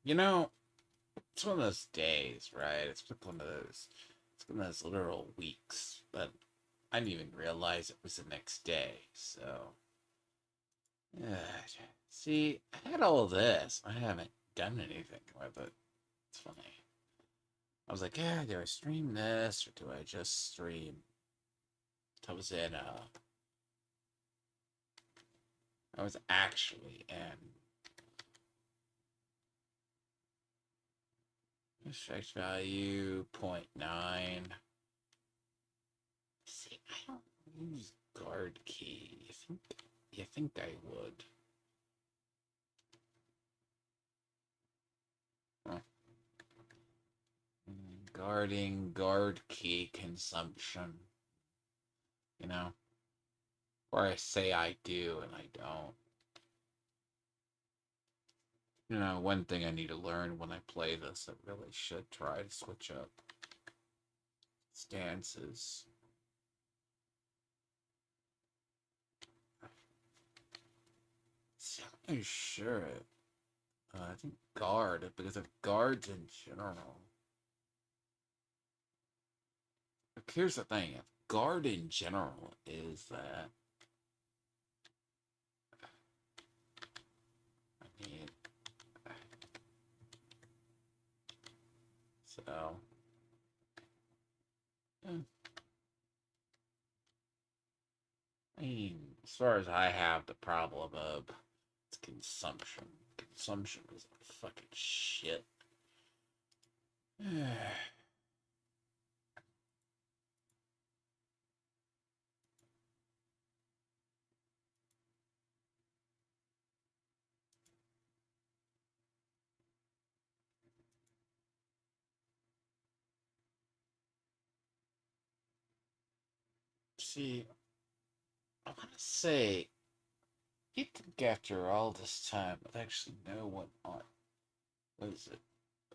You know, it's one of those days, right? It's one of those literal weeks, but I didn't even realize it was the next day. So, see, I had all this. I haven't done anything with it. It's funny. I was like, yeah, do I stream this or do I just stream? I was in, I was actually in strike value 0.9. See, I don't use guard key. You think I would? Huh. Guarding guard key consumption. You know, or I say I do and I don't. You know, one thing I need to learn when I play this, I really should try to switch up stances. See, I'm not sure. I think guard, because of guards in general. Like, here's the thing: if guard in general is that, I mean, so eh, I mean, as far as I have the problem of, it's consumption. Consumption is fucking shit. See, I want to say, you think after all this time, I actually know what is it?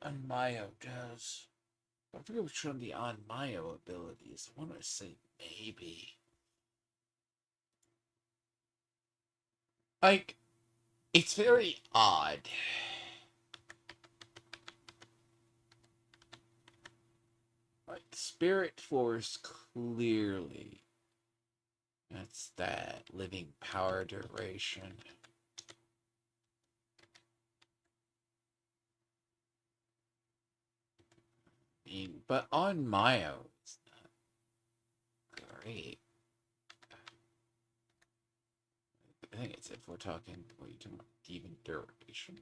Unmayo does. I forget which one of the Mayo abilities. I want to say maybe. Like, it's very odd. Like, Spirit Force clearly. That's that living power duration. I mean, but on Mayo, it's not great. I think it's if we're talking, what are you talking about? Even duration.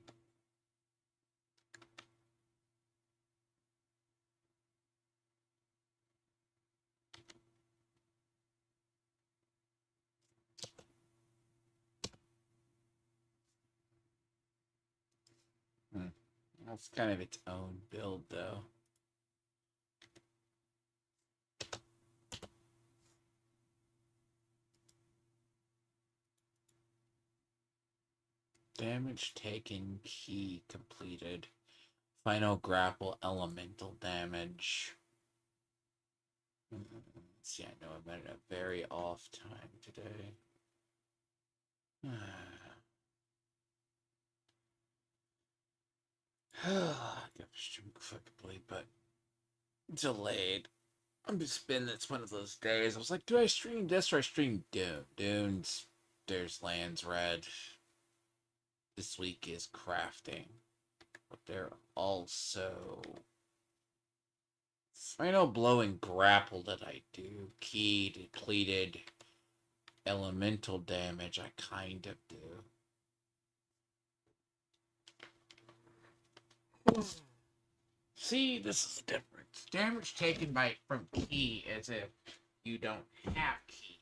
Hmm. That's kind of its own build, though. Damage taken, key completed. Final grapple, elemental damage. See, I know I'm at a very off time today. I got stream quickly, but delayed. I'm just been, it's one of those days. I was like, do I stream this or I stream Dune? Dune's, there's lands red. This week is crafting. But they're also final blow and grapple that I do. Key, depleted, elemental damage I kind of do. See, this is the difference. Damage taken from key as if you don't have key.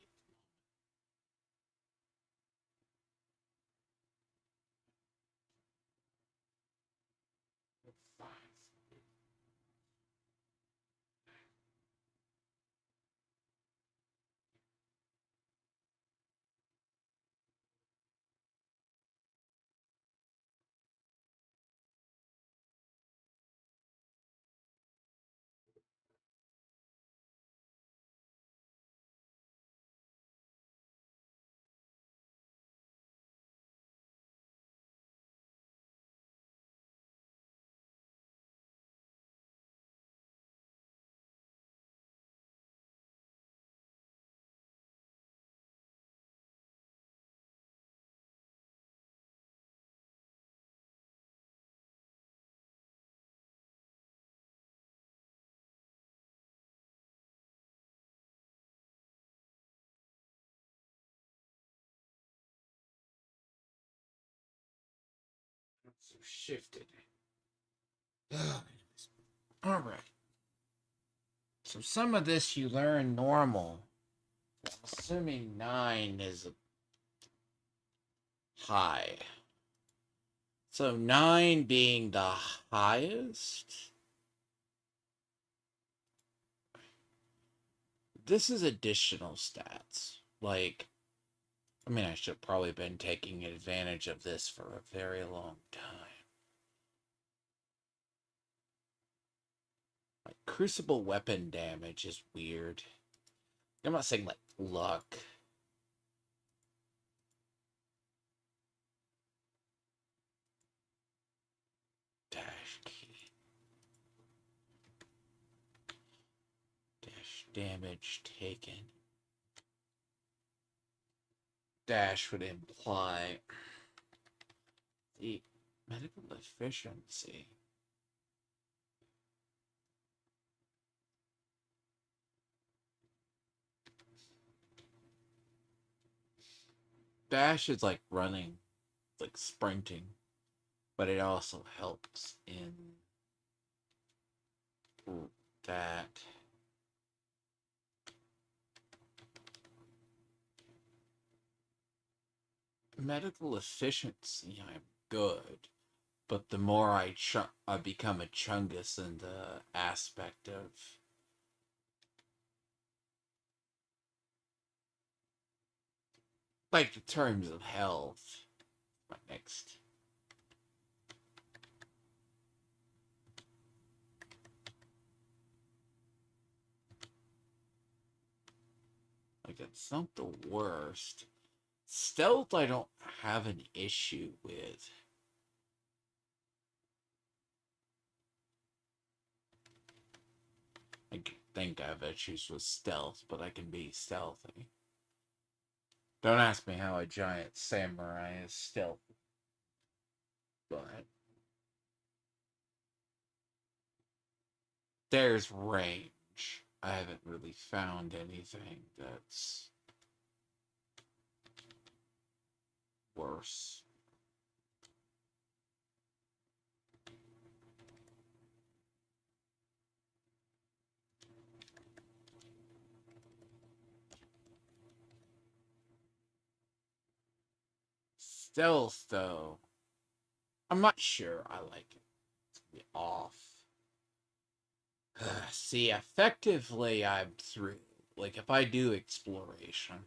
So shifted. Alright. So some of this you learn normal. I'm assuming 9 is high. So 9 being the highest. This is additional stats. Like, I mean, I should have probably been taking advantage of this for a very long time. Like, crucible weapon damage is weird. I'm not saying, like, luck. Dash key. Dash damage taken. Dash would imply the medical efficiency. Dash is like running, like sprinting, but it also helps in that. Medical efficiency, I'm good, but the more I become a chungus in the aspect of like the terms of health. My next. Like it's not the worst. Stealth I don't have an issue with. I think I have issues with stealth, but I can be stealthy. Don't ask me how a giant samurai is stealthy. But there's range. I haven't really found anything that's worse. Stealth, though, I'm not sure I like it. It's gonna be off. See, effectively, I'm through. Like, if I do exploration.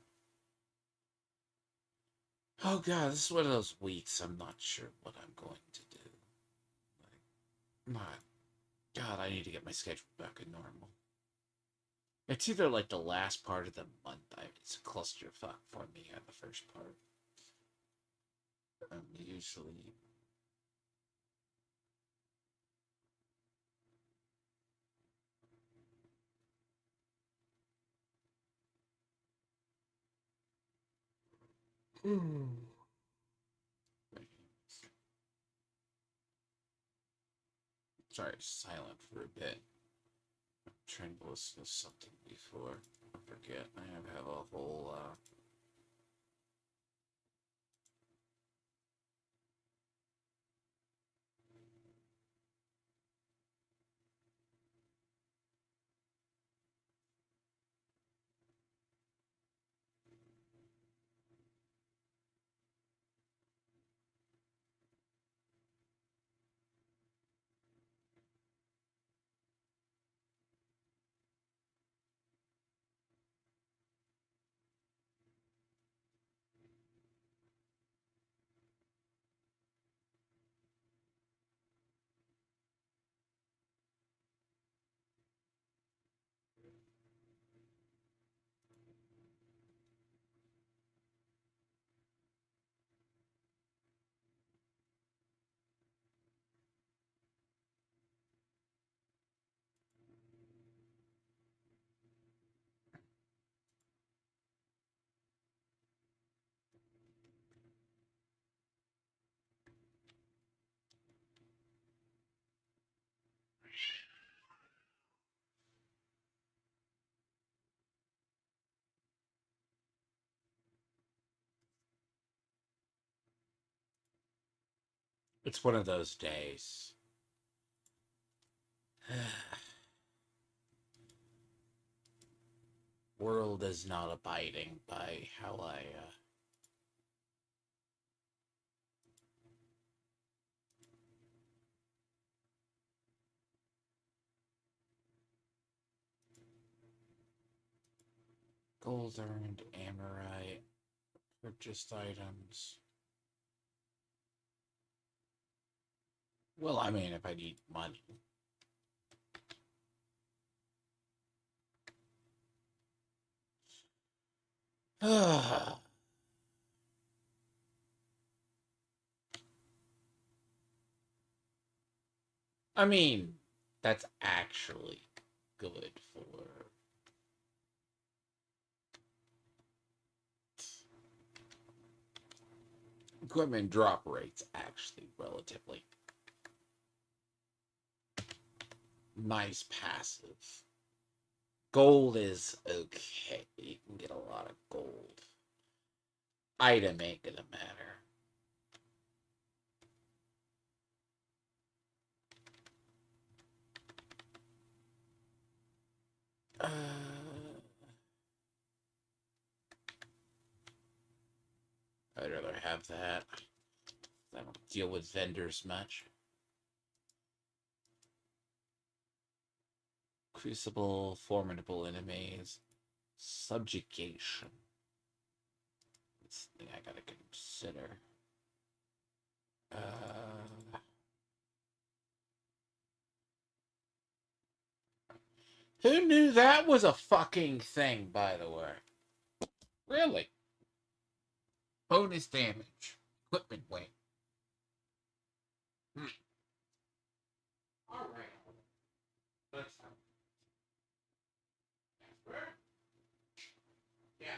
Oh god, this is one of those weeks I'm not sure what I'm going to do. Like, my god, I need to get my schedule back in normal. It's either like the last part of the month. It's a clusterfuck for me at the first part. I'm usually. Sorry, silent for a bit. I'm trying to listen to something before I forget. I have a whole It's one of those days. World is not abiding by how I, Gold earned, Amorite, purchased items. Well, I mean, if I need money. I mean, that's actually good for equipment drop rates, actually, relatively. Nice passive. Gold is okay. You can get a lot of gold. Item ain't gonna matter. I'd rather have that. I don't deal with vendors much. Crucible, formidable enemies, subjugation. That's the thing I gotta consider. Who knew that was a fucking thing, by the way? Really? Bonus damage. Equipment weight. Alright. Let's yeah.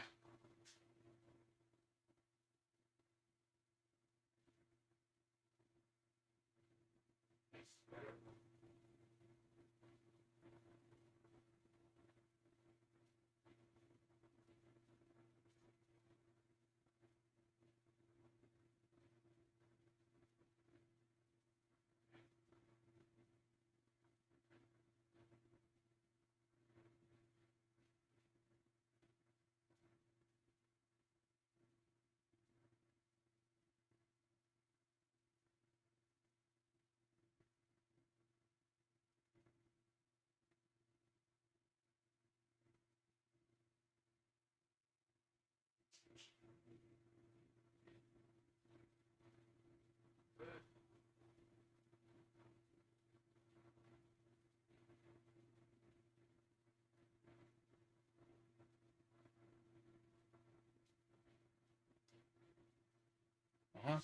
Uh-huh.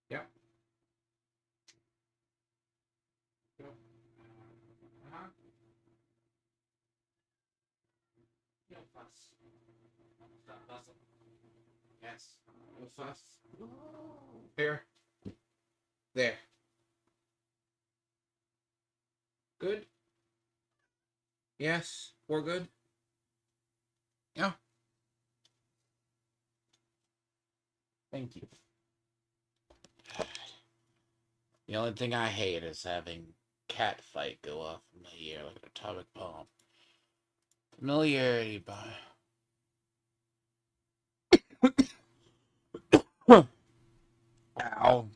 Yep. Yep. Uh-huh. No fuss. Stop fussing. Yes. No fuss. Here. There. Good? Yes. We're good? Yeah. Thank you. The only thing I hate is having cat fight go off in my ear like an atomic bomb. Familiarity by. Ow.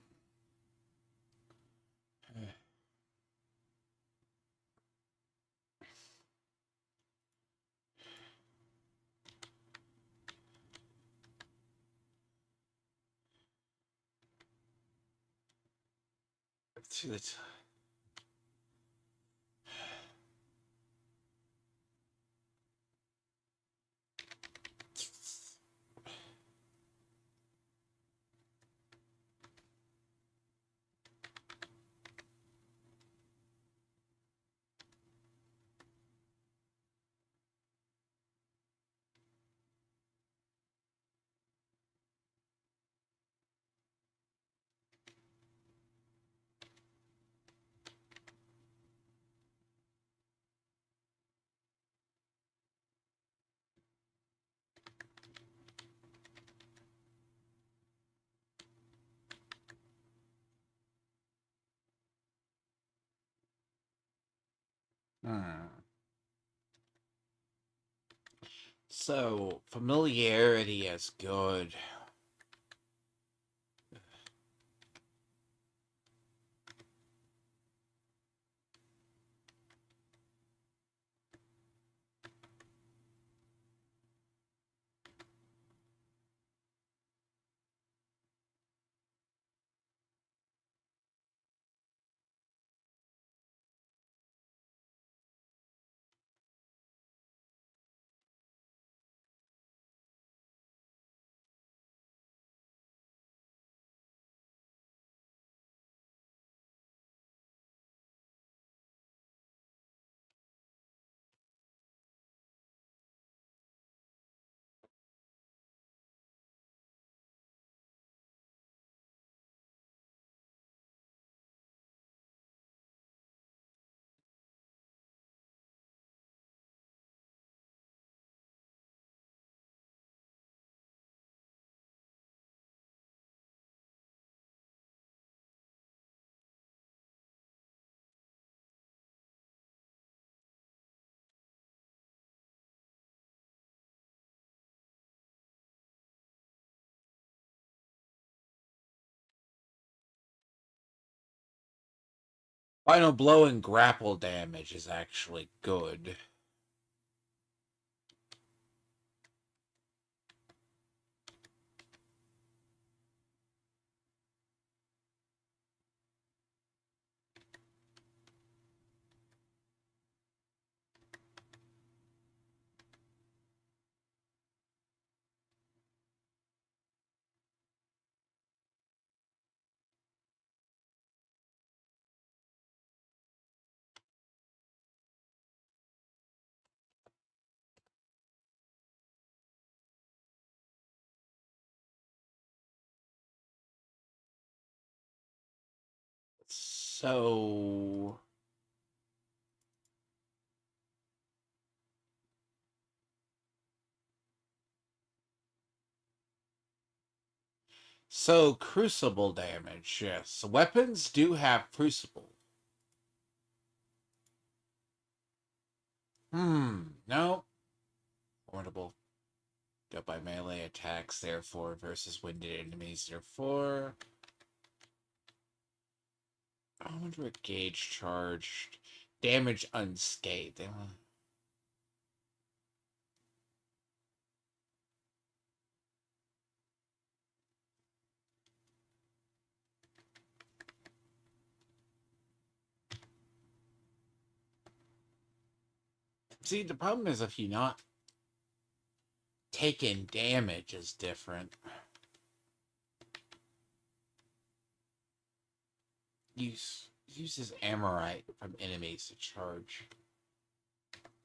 To the Hmm. So, familiarity is good. Final blow and grapple damage is actually good. So, crucible damage. Yes, weapons do have crucible. No. Formidable. Go by melee attacks, therefore, versus winded enemies, therefore. I wonder what gauge charged. Damage unscathed. See, the problem is if you're not taking damage is different. Uses Amorite from enemies to charge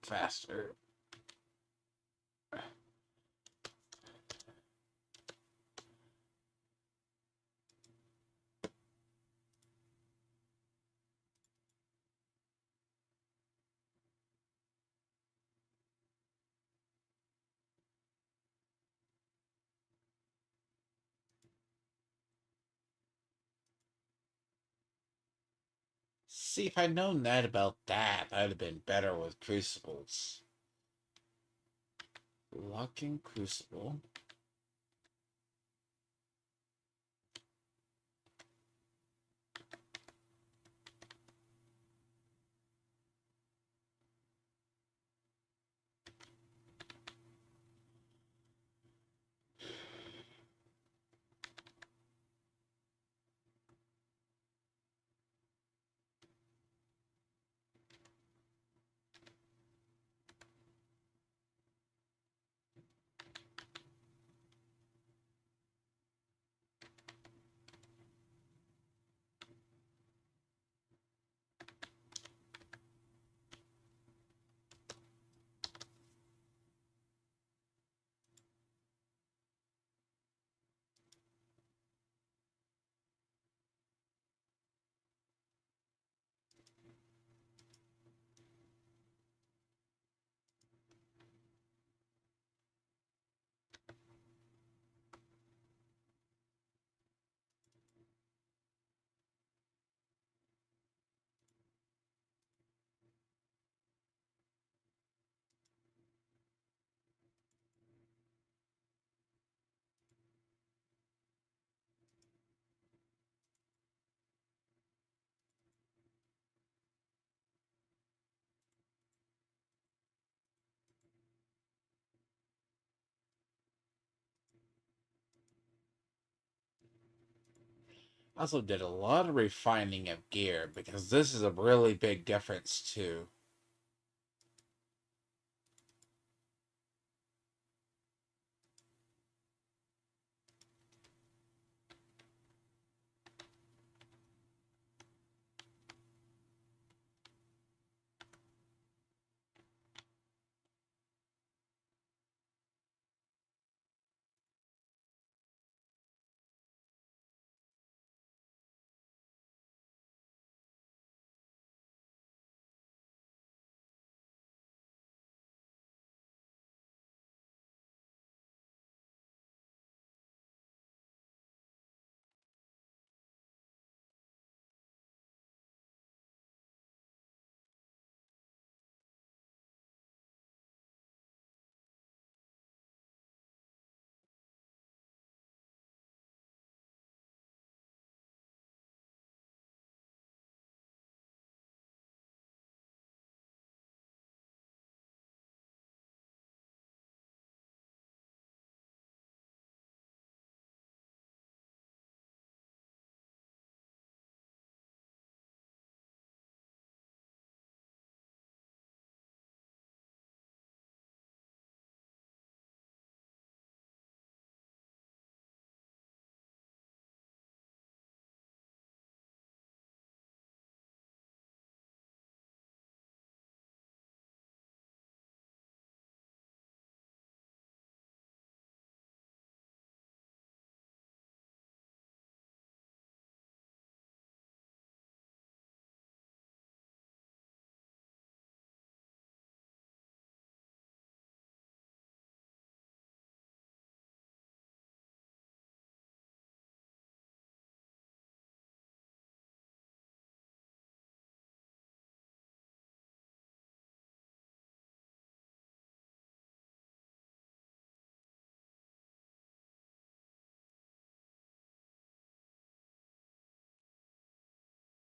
faster. See, if I'd known that about that, I'd have been better with crucibles. Locking crucible. Also did a lot of refining of gear because this is a really big difference too.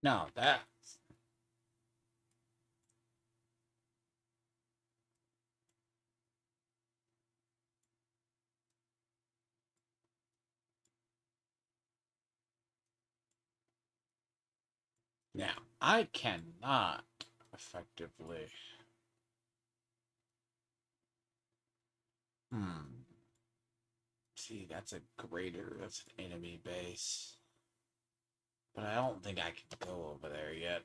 Now now I cannot effectively. Hmm. See, that's a greater. That's an enemy base. But I don't think I can go over there yet.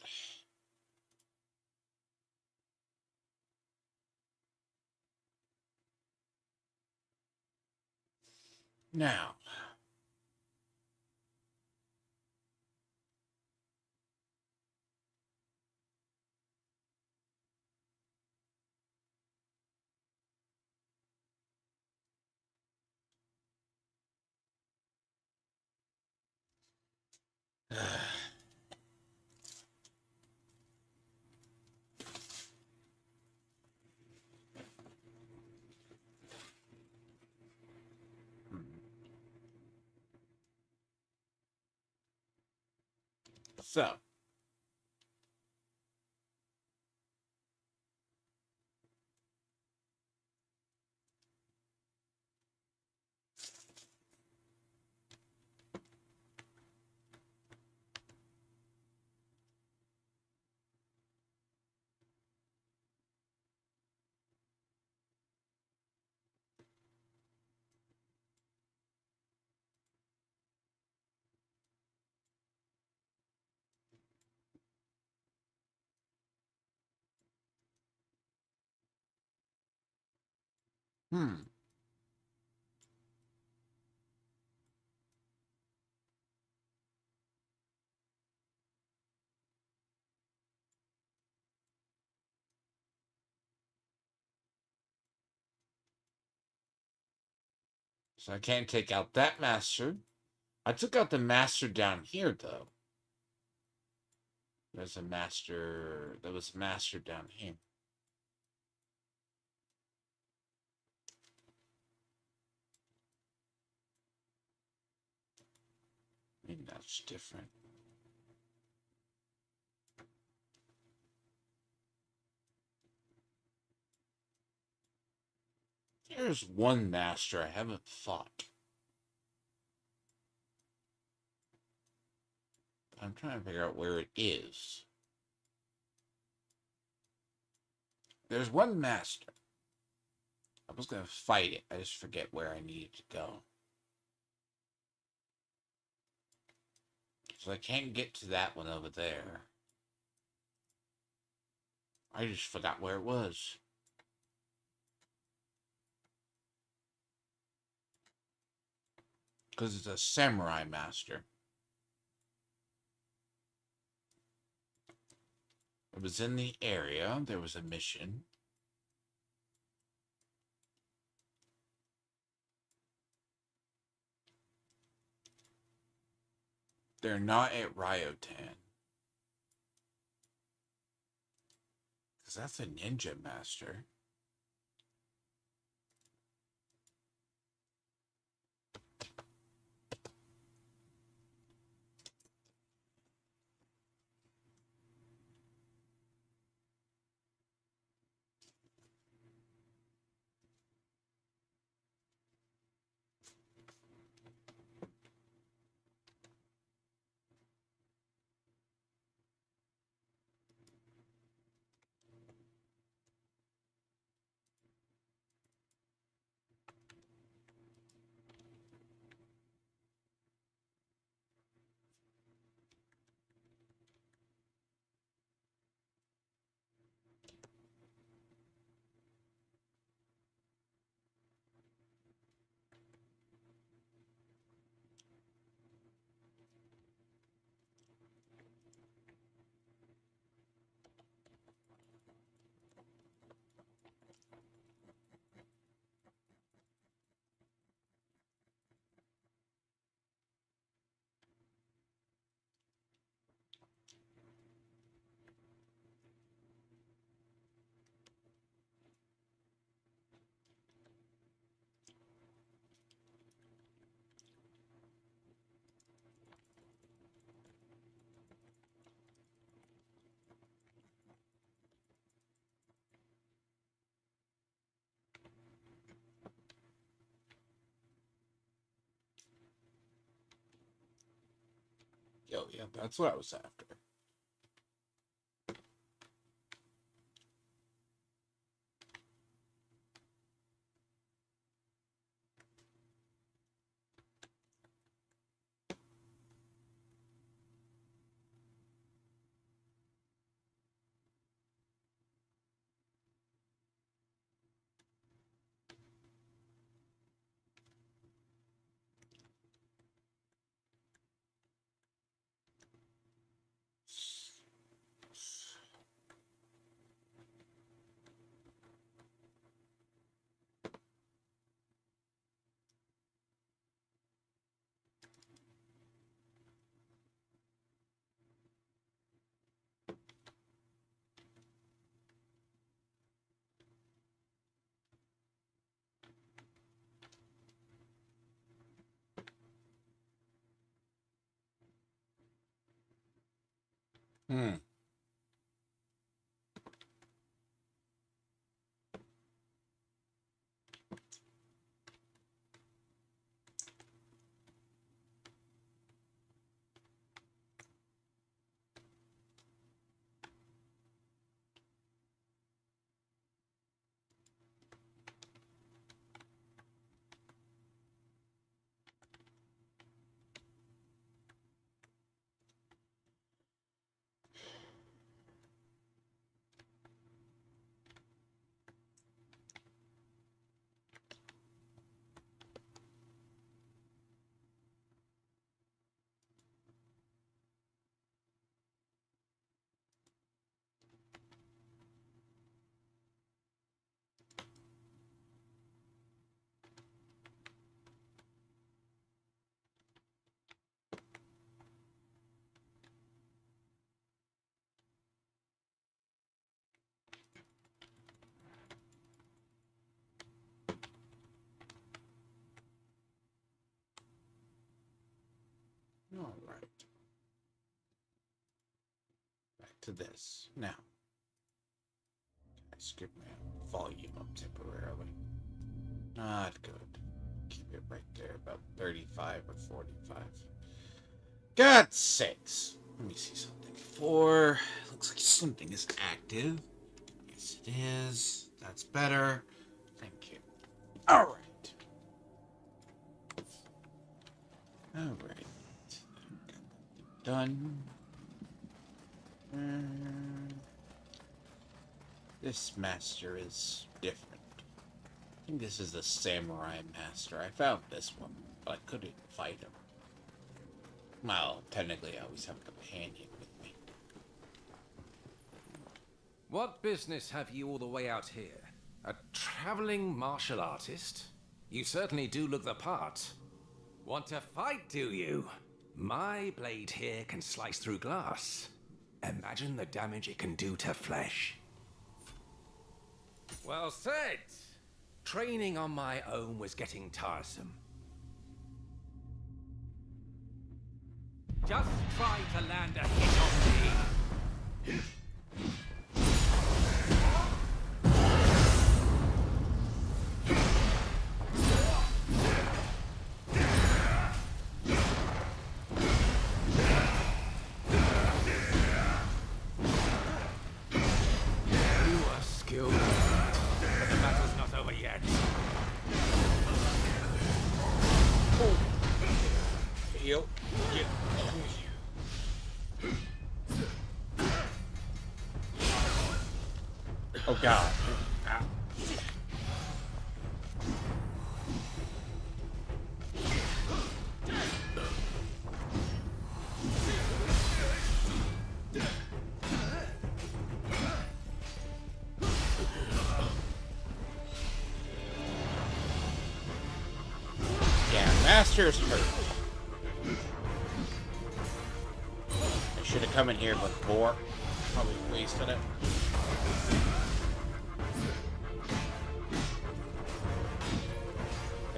Now, so hmm. So I can't take out that master. I took out the master down here though. There's a master. There was a master down here. Maybe that's different. There's one master I haven't fought. trying to figure out where it is. There's one master. I was gonna fight it. I just forget where I needed to go. So I can't get to that one over there. I just forgot where it was. Because it's a samurai master. It was in the area. There was a mission. They're not at Ryotan. Because that's a ninja master. Oh, yeah, that's what I was after. Hmm. All right. Back to this. Now, I skip my volume up temporarily. Not good. Keep it right there, about 35 or 45. God's sakes. Let me see something. 4. Looks like something is active. Yes, it is. That's better. Thank you. Alright. Alright. Done. This master is different. I think this is the samurai master. I found this one, but I couldn't fight him. Well, technically I always have a companion with me. What business have you all the way out here? A traveling martial artist? You certainly do look the part. Want to fight, do you? My blade here can slice through glass. Imagine the damage it can do to flesh. Well said. Training on my own was getting tiresome. Just try to land a hit on me. Oh god. Yeah, Master's hurt. I should have come in here before. Probably wasted it.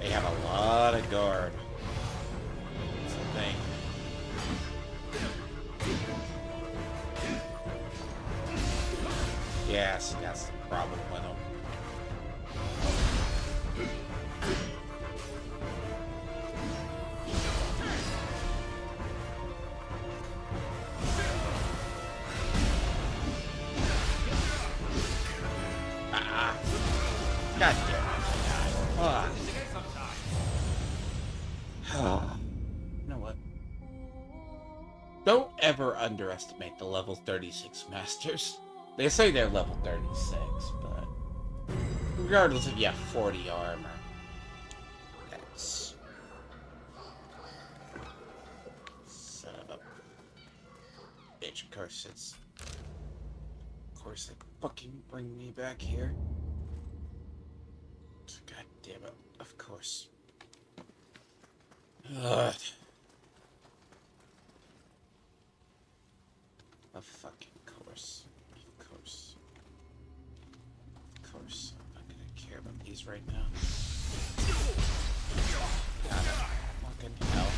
They have a lot of guard. That's the thing. Yes, that's the problem with them. God damn it. You know what? Don't ever underestimate the level 36 masters. They say they're level 36, but regardless if you have 40 armor, that's... Son of a bitch, of course it's... Of course they fucking bring me back here. God damn it, of course. Ugh. Of fucking course. Of course. Of course. I'm not gonna care about these right now. God, fucking hell.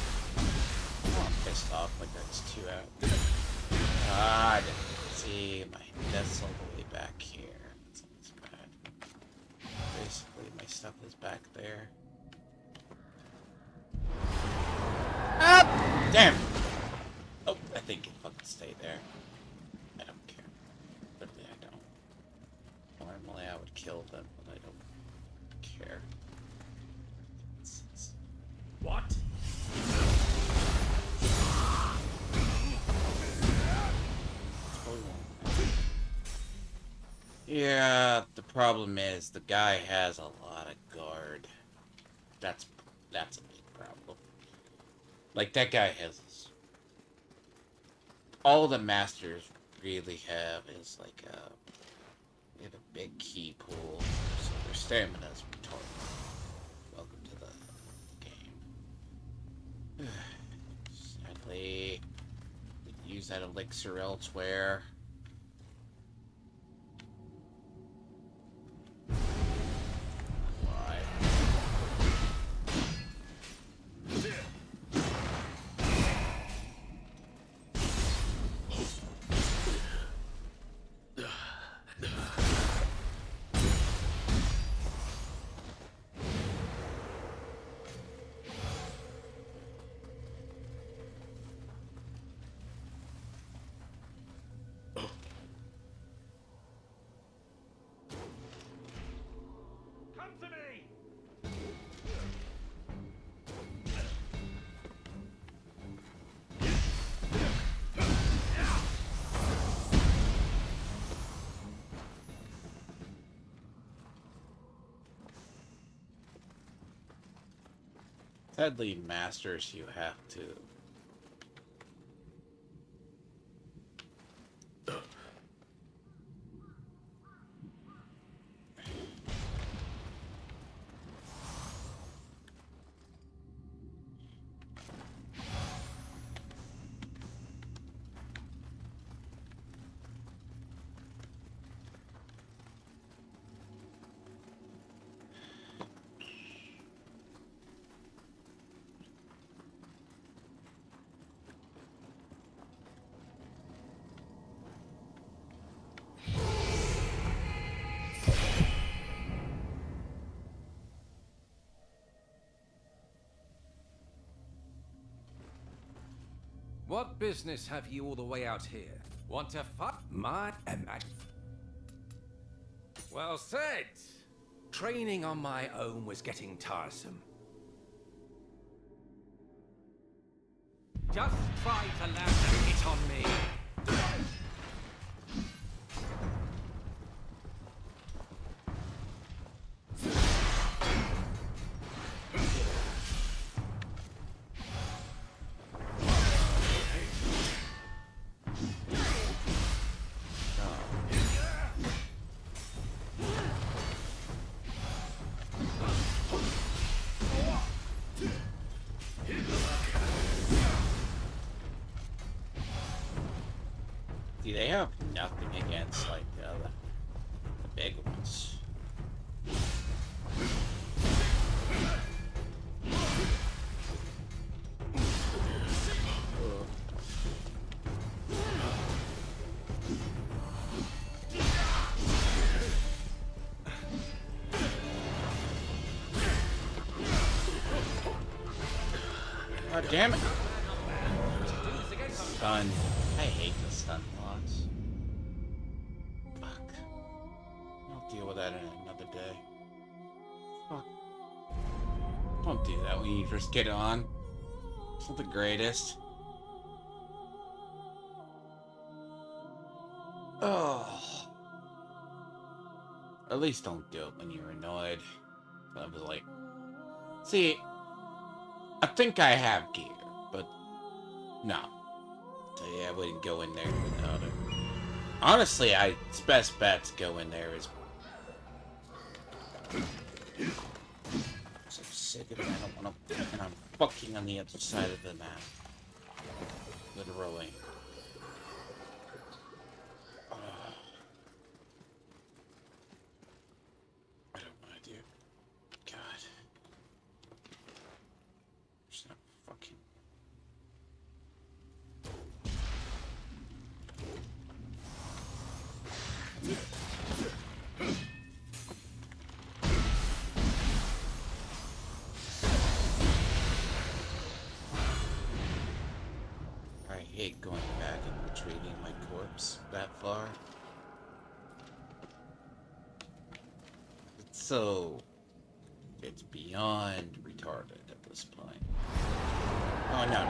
Oh, I'm pissed off like that's 2 out. God. See, my death's all the way back here. That's bad. Basically, my stuff is back there. Ah! Damn! Oh, I think it fucking stayed there. I don't care. Literally, I don't. Normally, I would kill them, but I don't care. What? Yeah, the problem is the guy has a lot of guard. That's a big problem. Like, that guy has... All the masters really have is, like, they have a big key pool, so their stamina's retarded. Welcome to the game. Sadly, we could use that elixir elsewhere. Deadly masters, you have to. What business have you all the way out here? Want to fight? My... Well said! Training on my own was getting tiresome. Just try to land a hit on me. See, they have nothing against, like, the big ones. God damn it! Stun. I hate the stun blocks. Fuck. I'll deal with that in another day. Fuck. Don't do that when you first get on. It's not the greatest. Oh. At least don't do it when you're annoyed. I was like, see, I think I have gear, but no. So yeah, I wouldn't go in there without it. Honestly, it's best bet to go in there is. I'm so sick of it. I don't want to. And I'm fucking on the other side of the map. Literally. I don't want to do. God. Just not fucking. I hate going back and retrieving my corpse that far. It's beyond retarded at this point. Oh no.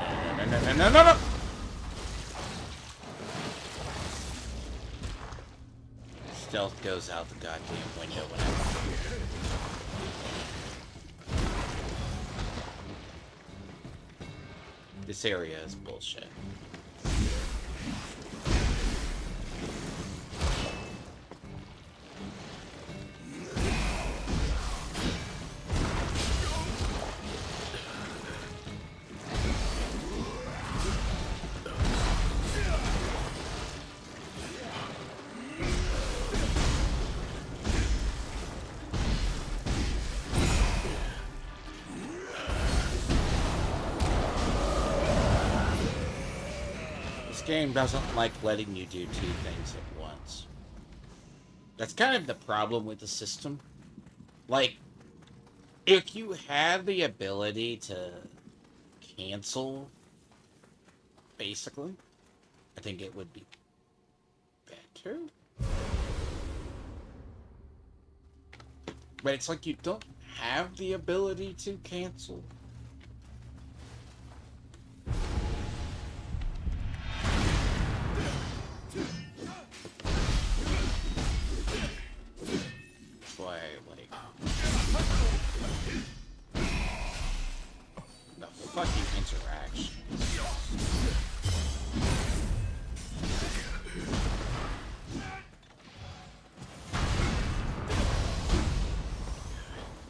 Stealth goes out the goddamn window when this area is bullshit. This game doesn't like letting you do two things at once. That's kind of the problem with the system. Like, if you had the ability to cancel, basically, I think it would be better. But it's like you don't have the ability to cancel. That's why, like...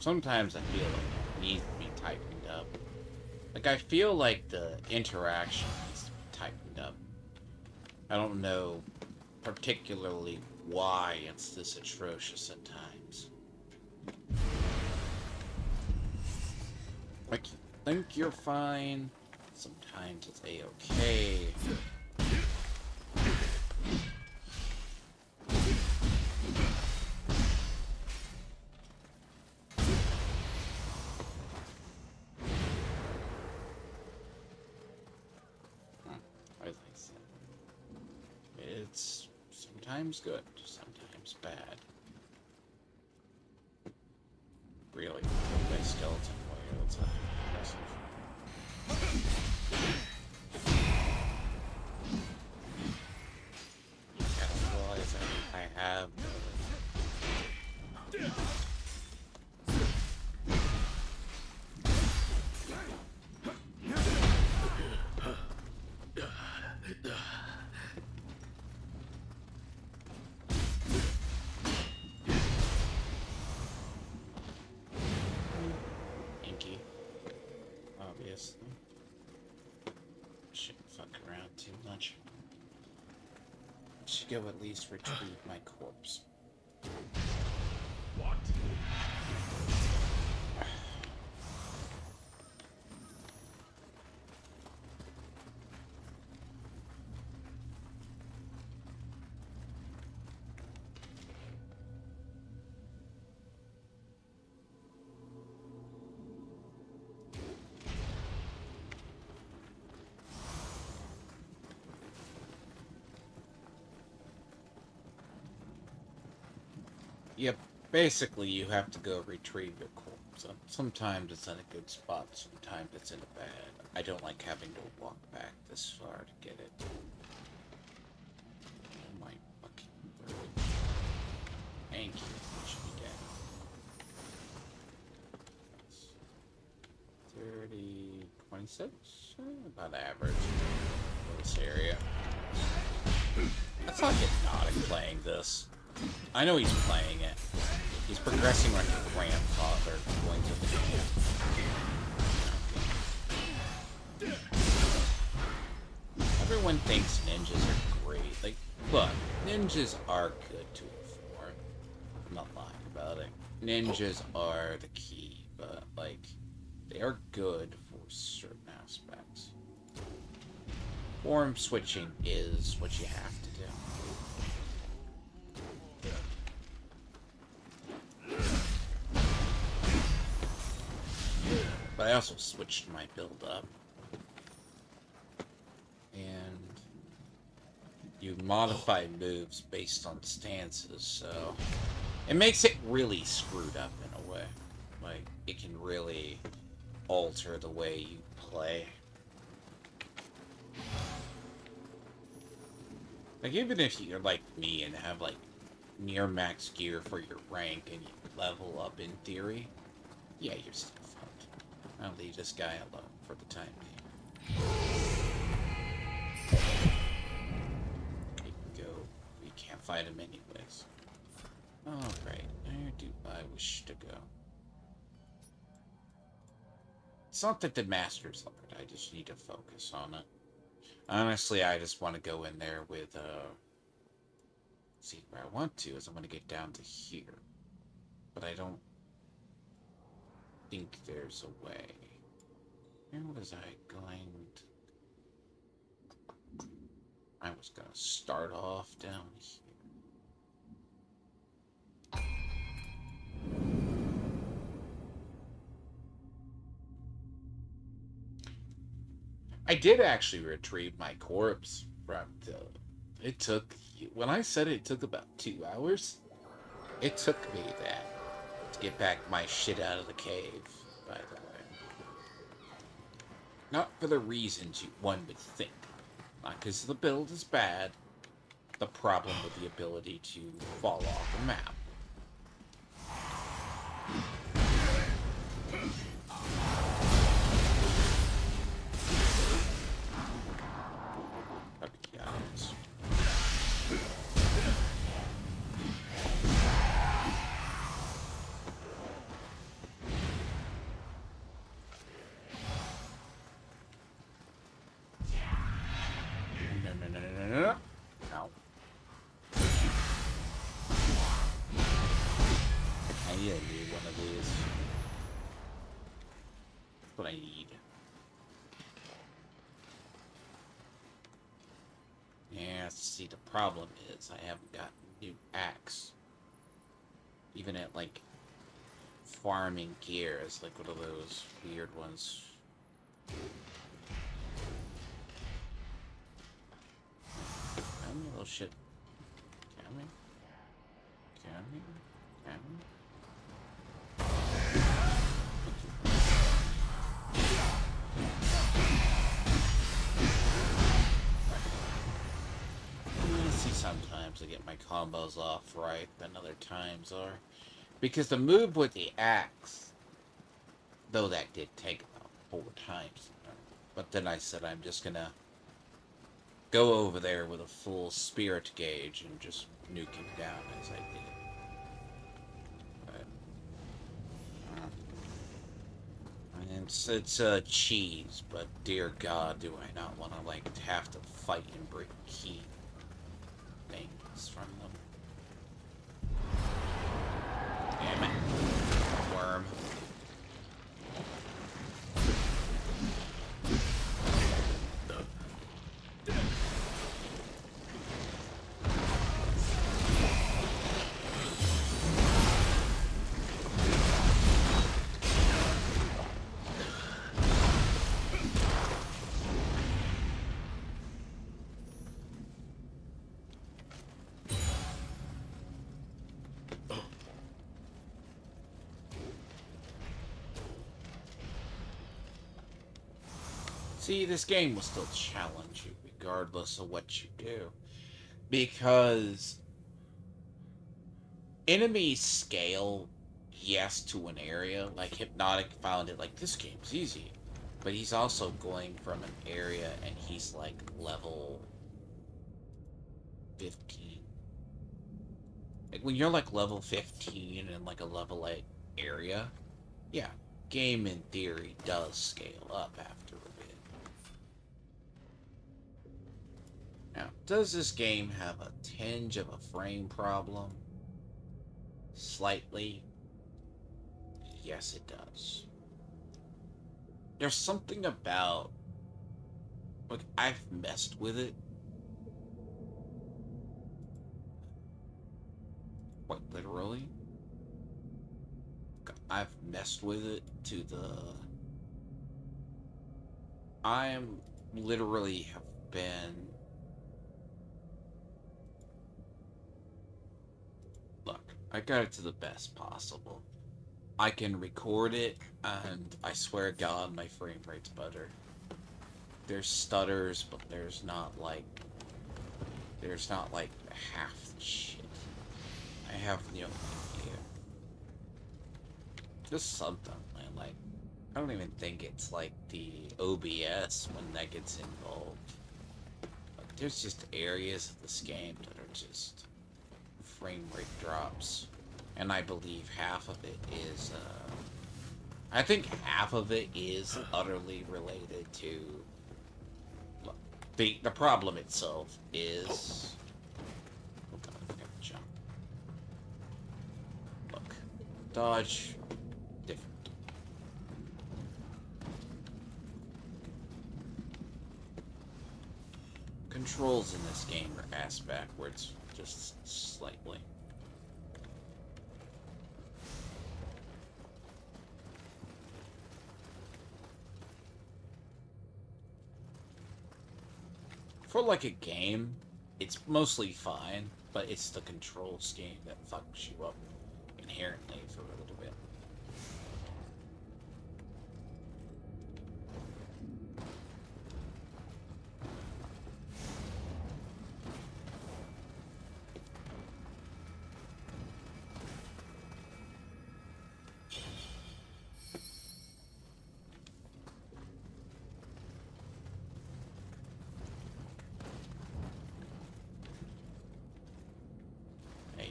sometimes I feel like it needs to be tightened up. Like, I feel like the interaction needs to be tightened up. I don't know particularly why it's this atrocious at times. Like, you think you're fine, sometimes it's a-okay. As I said, it's sometimes good, sometimes bad. Really, my skeleton warrior, that's impressive. I don't realize I have. Inky, obviously. Shouldn't fuck around too much. Should go at least retrieve my corpse. What? Yep, basically you have to go retrieve your corpse. Sometimes it's in a good spot, sometimes it's in a bad. I don't like having to walk back this far to get it. Oh my fucking word. Thank you, you should be dead. 30, 26? About average for this area. That's not hypnotic playing this. I know he's playing it. He's progressing like a grandfather going to the camp. Everyone thinks ninjas are great. Like, look, ninjas are good to a form. I'm not lying about it. Ninjas are the key, but, like, they are good for certain aspects. Form switching is what you have to do. But I also switched my build up. And you modify moves based on stances, so it makes it really screwed up in a way. Like, it can really alter the way you play. Like, even if you're like me and have like near max gear for your rank and you level up in theory, yeah, you're still fucked. I'll leave this guy alone for the time being. He can go. We can't fight him anyways. Alright, where do I wish to go? It's not that the master's Lord, I just need to focus on it. Honestly, I just want to go in there with, see, where I want to is I want to get down to here. But I don't think there's a way. Where was I going to... I was going to start off down here. I did actually retrieve my corpse from the... It took... When I said it took about 2 hours, it took me that to get back my shit out of the cave, by the way. Not for the reasons one would think. Not because the build is bad. The problem with the ability to fall off the map. No. I need one of these. That's what I need. Yeah, see, the problem is I haven't got a new axe. Even at, like, farming gear is like one of those weird ones. Come here, little shit. Come here. Come here. Come here. See, sometimes I get my combos off right, but other times are. Because the move with the axe, though that did take about 4 times. But then I said I'm just gonna go over there with a full spirit gauge and just nuke him down as I did. And it's cheese, but dear God, do I not want to, like, have to fight and break key things from them. Damn it. Worm. See, this game will still challenge you regardless of what you do. Because enemies scale, yes, to an area. Like, Hypnotic found it like, this game's easy. But he's also going from an area and he's like level 15. Like, when you're like level 15 in like a level 8 area, yeah, game in theory does scale up after a bit. Now, does this game have a tinge of a frame problem? Slightly. Yes, it does. There's something about... Like, I've messed with it. Quite literally. I've messed with it to the... I am literally have been... Look, I got it to the best possible. I can record it, and I swear to God, my frame rate's better. There's stutters, but there's not like half the shit. I have no idea. Just something, man. Like, I don't even think it's like the OBS when that gets involved. Like, there's just areas of this game that are just frame rate drops. And I believe half of it is, I think half of it is utterly related to... Look, the problem itself is... Hold on, I gotta jump. Look, dodge, different. Controls in this game are ass backwards, just slightly. For like a game, it's mostly fine, but it's the control scheme that fucks you up inherently for a little bit.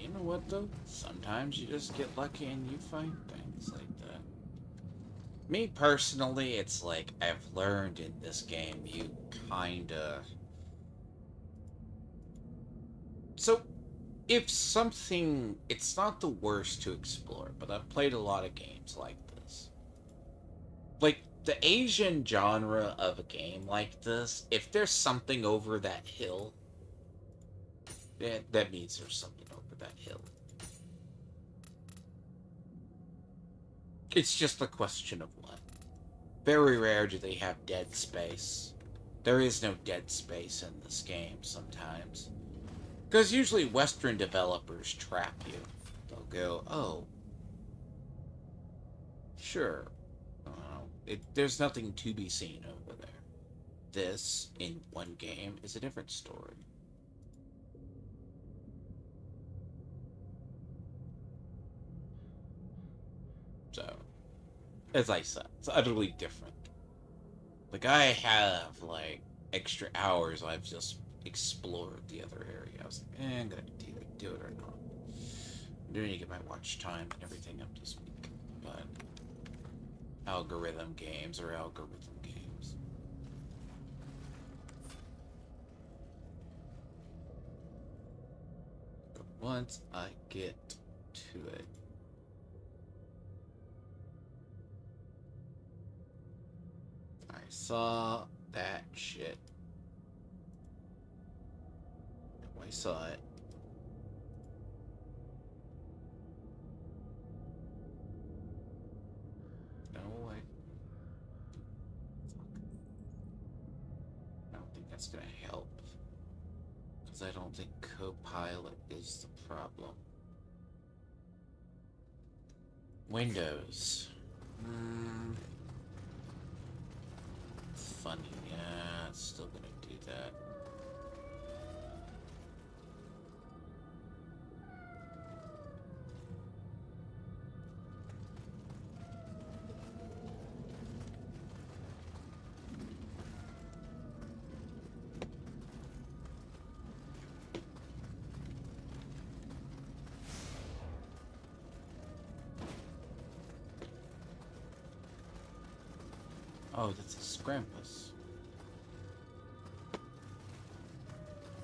You know what, though? Sometimes you just get lucky and you find things like that. Me, personally, it's like, I've learned in this game, you kinda... So, if something, it's not the worst to explore, but I've played a lot of games like this. Like, the Asian genre of a game like this, if there's something over that hill, that means there's something over that hill. It's just a question of what. Very rare do they have dead space. There is no dead space in this game sometimes. Because usually Western developers trap you. They'll go, oh, sure. There's nothing to be seen over there. This, in one game, is a different story. So, as I said, it's utterly different. Like, I have, like, extra hours I've just explored the other area. I was like, I'm gonna do it or not. I'm going to get my watch time and everything up this week. But algorithm games are algorithm games. But once I get to it, I saw that shit. I saw it. No, I don't think that's gonna help. Because I don't think Copilot is the problem. Windows. Funny, yeah, it's still gonna do that. Oh, that's a Scrampus.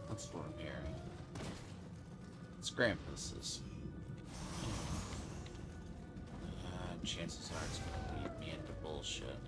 That's what I'm hearing. Scrampus is... chances are it's gonna lead me into bullshit.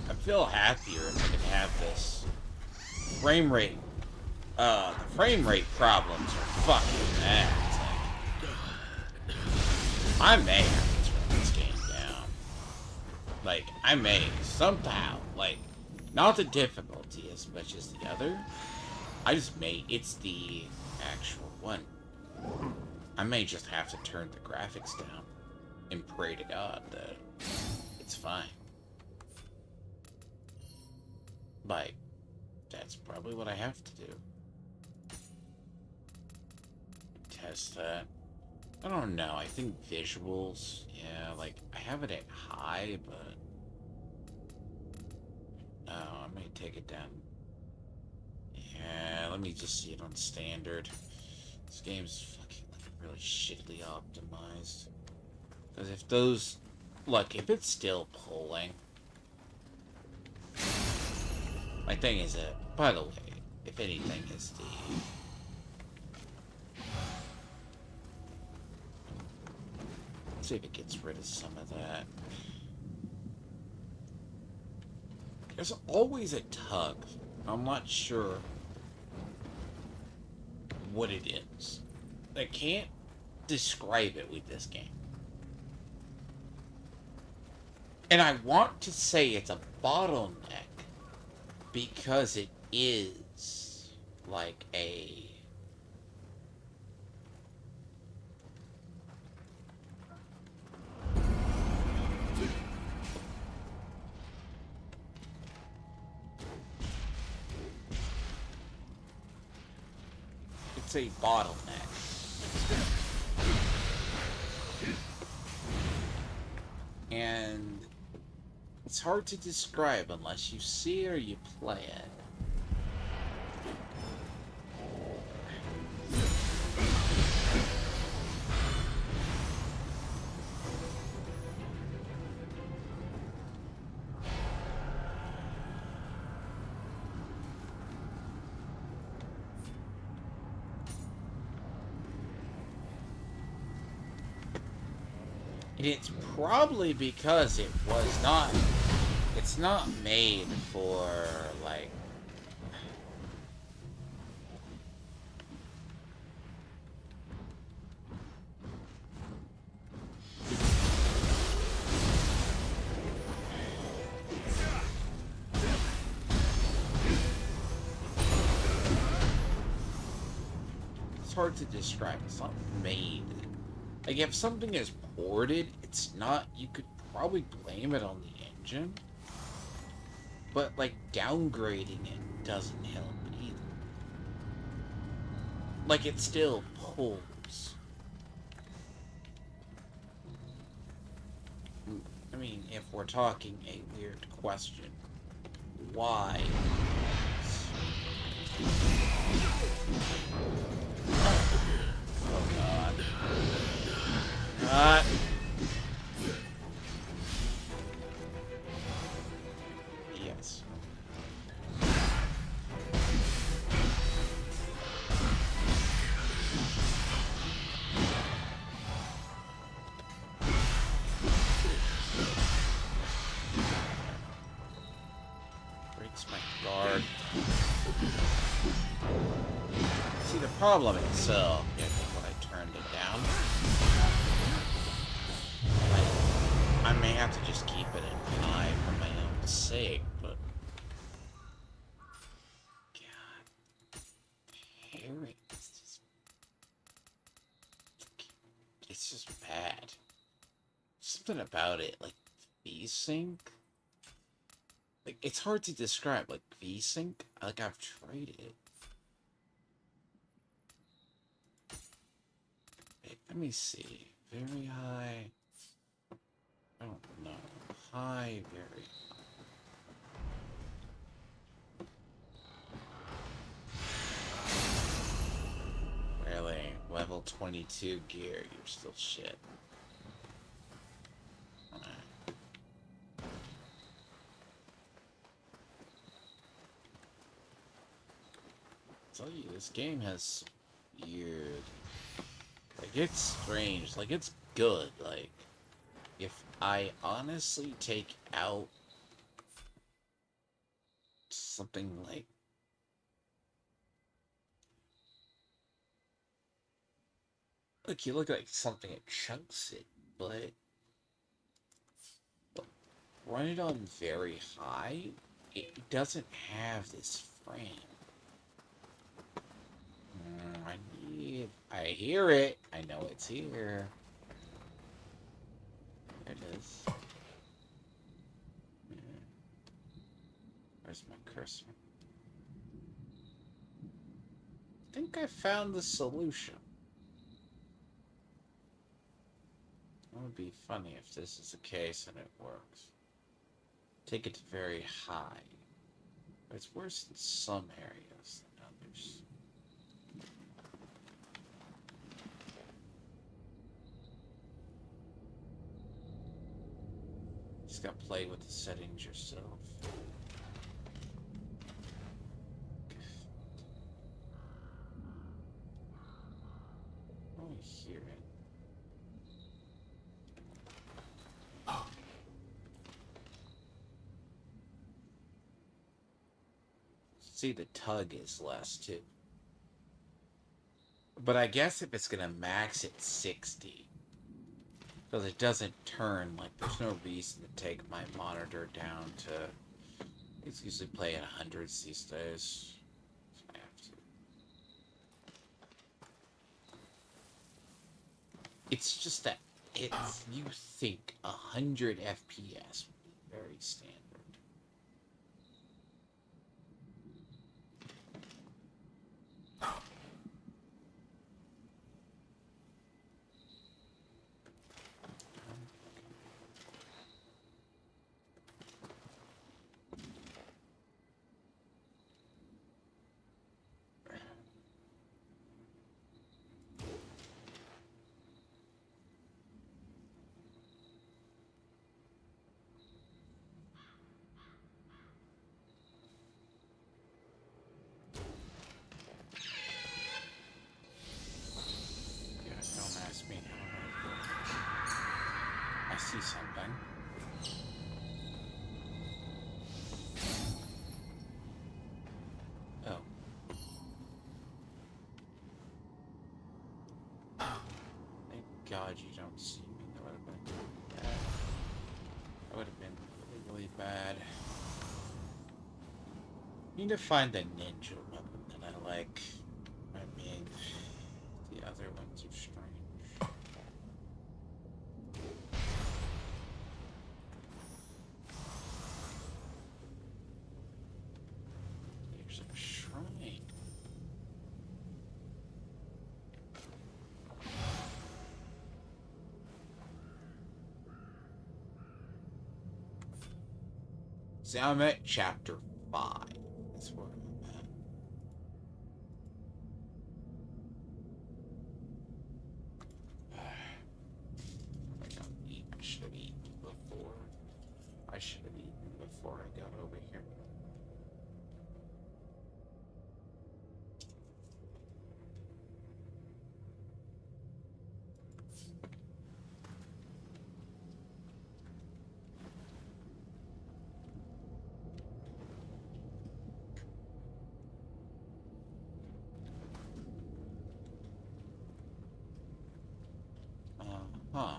I feel happier if I can have this frame rate. The frame rate problems are fucking bad. I may have to turn this game down. Like, I may somehow, like, not the difficulty as much as the other. I just may, it's the actual one. I may just have to turn the graphics down and pray to God that it's fine. Like, that's probably what I have to do. Test that. I don't know, I think visuals, yeah, like, I have it at high, but... Oh, I may take it down. Yeah, let me just see it on standard. This game's fucking really shittily optimized. Because if those... Look, if it's still pulling... My thing is that... By the way, if anything is the... Let's see if it gets rid of some of that. There's always a tug. I'm not sure what it is. I can't describe it with this game. And I want to say it's a bottleneck because it is like a... It's a bottleneck. And it's hard to describe unless you see or you play it. And it's probably because it was not... It's not made for, like... It's hard to describe. It's not made. Like, if something is ported, it's not... You could probably blame it on the engine. But, like, downgrading it doesn't help either. Like, it still pulls. I mean, if we're talking a weird question, why? Oh, God. Yes. Breaks my guard. See, the problem itself, I think when I turned it down, I may have to just keep it in high for my own sake, but... God. Hearing it's just bad. Something about it, like VSync. Like, it's hard to describe, like VSync. Like, I've tried it. Wait, let me see. Very high. I don't know. High, very high. Really? Level 22 gear, you're still shit. Tell you, this game has weird... Like, it's strange. Like, it's good. Like, if I honestly take out something like... Look, you look like something that chunks it, but run it on very high, it doesn't have this frame. I hear it. I know it's here. There it is. Where's my cursor? I think I found the solution. It would be funny if this is the case and it works. Take it to very high. But it's worse in some areas than others. just gotta play with the settings yourself. Oh, I hear it. Oh. See, the tug is less too. But I guess if it's gonna max at 60, because it doesn't turn, like there's no reason to take my monitor down to. It's usually playing hundreds these days. So I have to. It's just that it's you think 100 FPS would be very standard. Yeah, don't ask me how I see something. Oh. Thank God you don't see me. That would have been bad. That would have been really, really bad. Need to find the ninja weapon that I like. I mean, the other ones are strange. There's a shrine. See, I'm at chapter 5. That's where I'm at. I got eat. I should have eaten before. I should have eaten before I got over here. Huh.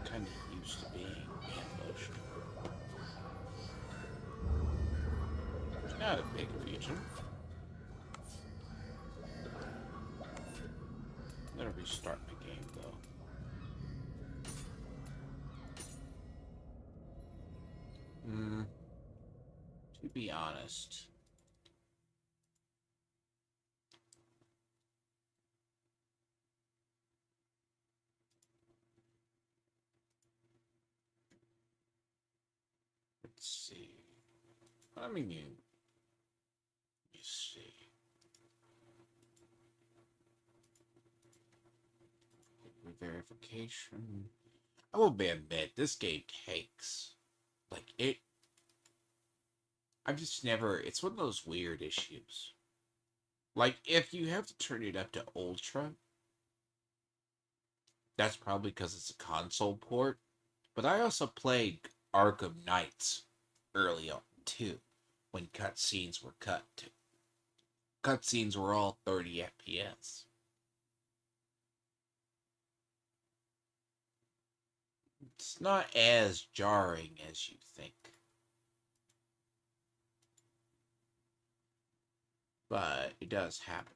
Kind of used to being ambushed. Not a big region. I'm gonna restart my game though. To be honest, let's see. I mean, you see. Verification. I will admit, this game takes. Like, it. I've just never. It's one of those weird issues. Like, if you have to turn it up to Ultra, that's probably because it's a console port. But I also played Arkham Knights early on, too, when cutscenes were cut. Cutscenes were all 30 FPS. It's not as jarring as you think. But it does happen.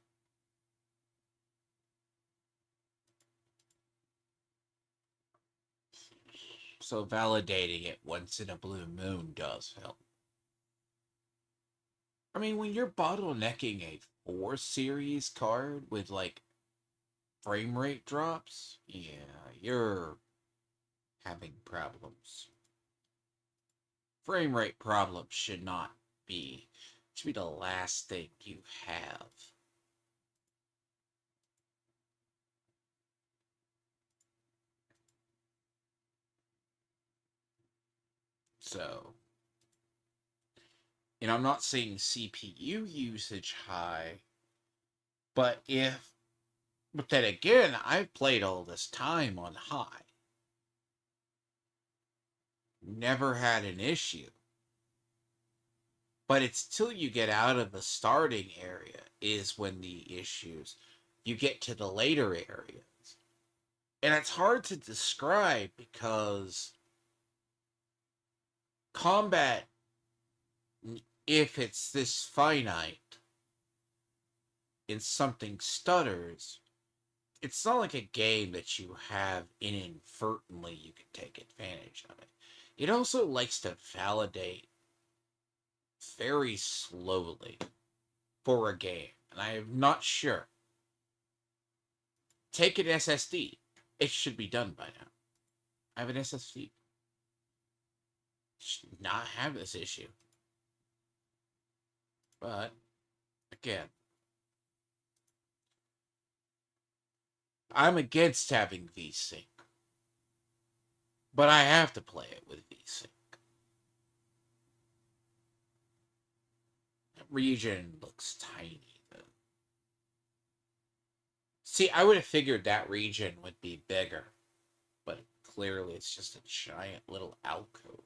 So validating it once in a blue moon does help. I mean, when you're bottlenecking a 4 series card with like frame rate drops, yeah, you're having problems. Frame rate problems should be the last thing you have. So, I'm not saying CPU usage high, but then again, I've played all this time on high. Never had an issue. But it's till you get out of the starting area is when the issues. You get to the later areas. And it's hard to describe because combat, if it's this finite and something stutters, it's not like a game that you have inadvertently you can take advantage of it. It also likes to validate very slowly for a game, and I am not sure. Take an SSD. It should be done by now. I have an SSD. Should not have this issue. But, again, I'm against having VSync. But I have to play it with VSync. That region looks tiny, though. See, I would have figured that region would be bigger. But clearly it's just a giant little alcove.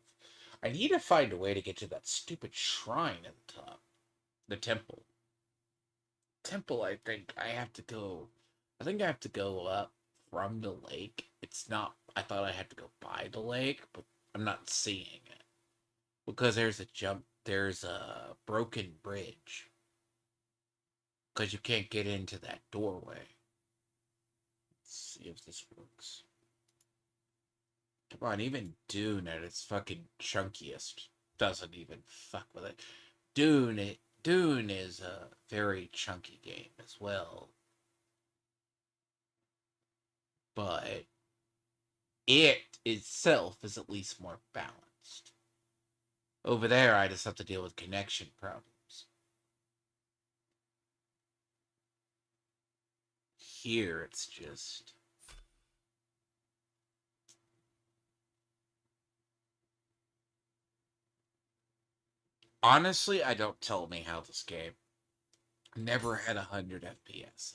I need to find a way to get to that stupid shrine at the top. The temple. I think I have to go up from the lake. It's not, I thought I had to go by the lake, but I'm not seeing it. Because there's a broken bridge. Because you can't get into that doorway. Let's see if this works. Come on, even Dune at its fucking chunkiest doesn't even fuck with it. Dune is a very chunky game as well. But it itself is at least more balanced. Over there, I just have to deal with connection problems. Here, it's just... Honestly, I don't tell me how this game never had 100 FPS.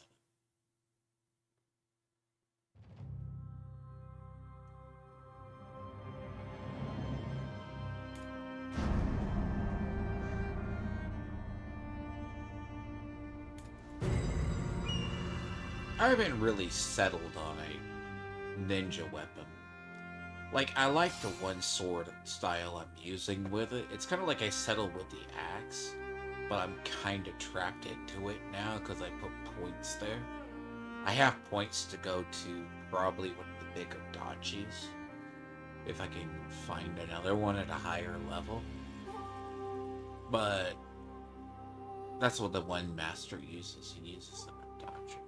I haven't really settled on a ninja weapon. Like, I like the one sword style I'm using with it. It's kind of like I settled with the axe, but I'm kind of trapped into it now because I put points there. I have points to go to probably one of the bigger dodges, if I can find another one at a higher level. But that's what the one master uses. He uses them at dodging.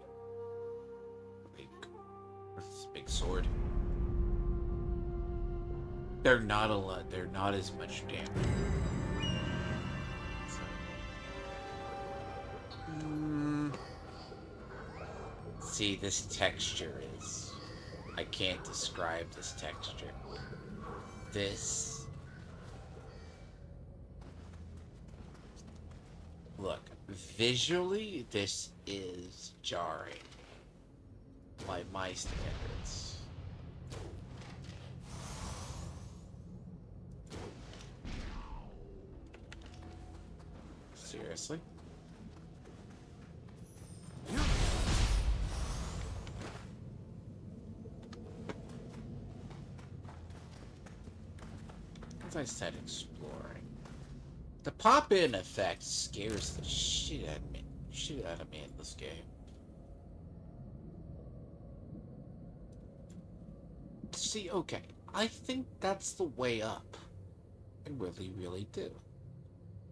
Big sword. They're not a lot. They're not as much damage. See, this texture is... I can't describe this texture. Look, visually, this is jarring. By my standards. Seriously? As I said, exploring. The pop-in effect scares the shit out of me in this game. See, okay, I think that's the way up. I really, really do.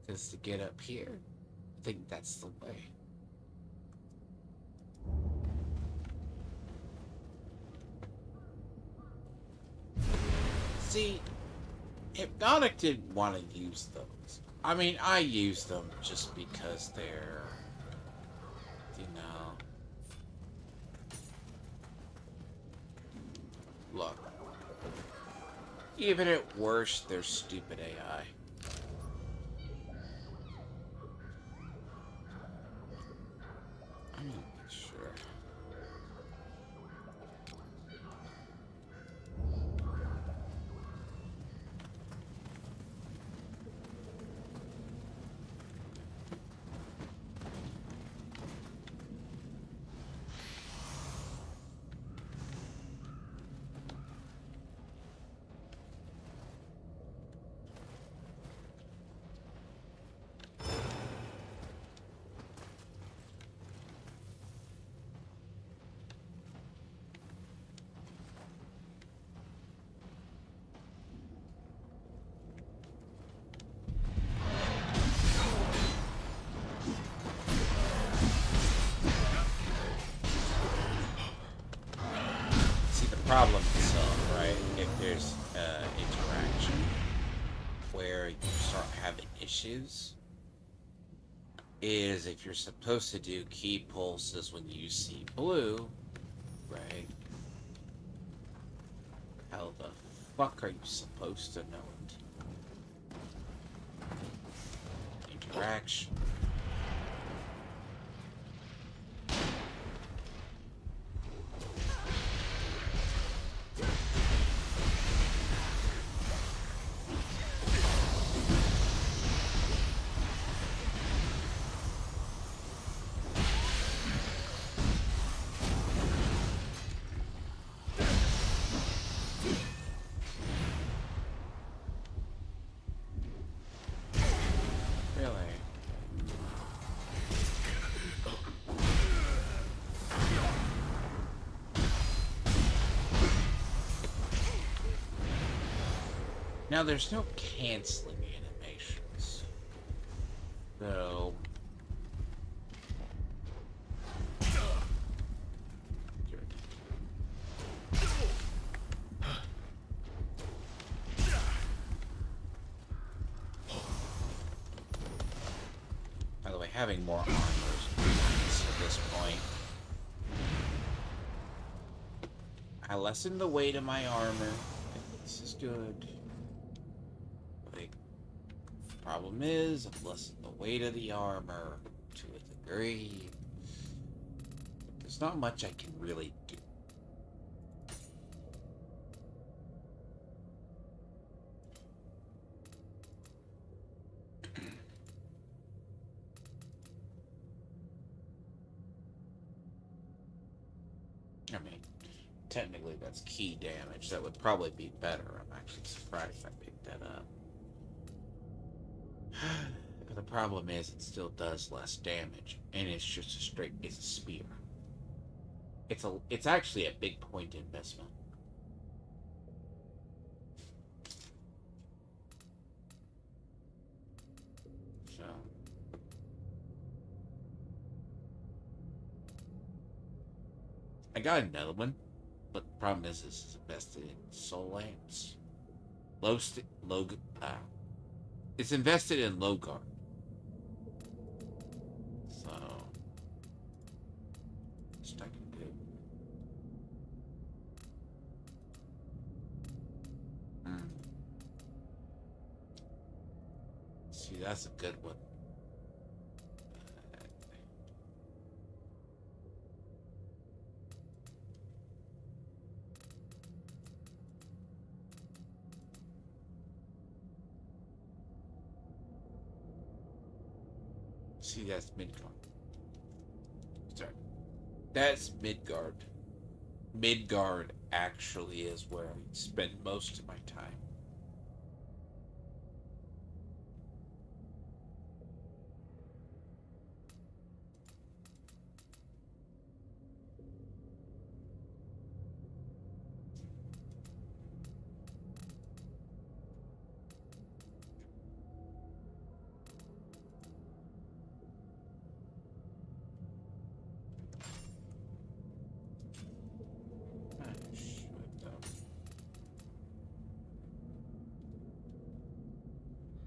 Because to get up here, I think that's the way. See, Hypnotic didn't want to use those. I mean, I use them just because they're, you know... Look. Even at worst, they're stupid AI. I'm not sure. See, the problem is, right, if there's interaction where you start having issues, is if you're supposed to do key pulses when you see blue, right? How the fuck are you supposed to know it? Interaction. Really? Now there's no canceling animations. So by the way, having more armor is nice at this point. I lessened the weight of my armor. This is good. Like, the problem is, I've lessened the weight of the armor to a degree. There's not much I can really do. I mean, technically that's key damage. That would probably be better. I'm actually surprised I picked that up. But the problem is it still does less damage, and it's just a straight, it's a spear. It's actually a big point investment. So I got another one, but the problem is this is invested in soul lamps. It's invested in low guard. So best I can do. See, that's a good one. See, that's Midgard. Sorry. That's Midgard. Midgard actually is where I spend most of my time. I should, though.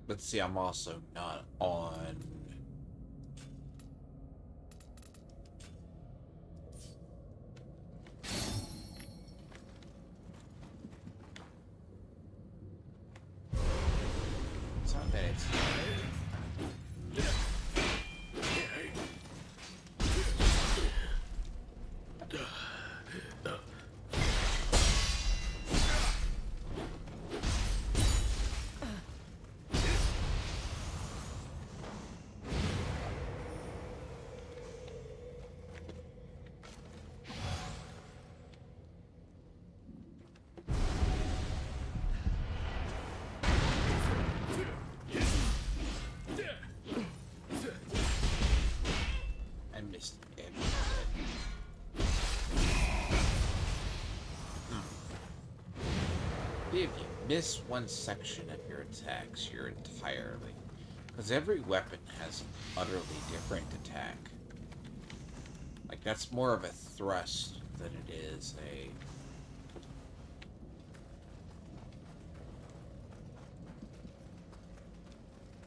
But see, I'm also not on. It's not that it's. I missed it. If you miss one section of your attacks, you're entirely. Because every weapon has an utterly different attack. Like, that's more of a thrust than it is a...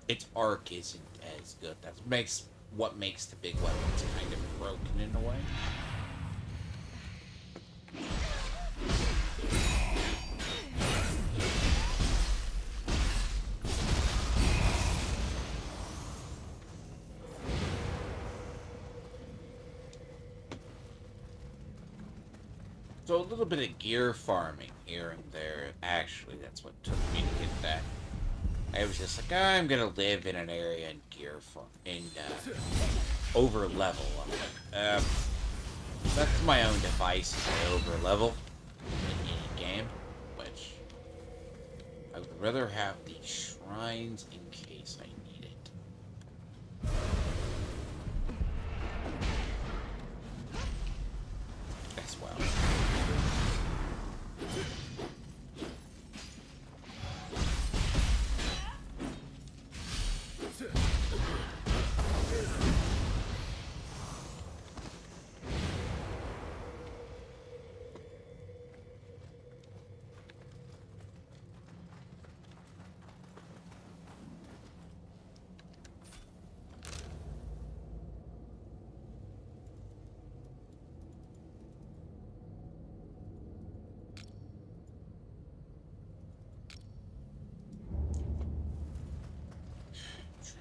Its arc isn't as good. That's what makes the big weapons kind of broken in a way. So a little bit of gear farming here and there. Actually, that's what took me to get that. I was just like, I'm gonna live in an area and gear farm and over level. That's my own device. I over level in any game, which I would rather have the shrines in case I need it. As well.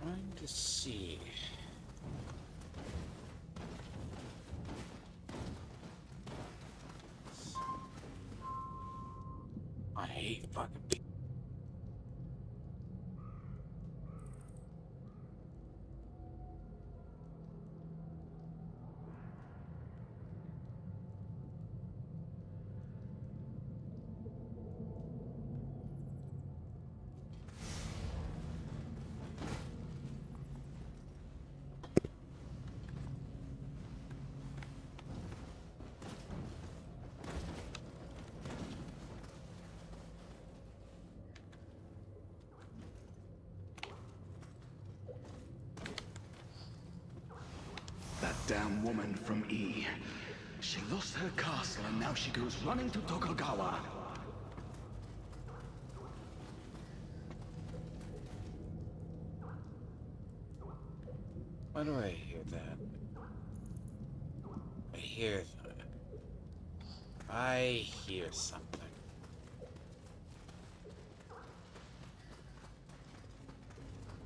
Trying to see. I hate fucking people. That damn woman from E. She lost her castle and now she goes running to Tokugawa. Why do I hear that? I hear something.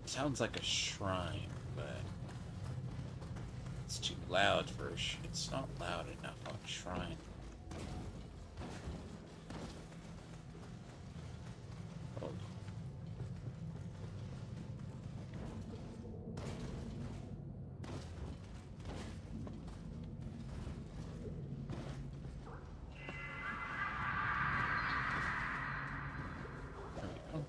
It sounds like a shrine, but it's too loud for a it's not loud enough on a shrine. Oh. There we go.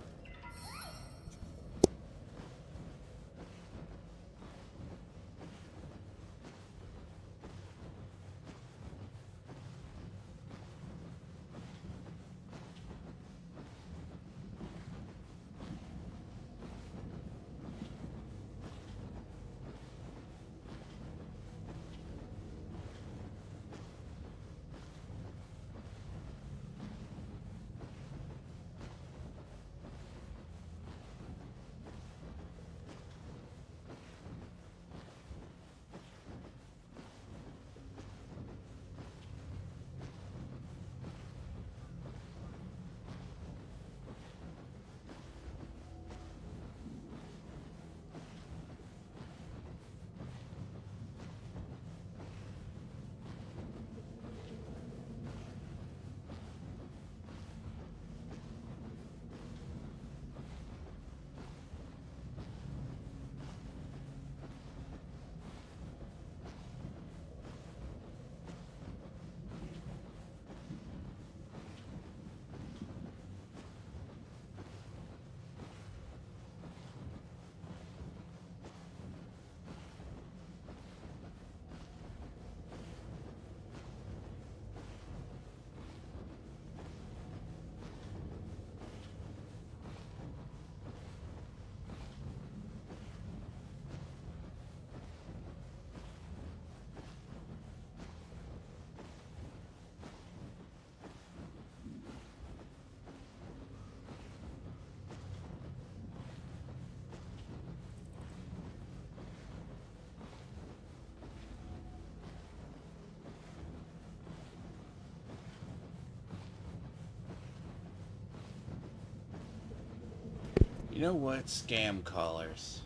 You know what? Scam callers.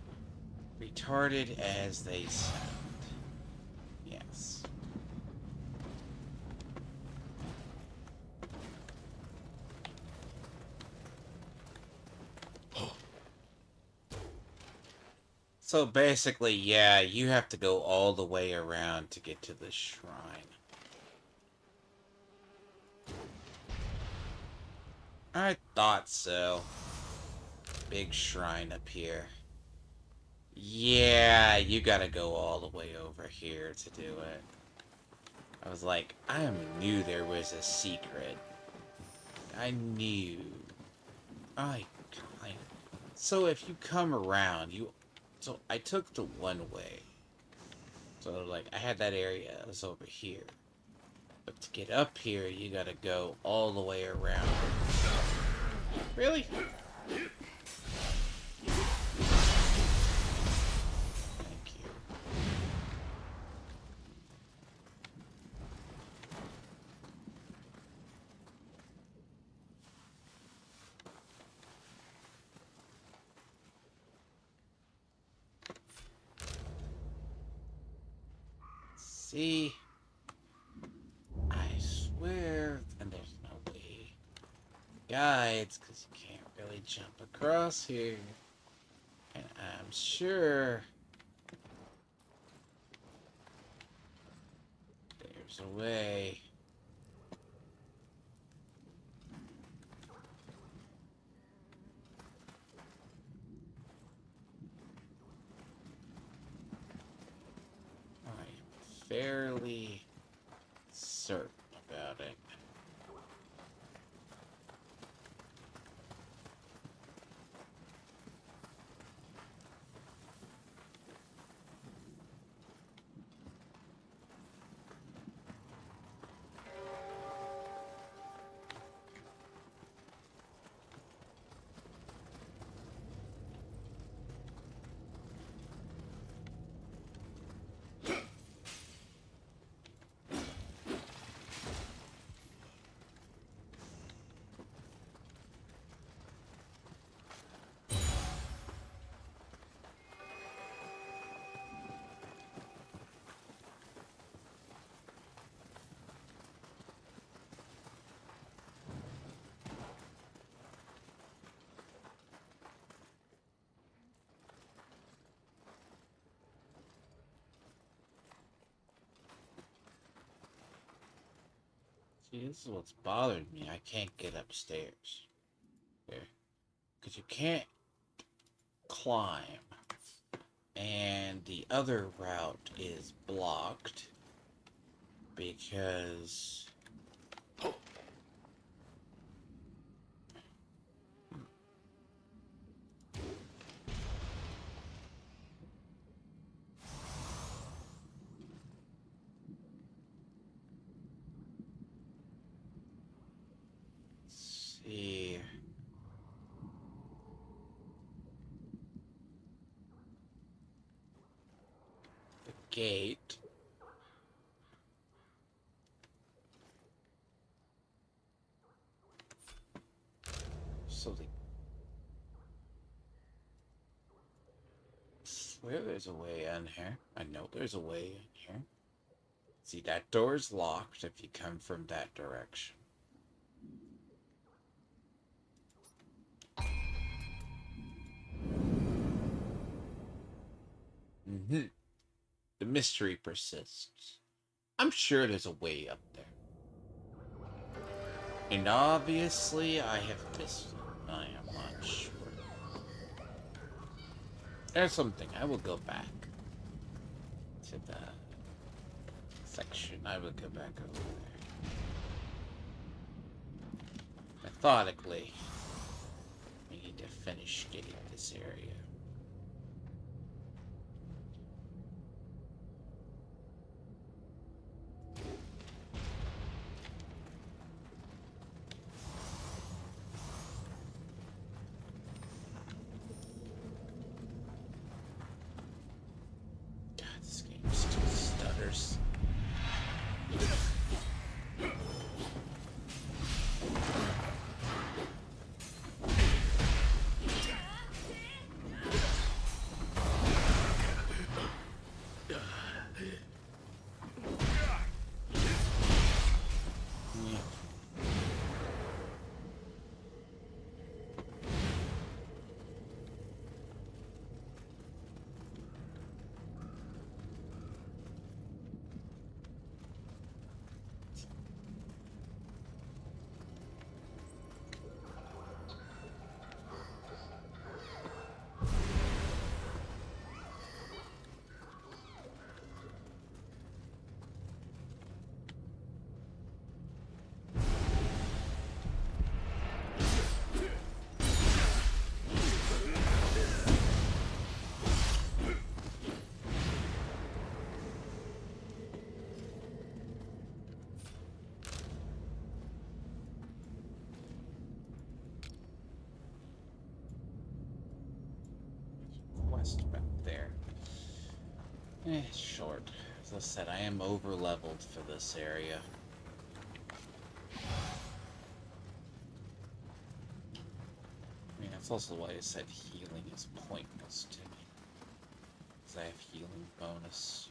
Retarded as they sound. Yes. So basically, yeah, you have to go all the way around to get to the shrine. I thought so. Big shrine up here. Yeah, you gotta go all the way over here to do it. I was like, I knew there was a secret. I knew. I kind of. So if you come around, so I took the one way. So like I had that area that's over here. But to get up here, you gotta go all the way around. Really? Thank you. See? I swear, and there's no way. Guides, because you can't really jump across here. And I'm sure there's a way. I'm fairly certain about it. See, this is what's bothering me. I can't get upstairs. There. Because you can't climb. And the other route is blocked. Because... see... The gate... So the... Swear there's a way in here. I know there's a way in here. See, that door's locked if you come from that direction. Mm-hmm. The mystery persists. I'm sure there's a way up there. And obviously, I have missed it. I am not sure. There's something. I will go back to the section. I will go back over there. Methodically, we need to finish getting this area. This game still stutters. just about there. Short. As I said, I am over leveled for this area. I mean, that's also why I said healing is pointless to me. Because I have healing bonus.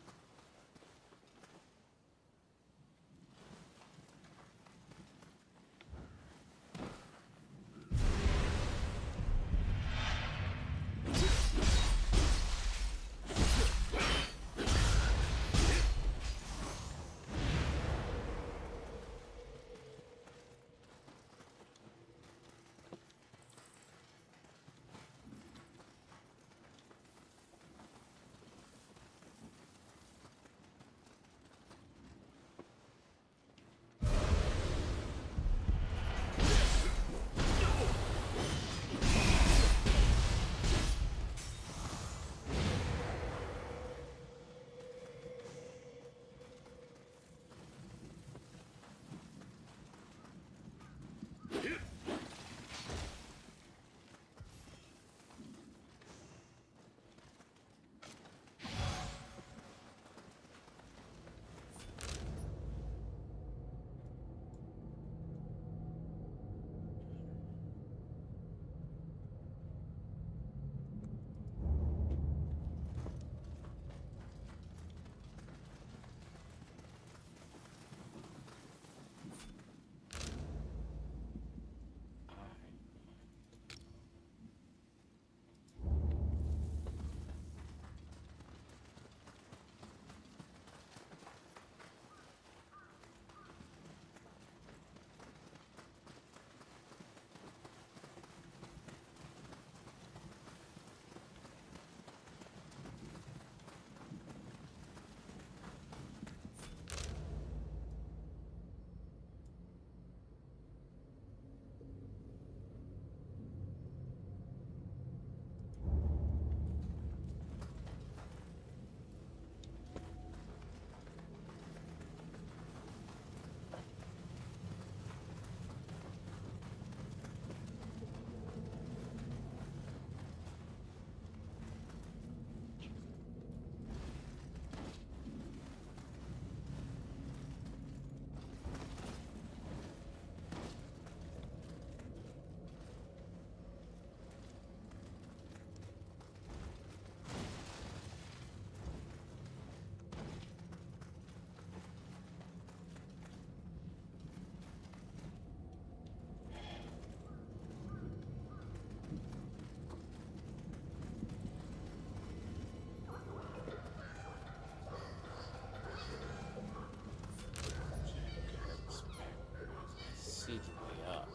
See the way up.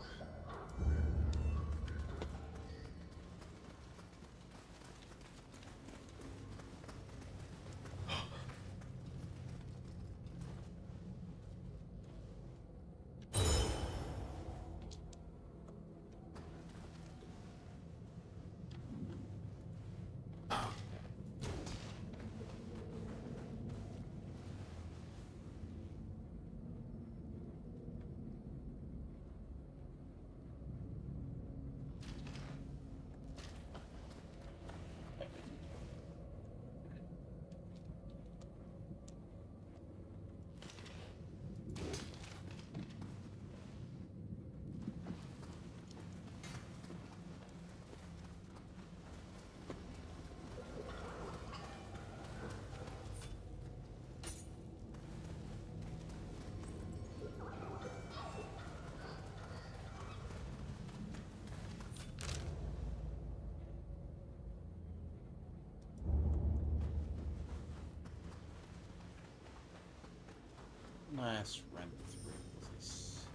Let's run through this.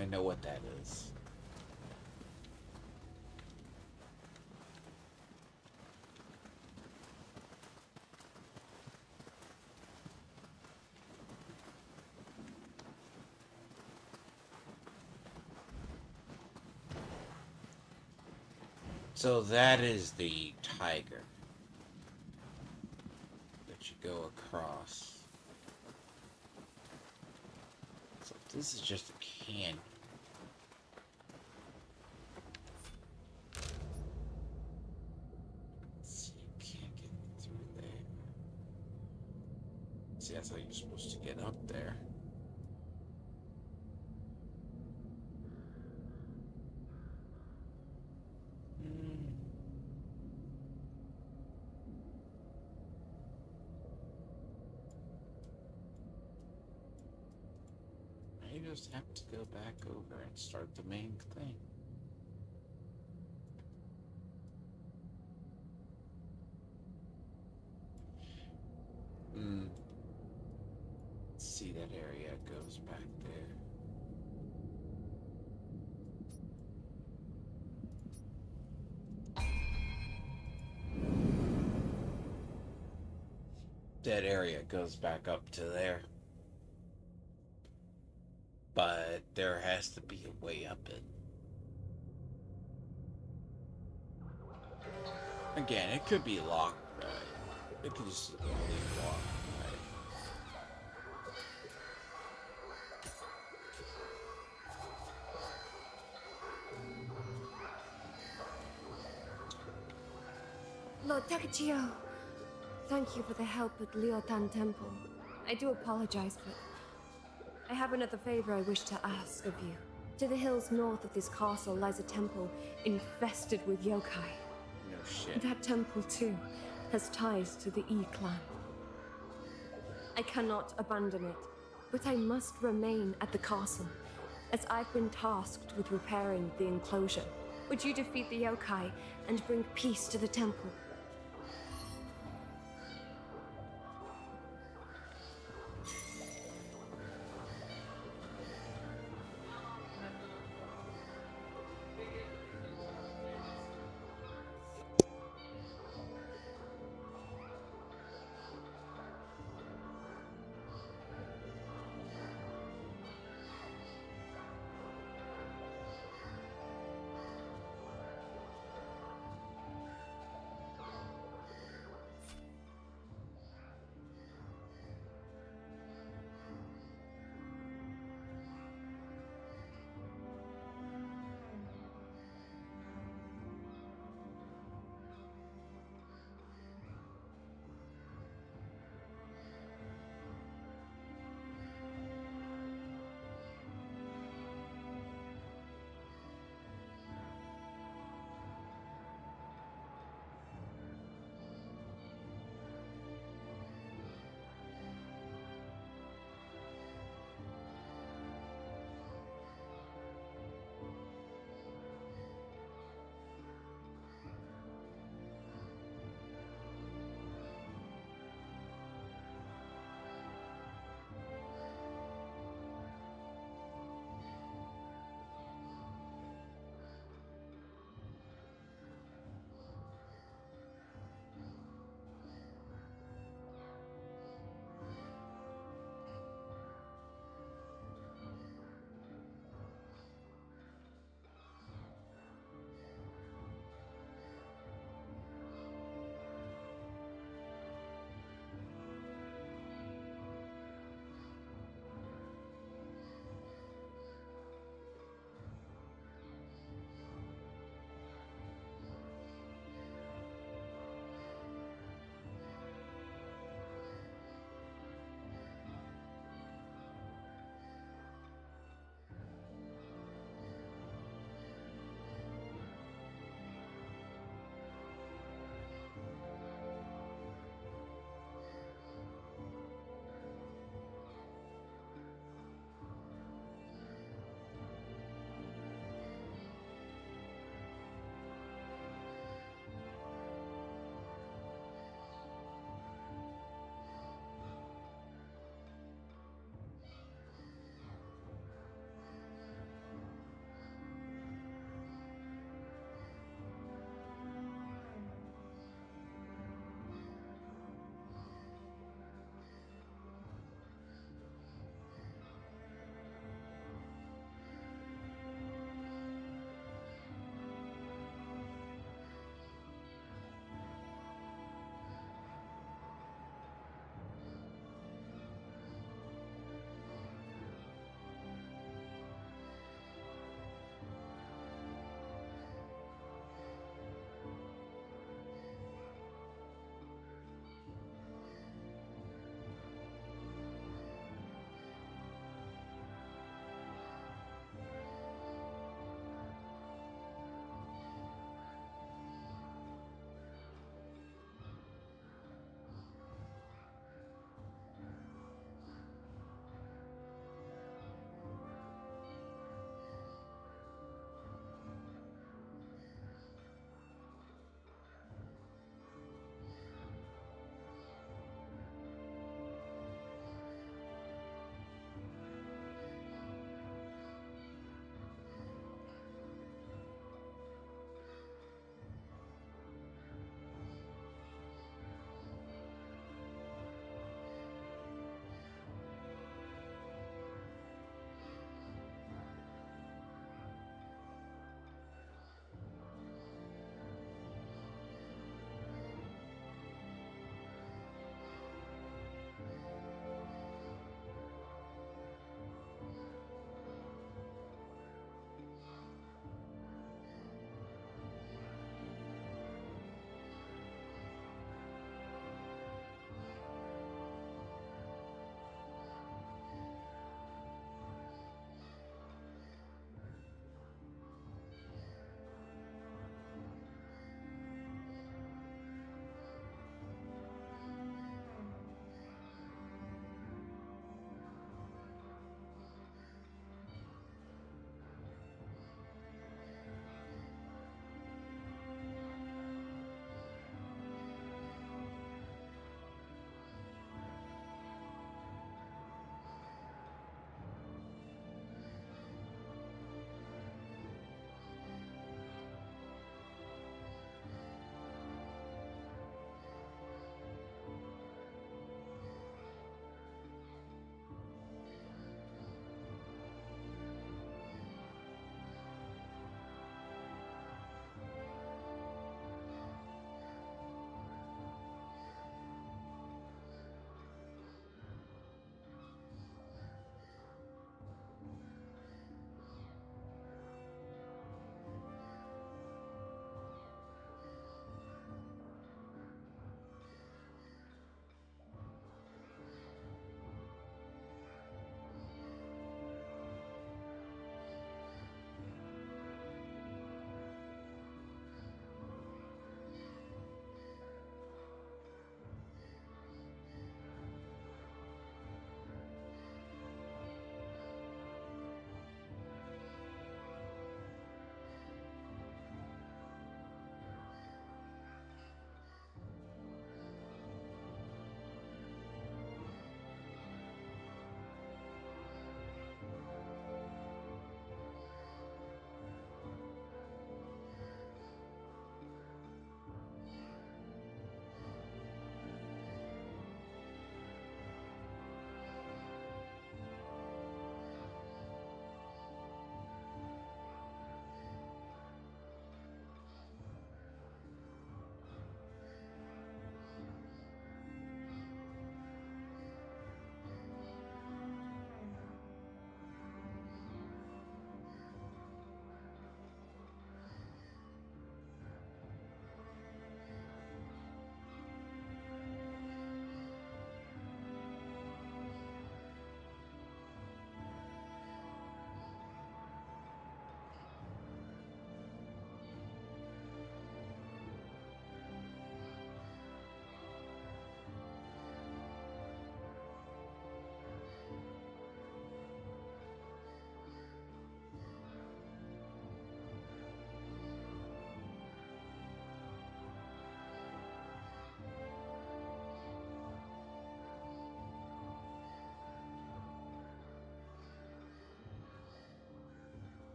I know what that is. So that is the tiger that you go across. So this is just a canyon. See, that's how you're supposed to get up there. Hmm. I just have to go back over and start the main thing. Hmm. See, that area goes back there. That area goes back up to there. But there has to be a way up it. Again, it could be locked, right? It could just be locked, right? Lord Takachio, thank you for the help at Liotan Temple. I do apologize, but I have another favor I wish to ask of you. To the hills north of this castle lies a temple infested with yokai. No shit. That temple, too, has ties to the E clan. I cannot abandon it, but I must remain at the castle, as I've been tasked with repairing the enclosure. Would you defeat the yokai and bring peace to the temple?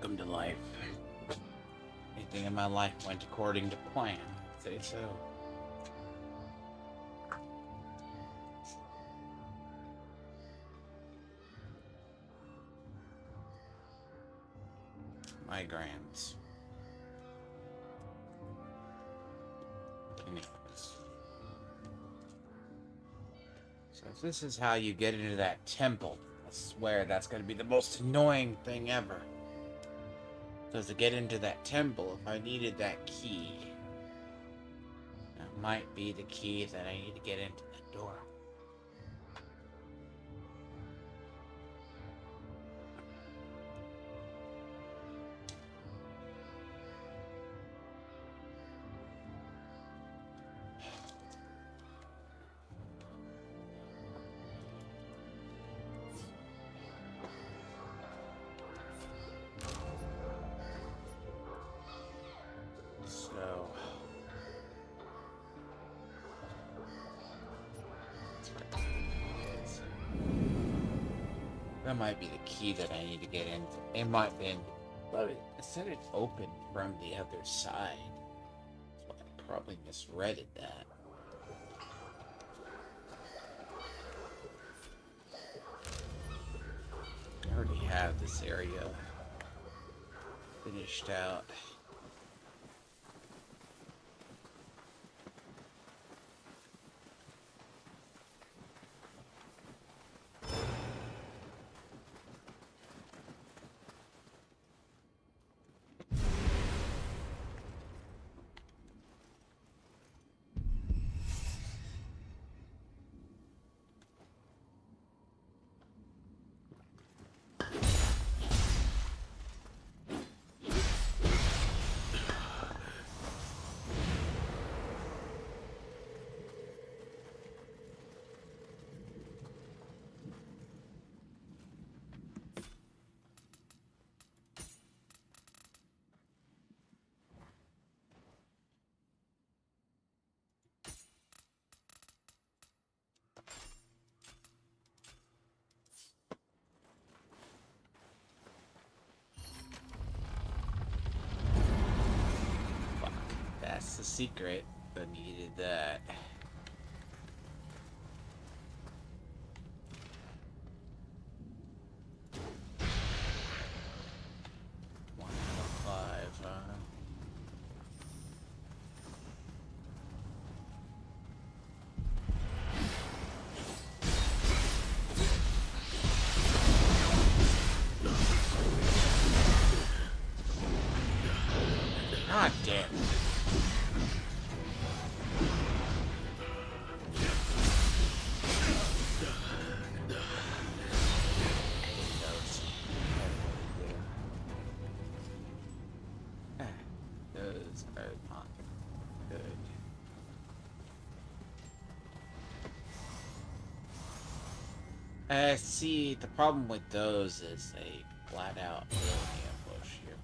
come to life. Anything in my life went according to plan. I'd say so. Migrants. Anyways. So if this is how you get into that temple, I swear that's gonna be the most annoying thing ever. Because to get into that temple, if I needed that key, that might be the key that I need to get into that door. So that might be the key that I need to get into. It might be, but it said it opened from the other side. So I probably misread it that. I already have this area finished out. Fuck, that's the secret. I needed that. One out of five, huh? God damn it. Those are not good. See, the problem with those is they flat out kill the ambush here.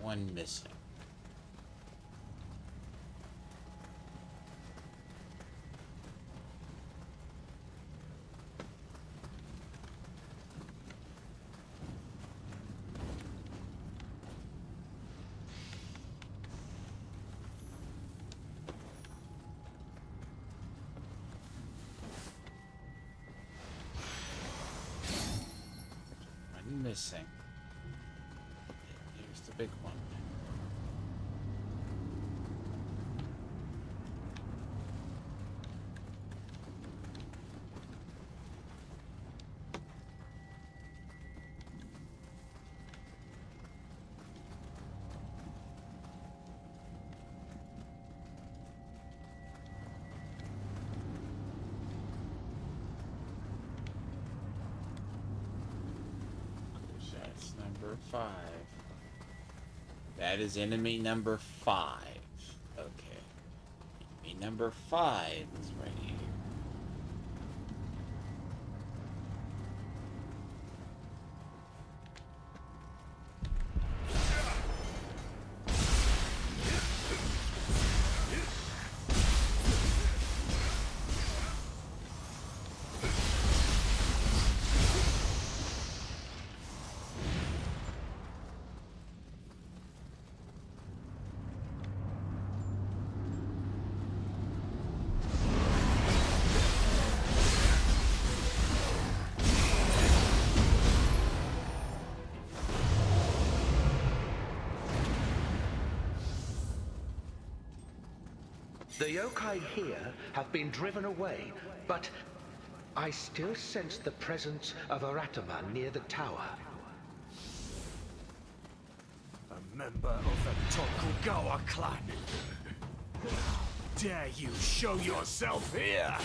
one missing. One missing. Here's the big one. That's number 5. That is enemy number 5. Okay. Enemy number 5 is right here. The yokai here have been driven away, but I still sense the presence of Arataman near the tower. A member of the Tokugawa clan. How dare you show yourself here?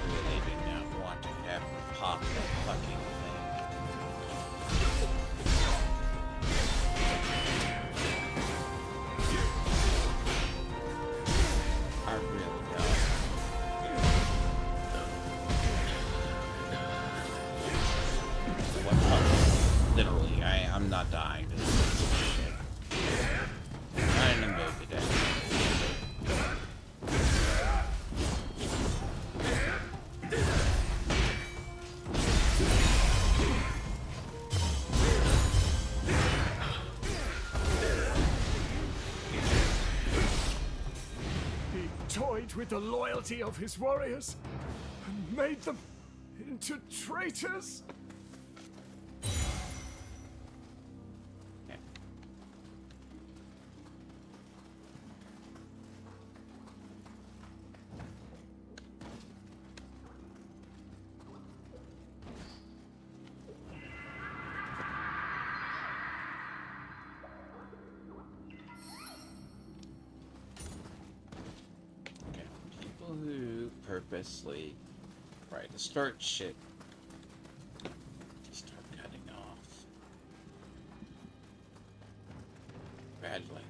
Really did not want to have to pop that fucking thing. I really don't. What fuck? Literally, I'm not dying to this piece of shit. Not in the mood today. He toyed with the loyalty of his warriors and made them into traitors. Yeah. Okay. People who purposely try to start shit just start cutting off badly.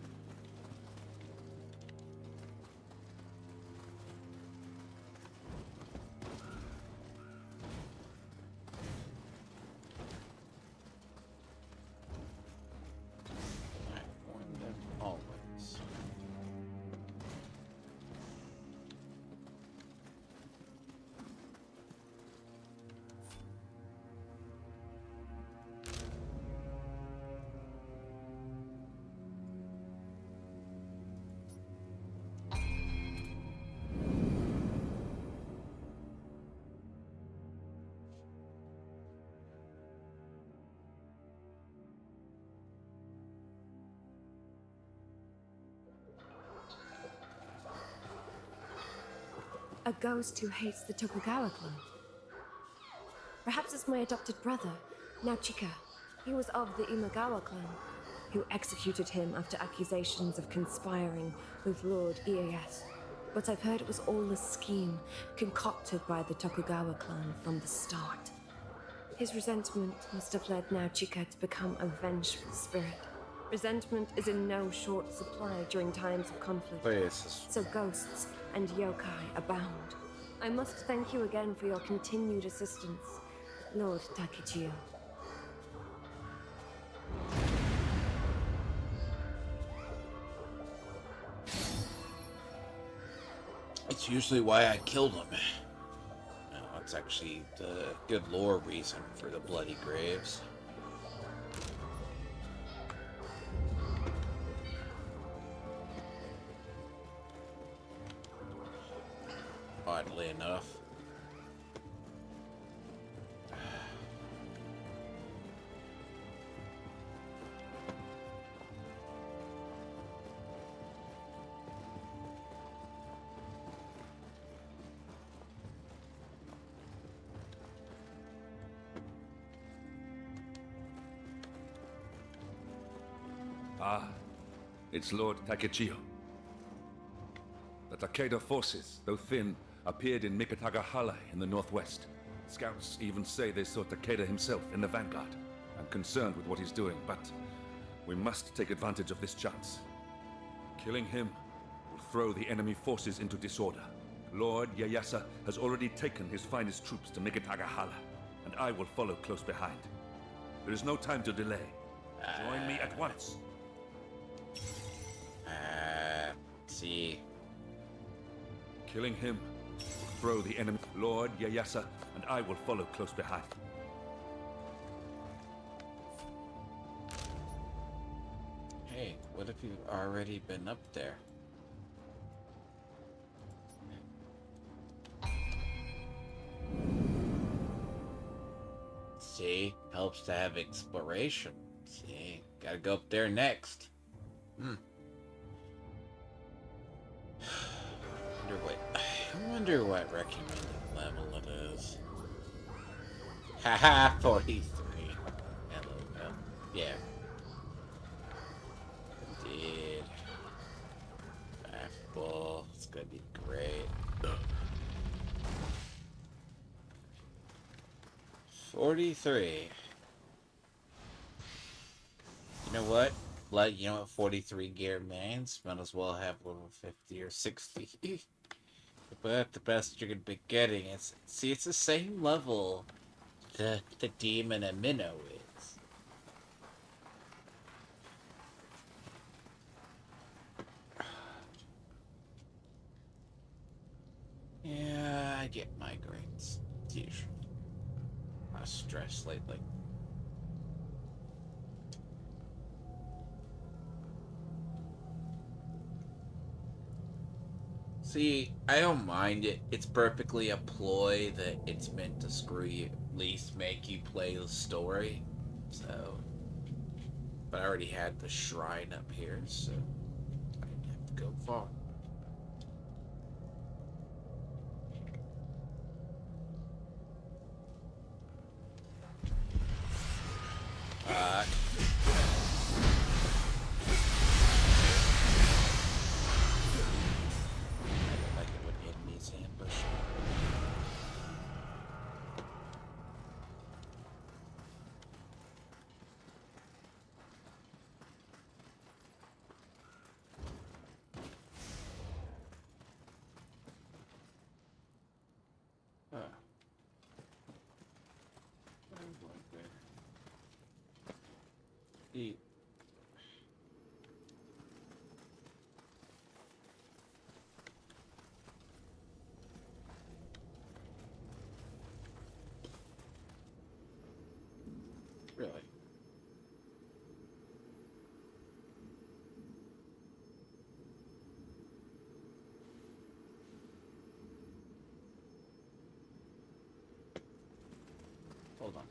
A ghost who hates the Tokugawa clan. Perhaps it's my adopted brother, Naochika. He was of the Imagawa clan, who executed him after accusations of conspiring with Lord Ieyasu. But I've heard it was all a scheme concocted by the Tokugawa clan from the start. His resentment must have led Naochika to become a vengeful spirit. Resentment is in no short supply during times of conflict, so ghosts and yokai abound. I must thank you again for your continued assistance, Lord Takechiyo. It's usually why I killed him. No, it's actually the good lore reason for the bloody graves. Oddly enough. Ah, it's Lord Takechiyo. The Takeda forces, though thin, appeared in Mikitagahala in the northwest. Scouts even say they saw Takeda himself in the vanguard. I'm concerned with what he's doing, but we must take advantage of this chance. Killing him will throw the enemy forces into disorder. Lord Ieyasu has already taken his finest troops to Mikitagahala, and I will follow close behind. There is no time to delay. Join me at once. See. Killing him will throw the enemy. Lord Ieyasu and I will follow close behind. Hey, what if you've already been up there? See, helps to have exploration. See, gotta go up there next. I wonder what recommended level it is. Haha, 43. LOL. Yeah. Indeed. Basketball. It's gonna be great. 43. You know what? Like, you know what 43 gear means? Might as well have level 50 or 60. But the best you're gonna be getting is, see, it's the same level that the demon and Minnow is. Yeah, I get migraines. It's usual. I'm stressed lately. See, I don't mind it. It's perfectly a ploy that it's meant to screw you, at least make you play the story. So, but I already had the shrine up here, so I didn't have to go far. Eat. Really? Hold on.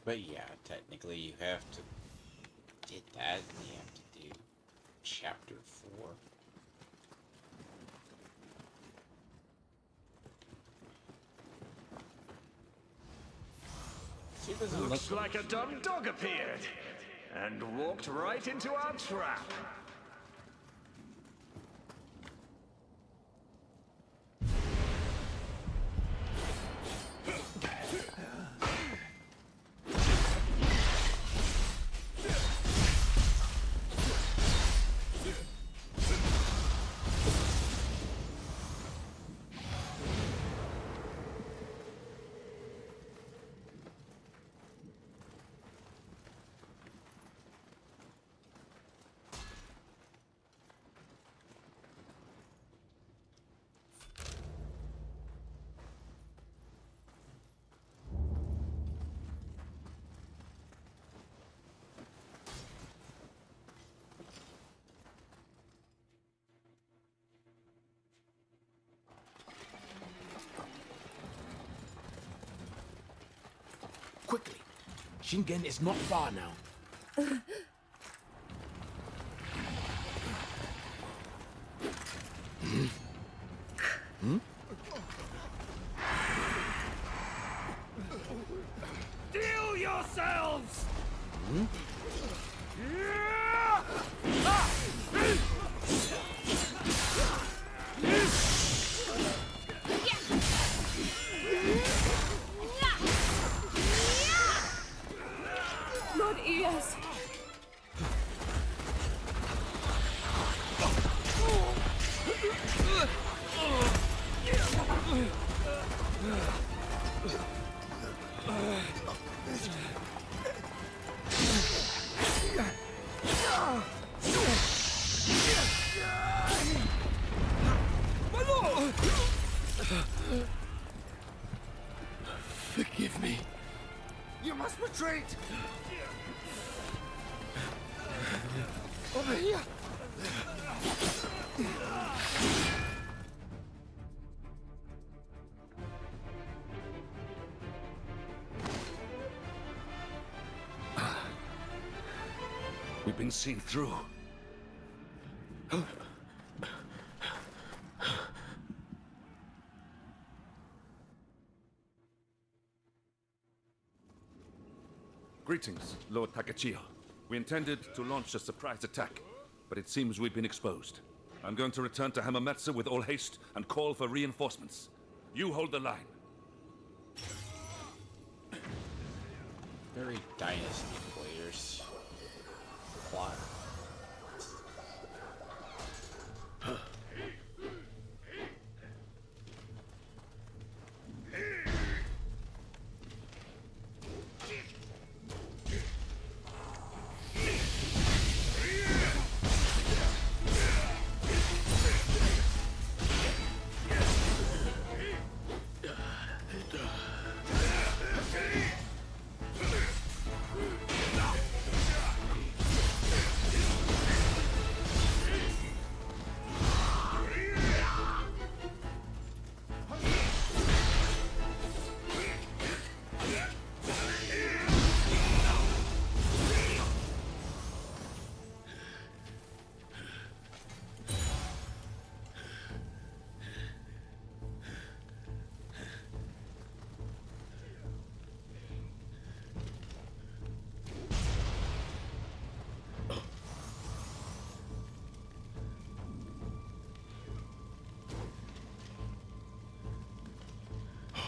But yeah, technically you have to did that, and you have to do chapter 4. See, it doesn't Looks look like a dumb dog appeared and walked right into our trap. Quickly! Shingen is not far now. Deal yourselves! Lord Eos! Forgive me. You must retreat! Over here! We've been seen through. Greetings, Lord Takechio. We intended to launch a surprise attack, but it seems we've been exposed. I'm going to return to Hamamatsu with all haste and call for reinforcements. You hold the line. very dynasty players. Plot.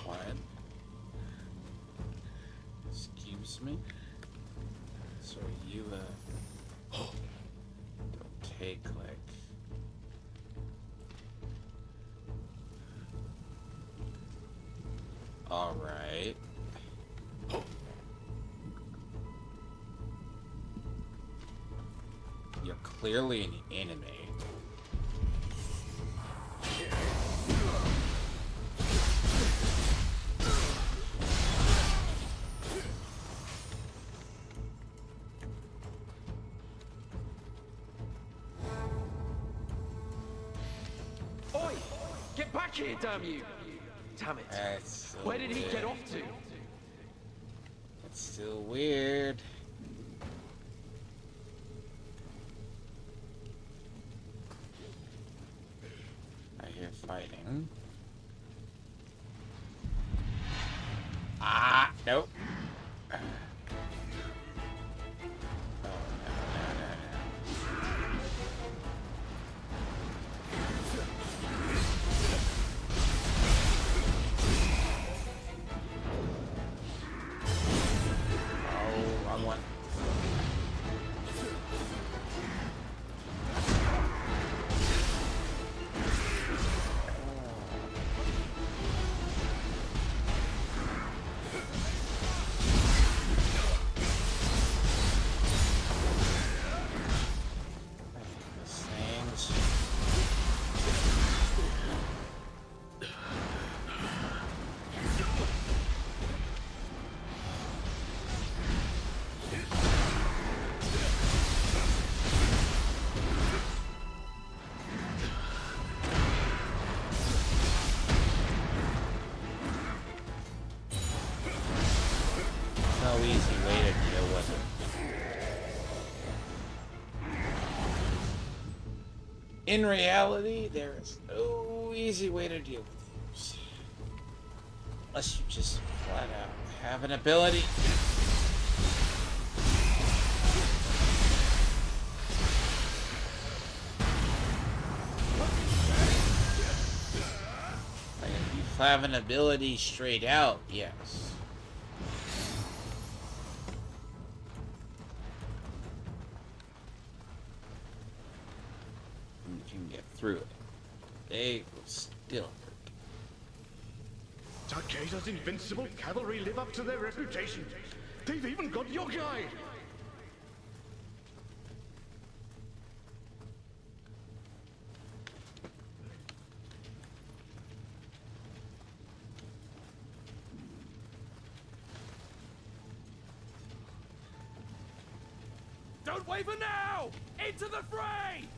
What? Excuse me? So you, don't take, like... Alright. You're clearly an enemy. Oi! Get back here, damn you! Damn it. That's so Where did he good. get off to? That's feel weird. I hear fighting. Ah, nope. Oh, no, no, no, no. Oh, wrong one. These things. No easy way to deal with it. In reality, there is no easy way to deal with these. Unless you just flat out have an ability. Like if you have an ability straight out, yes. You can get through it. They will still hurt. Takeda's invincible cavalry live up to their reputation. They've even got your guide. Don't waver now! Into the fray!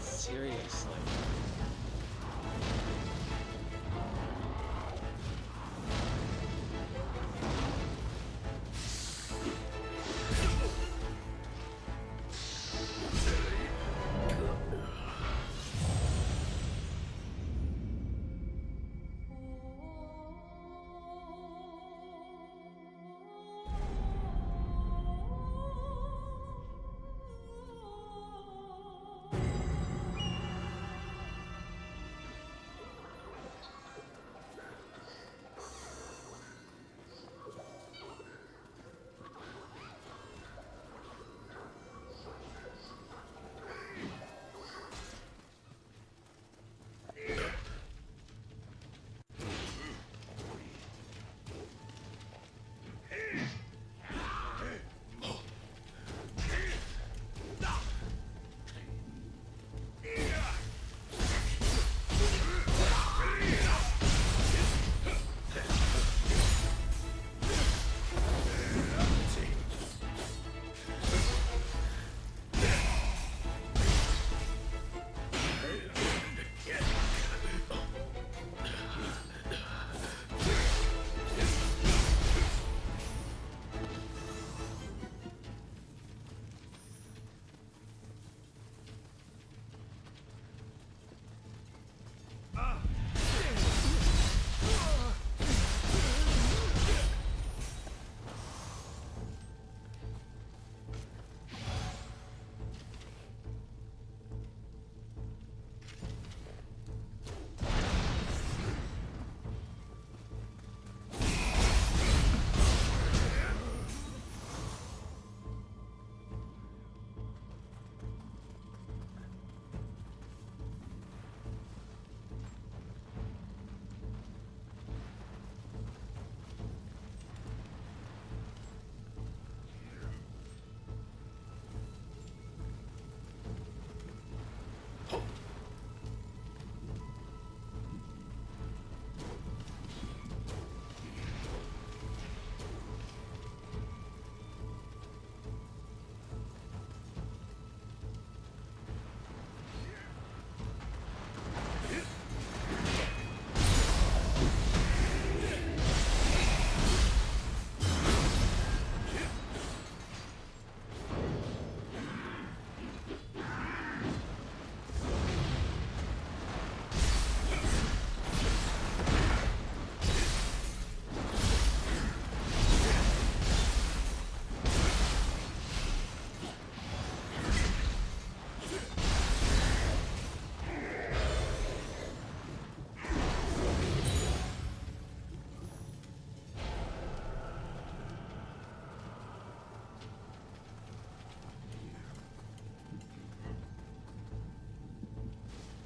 Seriously.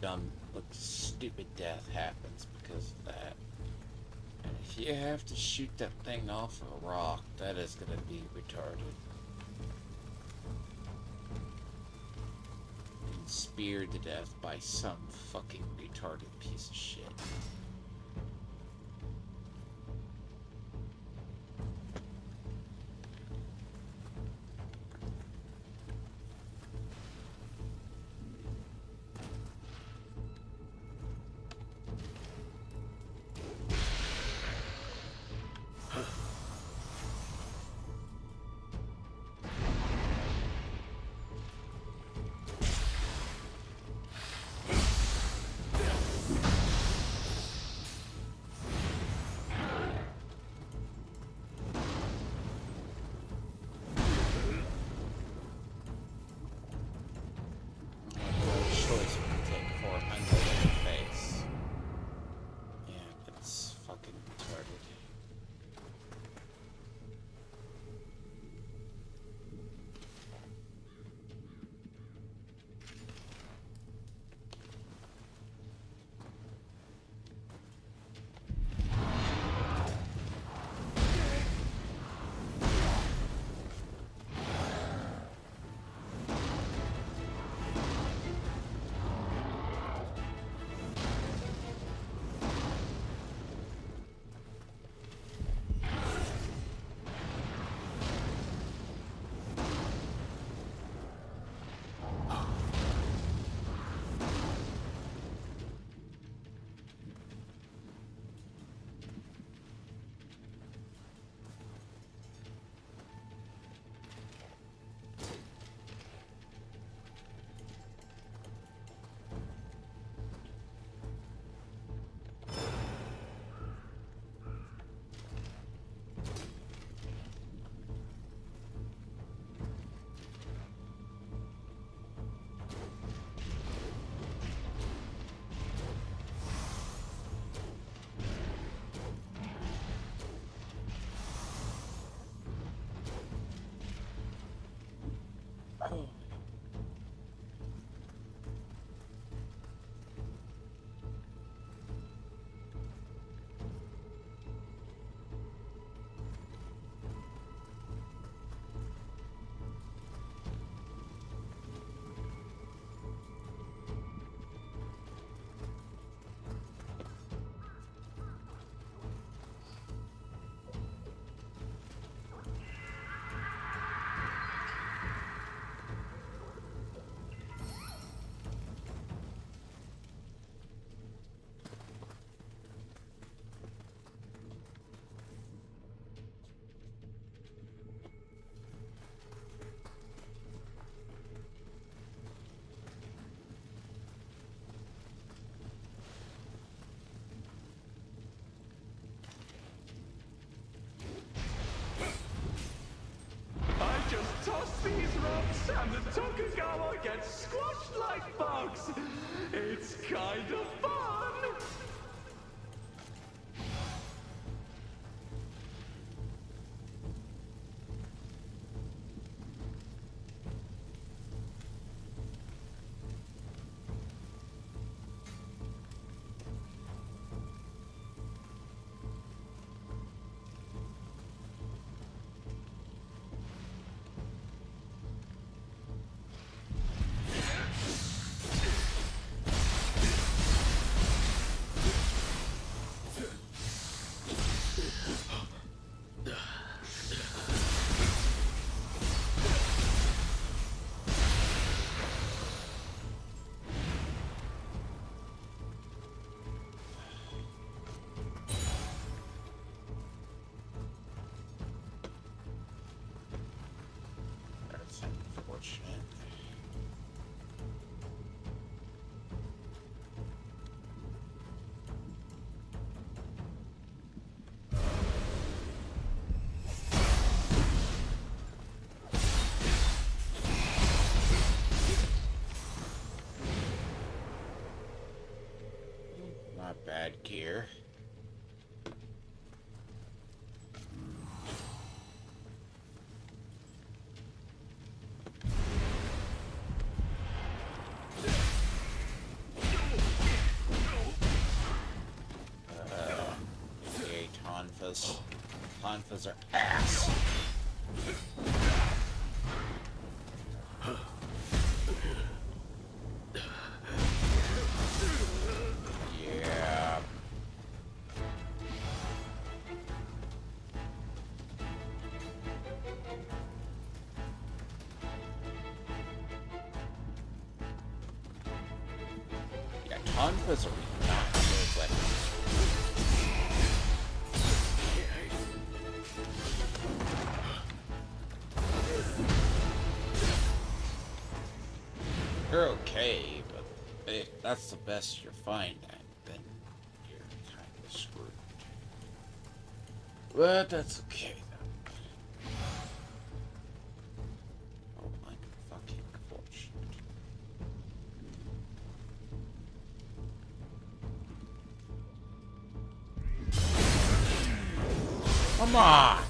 dumb, like, stupid death happens because of that. And if you have to shoot that thing off a rock, that is gonna be retarded. And speared to death by some fucking retarded piece of shit. Choice we can take for under the face. Yeah, it's fucking retarded. Oh. I just toss these rocks and the Tokugawa gets squashed like bugs. It's kind of fun. That's unfortunate. Not bad gear. because Tonfas are ass. Yeah. Yeah, Tonfas are not good weapons. You're okay, but if that's the best you're finding, then you're kind of screwed. But that's okay, though. Oh my fucking fortunate. Come on!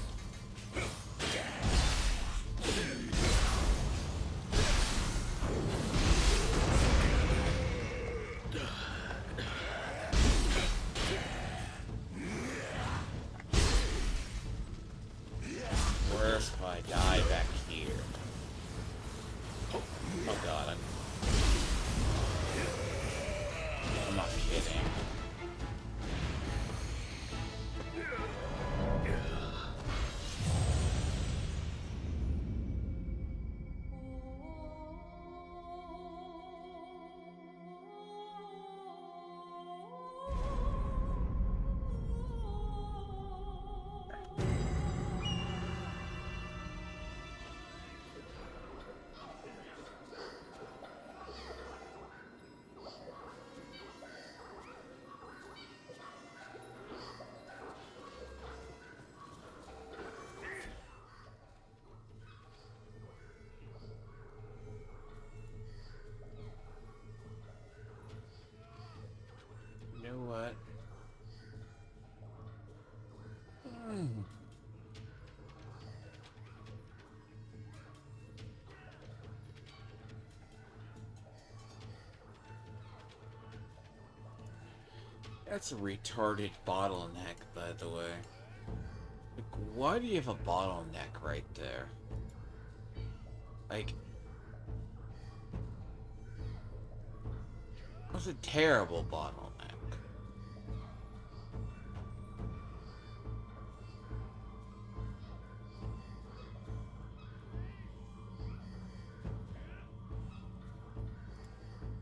Worse if I die back here. Oh god, I'm not kidding. You know what? That's a retarded bottleneck, by the way. Like, why do you have a bottleneck right there? Like, that's a terrible bottleneck.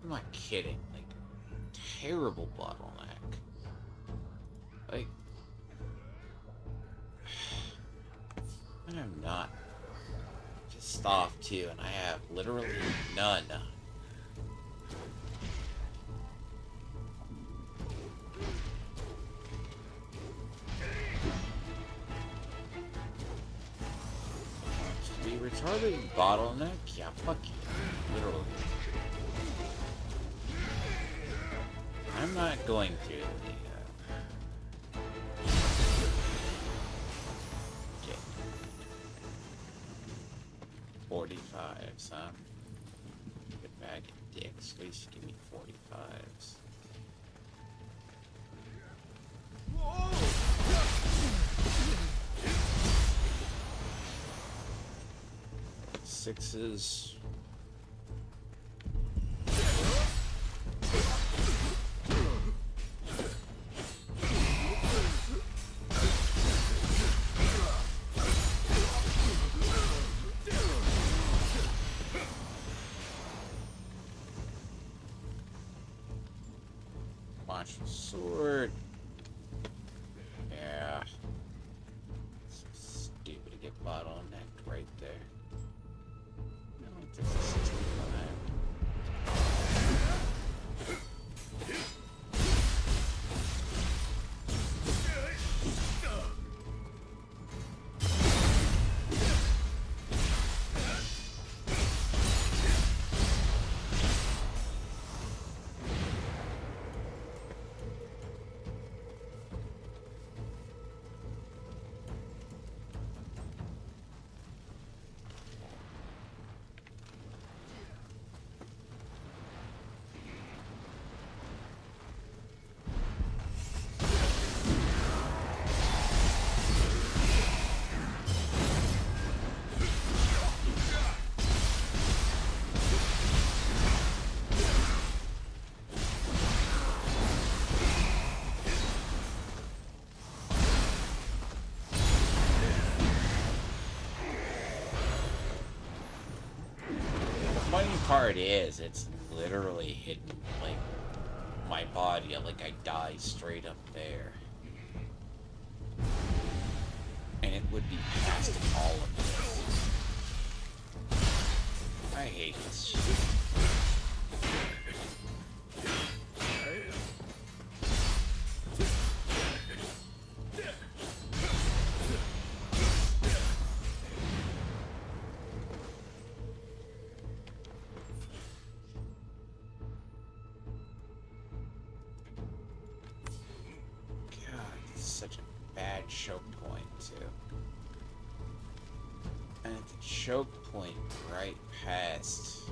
I'm not kidding. Like, terrible bottleneck. Like, and I'm not pissed off too, and I have literally none. To be retarded bottleneck? Yeah, fuck you. Literally. I'm not going through the, okay. 45s, huh? Good bag of dicks. At least give me 45s. Sixes. Martial sword. Yeah. So stupid to get bottlenecked right there. No, it's a 65. part is, it's literally hidden, like, my body, like I die straight up there. And it would be past all of this. I hate this shit. Such a bad choke point, too. And at the choke point right past...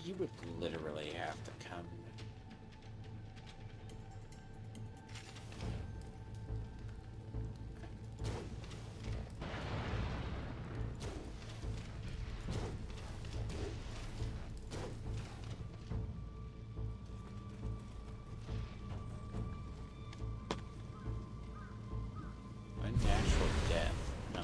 You would literally have to come. Unnatural death. Huh?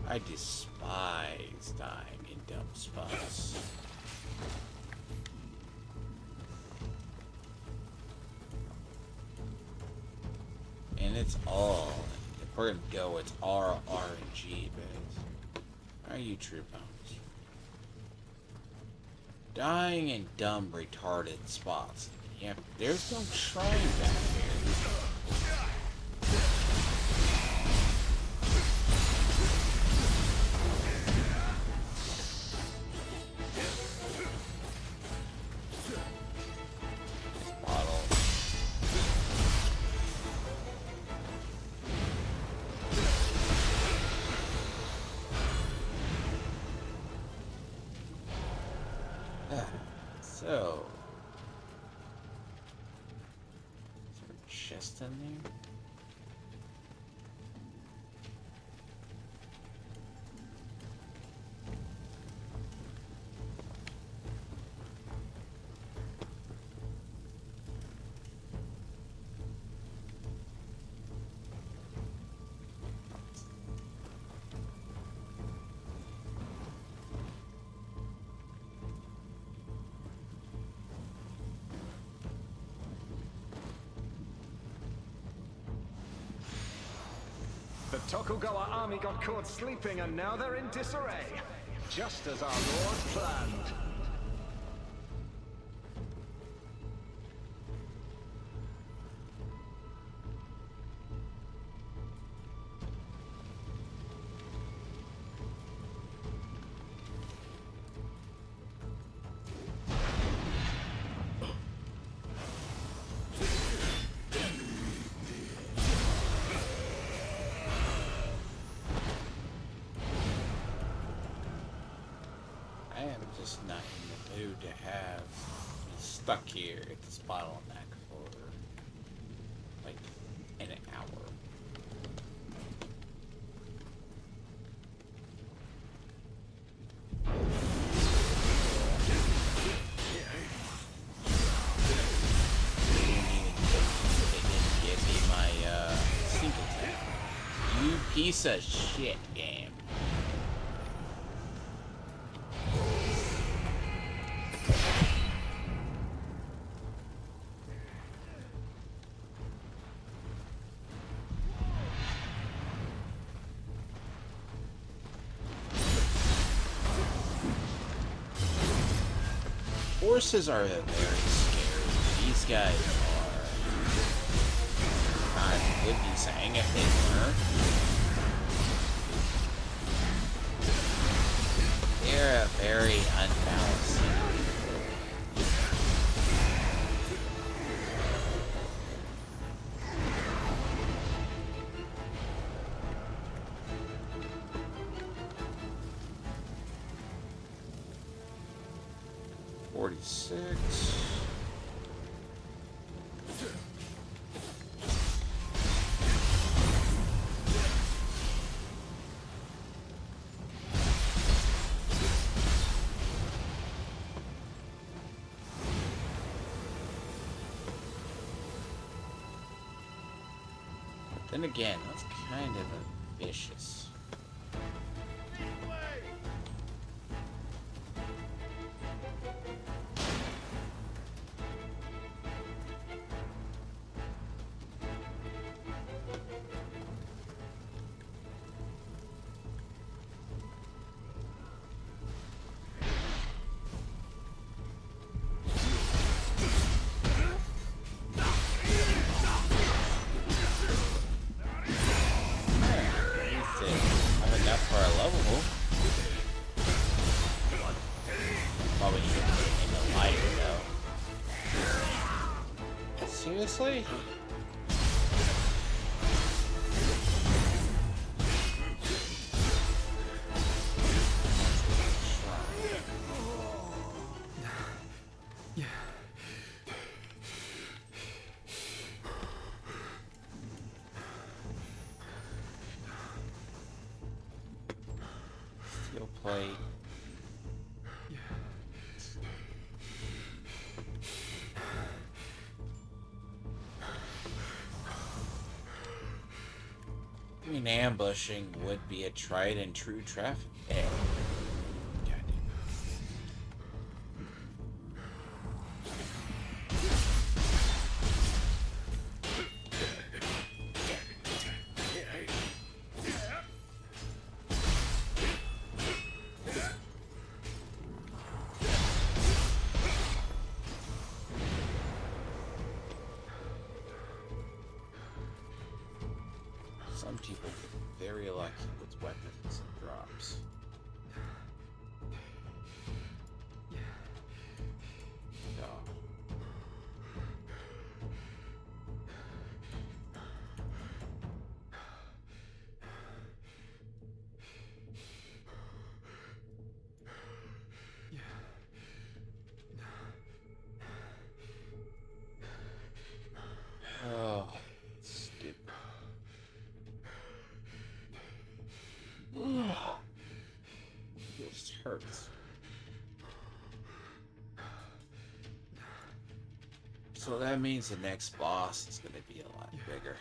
I despise dying in dumb spots. And it's all, if we're gonna go, it's all RNG based. Are you true bones? Dying in dumb, retarded spots. Yeah, there's no shrine back here. So, is there a chest in there? The Tokugawa army got caught sleeping and now they're in disarray. Just as our lord planned. I am just not in the mood to have be stuck here at this bottleneck for like an hour. Give me my sneak attack. You piece of shit, game. horses are very scary. These guys are... I would be saying if they weren't. They're a very unbalanced. Then again, that's kind of vicious. Seriously? Steel plate. I mean, ambushing would be a tried and true traffic. Some people get very lucky with weapons and drops. Oh, stupid. This hurts. So that means the next boss is going to be a lot bigger.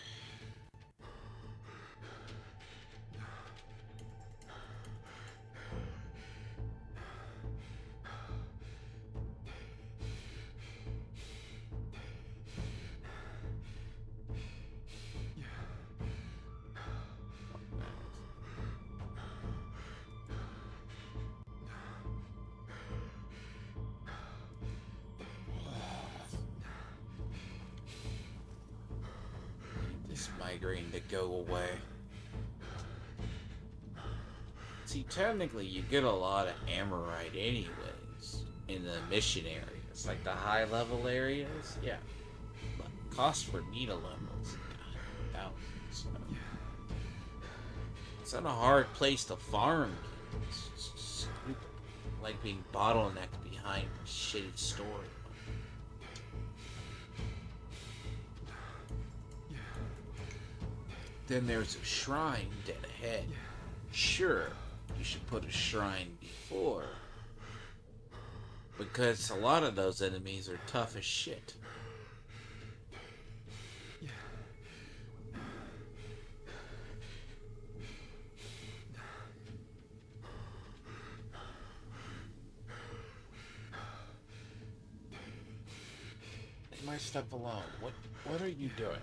This migraine to go away. See, technically you get a lot of Amorite anyways in the mission areas, like the high level areas, yeah. But cost for need alone is thousands. So. It's not a hard place to farm. It's just stupid. Like being bottlenecked behind a shitty story. Then there's a shrine dead ahead. Sure, you should put a shrine before. Because a lot of those enemies are tough as shit. Leave my stuff alone. What are you doing?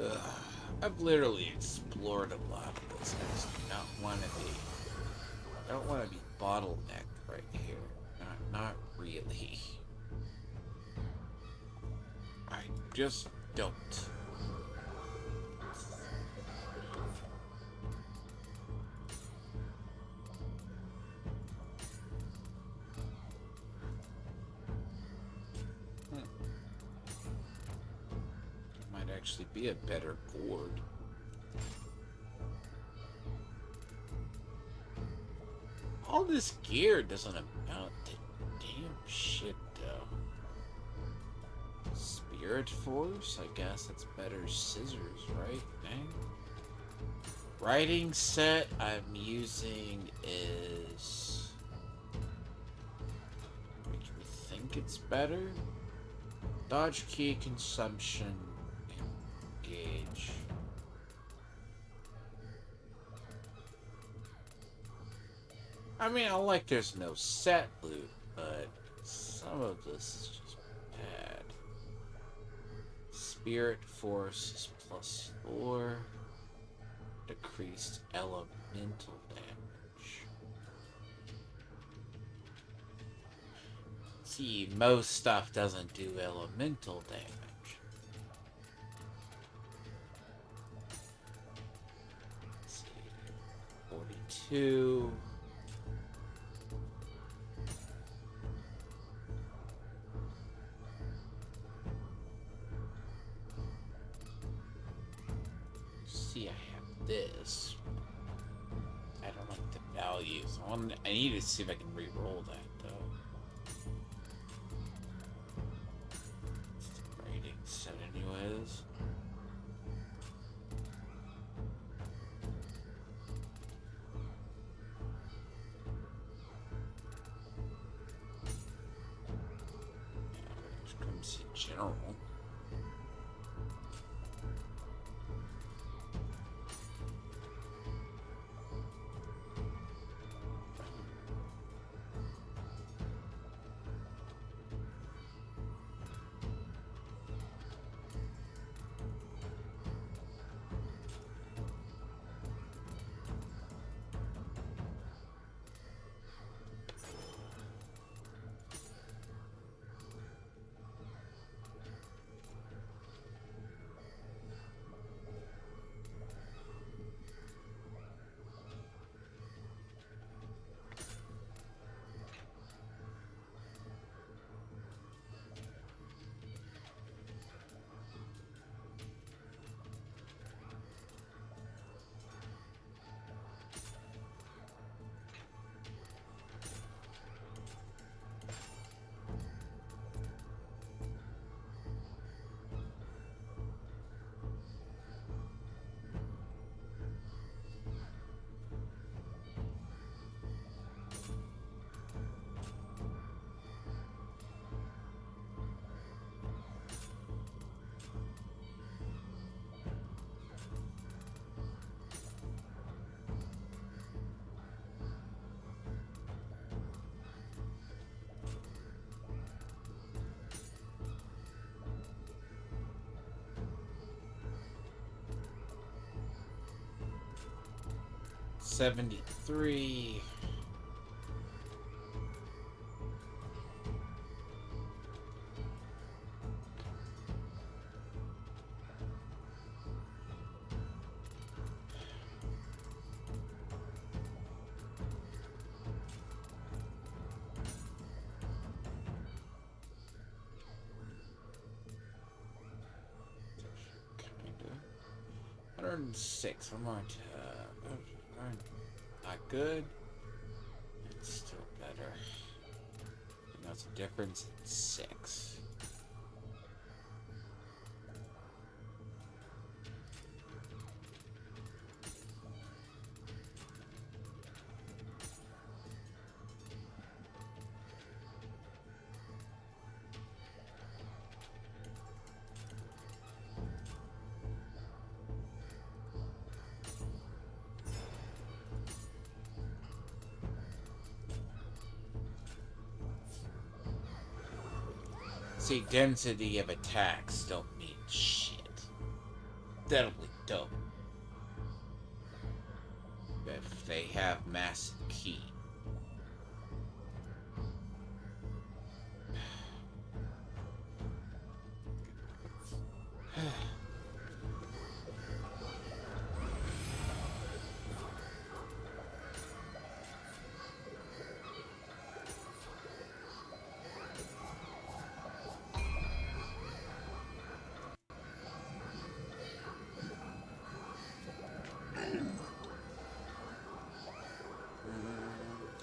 Ugh. I've literally explored a lot of this. I just do not want to be. I don't want to be bottlenecked right here. Not really. I just don't. Might actually be a better board. All this gear doesn't amount to damn shit, though. Spirit Force? I guess that's better scissors, right? Dang. Writing set I'm using is... Make me think it's better. Dodge key consumption. Engage. I mean, I like there's no set loot, but some of this is just bad. Spirit Force is +4. Decreased elemental damage. See, most stuff doesn't do elemental damage. Let's see. 42. See, I have this. I don't like the values. I need to see if I can re-roll that, though. It's the rating set anyways. Just come see general. $73. Kinda. 106. I'm on not good. It's still better. And that's a difference in 6. See, density of attacks don't mean shit. That'll be dope. If they have massive key.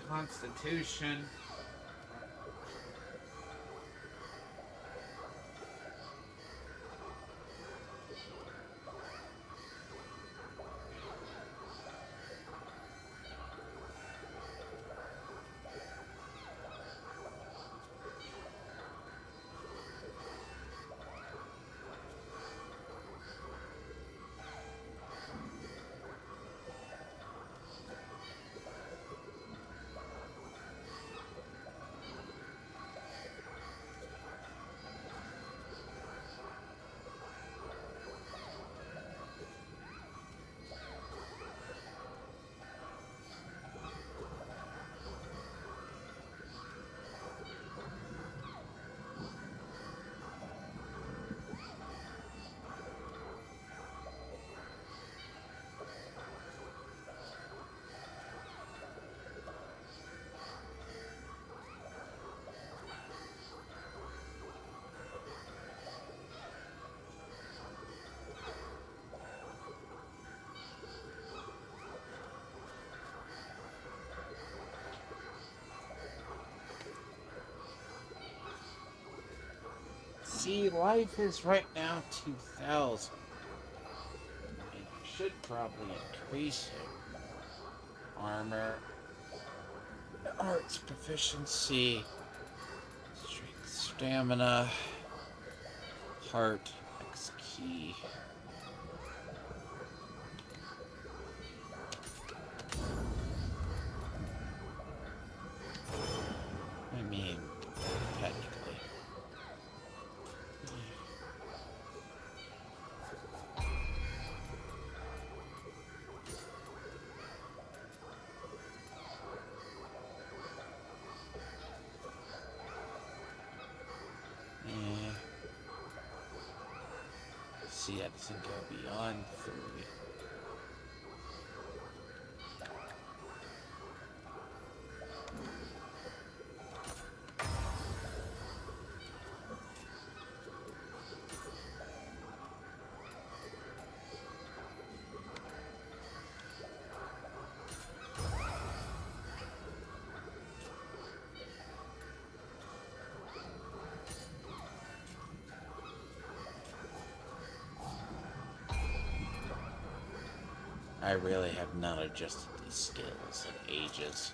Constitution. See, life is right now 2,000. And I should probably increase it. Armor, arts proficiency, strength, stamina, heart, X key. I mean, technically. See, that doesn't go beyond 3. I really have not adjusted these skills in ages.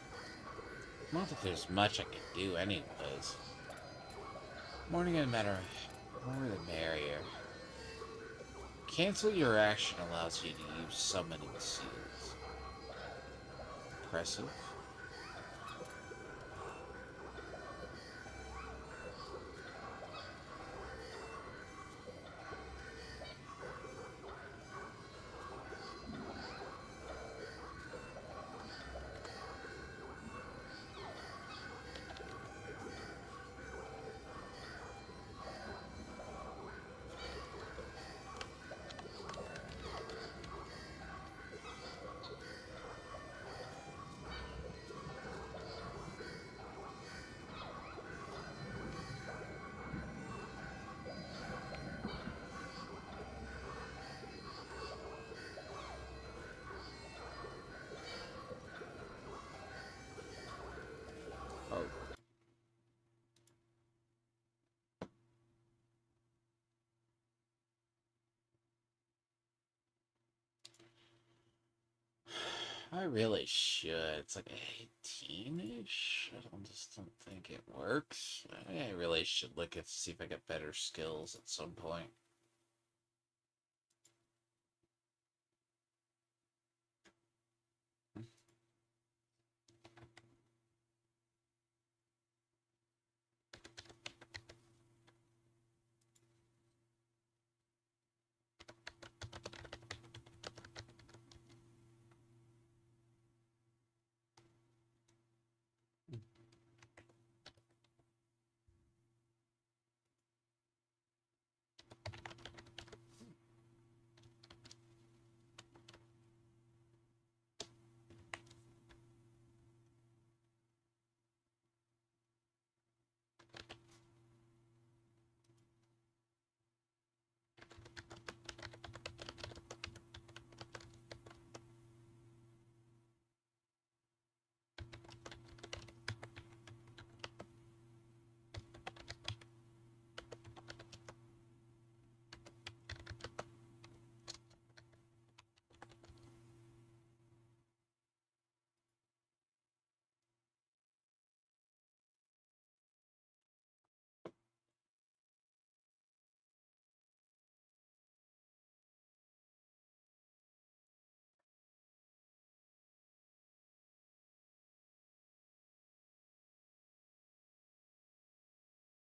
Not that there's much I can do anyways. Morning and matter, more the merrier. Cancel your action allows you to use summoning seals. Impressive. Oh. I really should. It's like 18-ish. I don't think it works. I really should look at see if I get better skills at some point.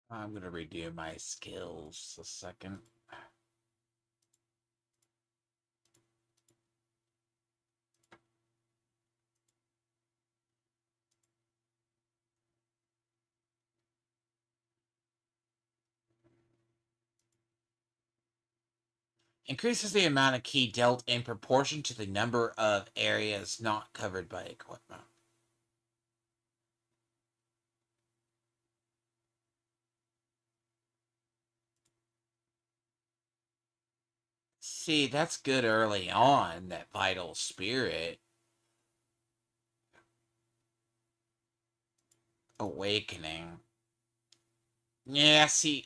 I'm gonna redo my skills a second. Increases the amount of ki dealt in proportion to the number of areas not covered by equipment. See, that's good early on, that vital spirit awakening. Yeah, see,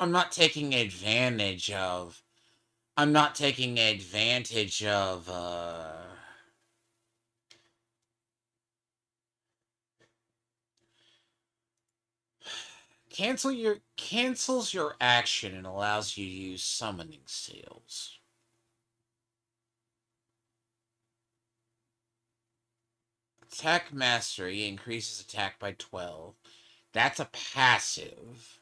I'm not taking advantage of I'm not taking advantage of cancels your action and allows you to use summoning seals. Attack mastery increases attack by 12. That's a passive.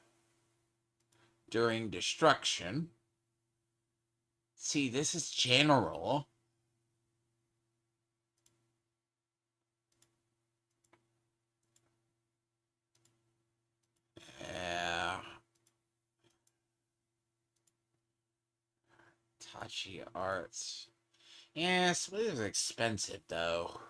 During destruction. See, this is general. Yeah. Tachi Arts. Yes, but it was expensive though.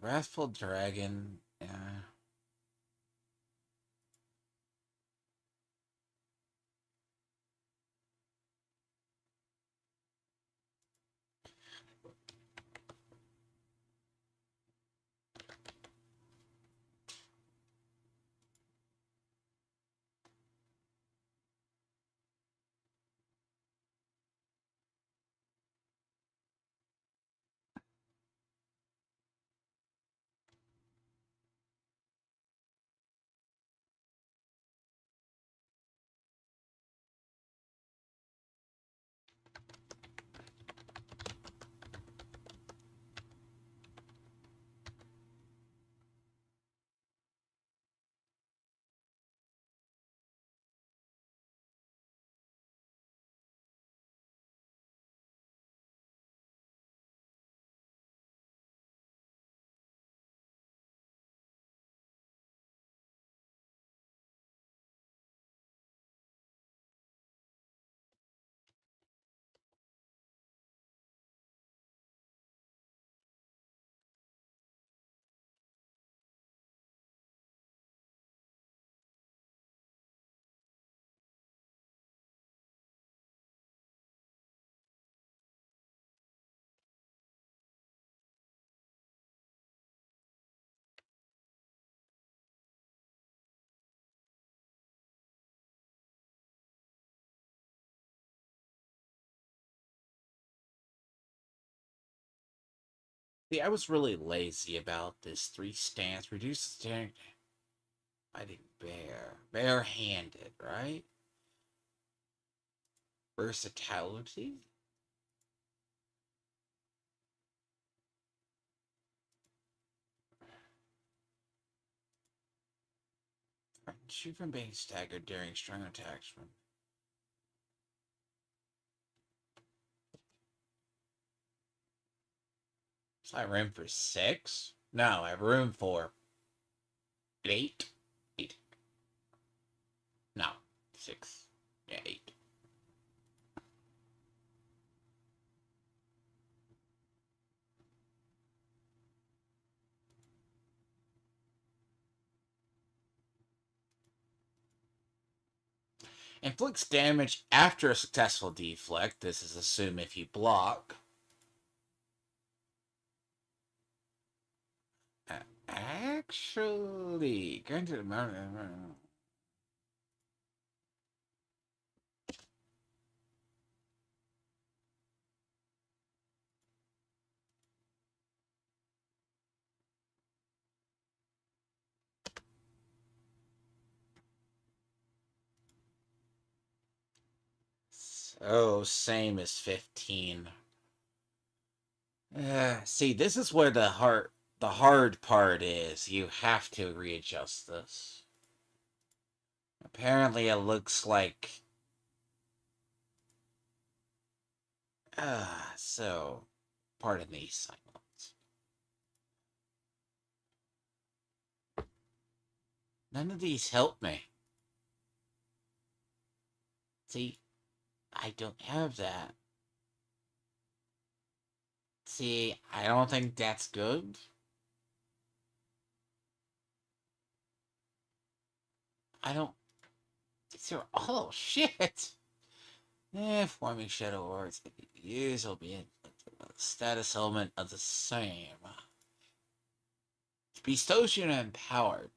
Wrathful Dragon. Yeah. See, I was really lazy about this 3 stance. Reduce the stand. I think barehanded, right? Versatility. Shoot from being staggered during strong attacks. So I have room for 6? No, I have room for 8. 8. No, 6. Yeah, 8. Inflicts damage after a successful deflect. This is assume if you block. Actually, granted amount. Oh, same as 15. See, this is where the hard part is. You have to readjust this. Apparently it looks like so pardon the silence. None of these help me. See, I don't have that. See, I don't think that's good. I don't. These are all shit. Forming shadow words use will be a status element of the same. Bestows you empowered.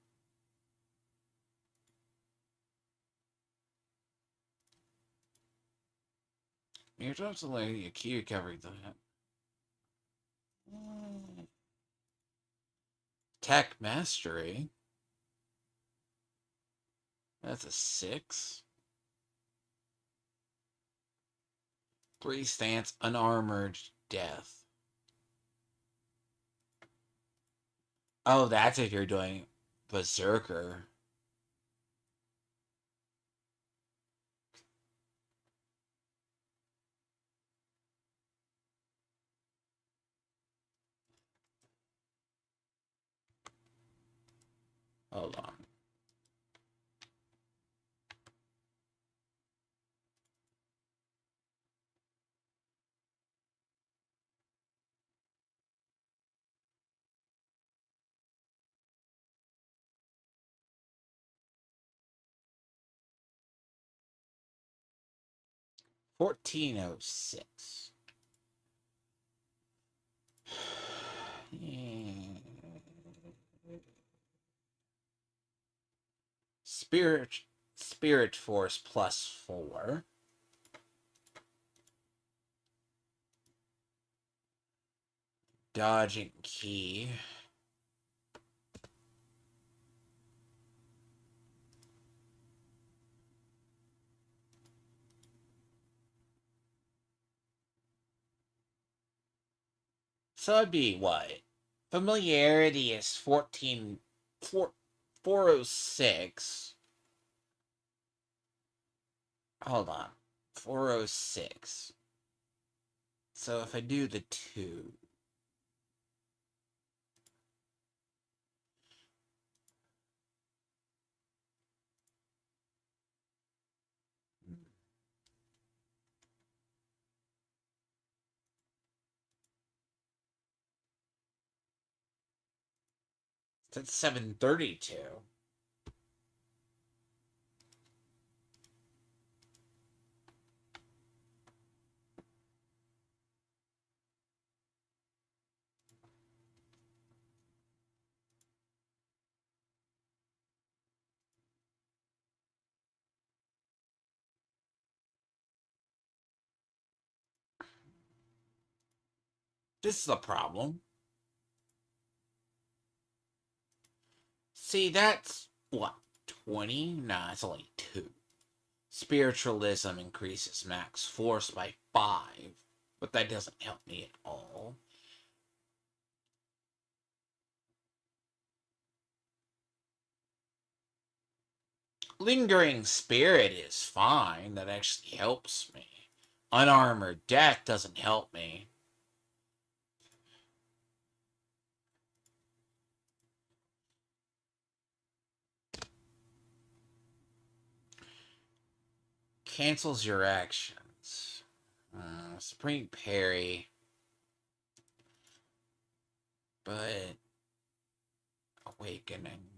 You're absolutely a key covering that. Tech mastery. That's a 6. 3 stance, unarmored death. Oh, that's if you're doing Berserker. Hold on. $14.06. Spirit Spirit Force +4. Dodging key. So it'd be what? Familiarity is 406. Hold on. 406. So if I do the 2. That's 732. This is a problem. See, that's what? 20? Nah, it's only 2. Spiritualism increases max force by 5, but that doesn't help me at all. Lingering Spirit is fine, that actually helps me. Unarmored Death doesn't help me. Cancels your actions. Spring Parry. But Awakening.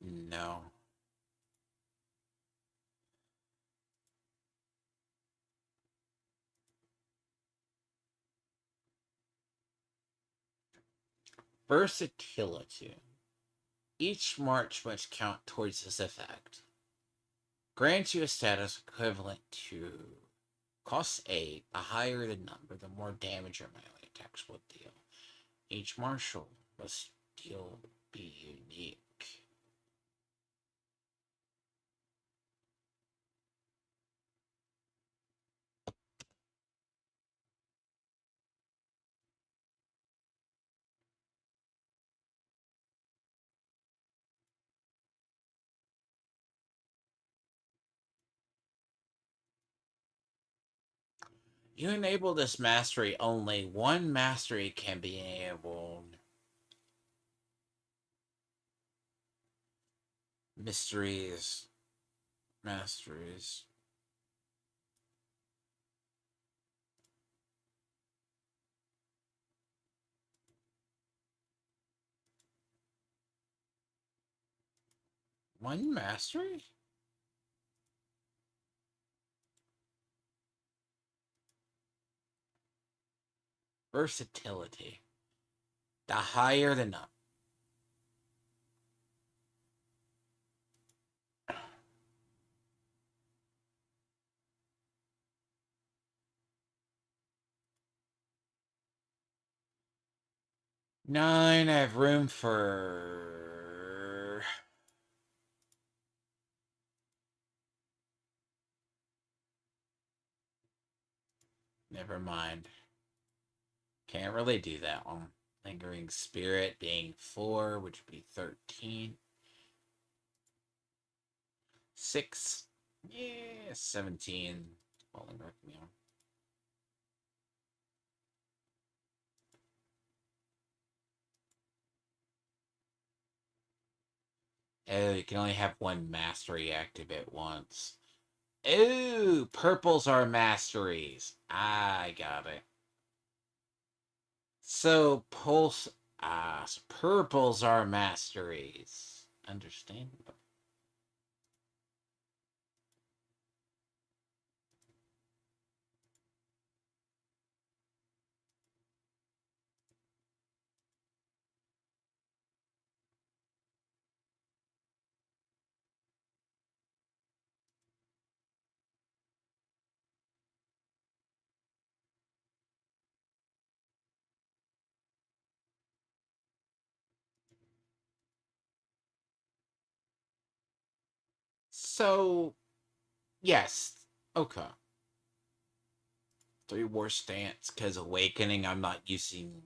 No. Versatility. Each march must count towards this effect. Grants you a status equivalent to cost 8. The higher the number, the more damage your melee attacks will deal. Each martial must be unique. You enable this mastery, only one mastery can be enabled. Mysteries. Masteries. One mastery? Versatility. The higher the number. Nine, I have room for... Never mind. Can't really do that one. Lingering Spirit being 4, which would be 13. 6. Yeah, 17. Falling Requiem. Oh, you can only have one mastery active at once. Ooh, purples are masteries. I got it. So pulse. So purples are masteries. Understandable. So, yes. Okay. 3 war stance, because awakening I'm not using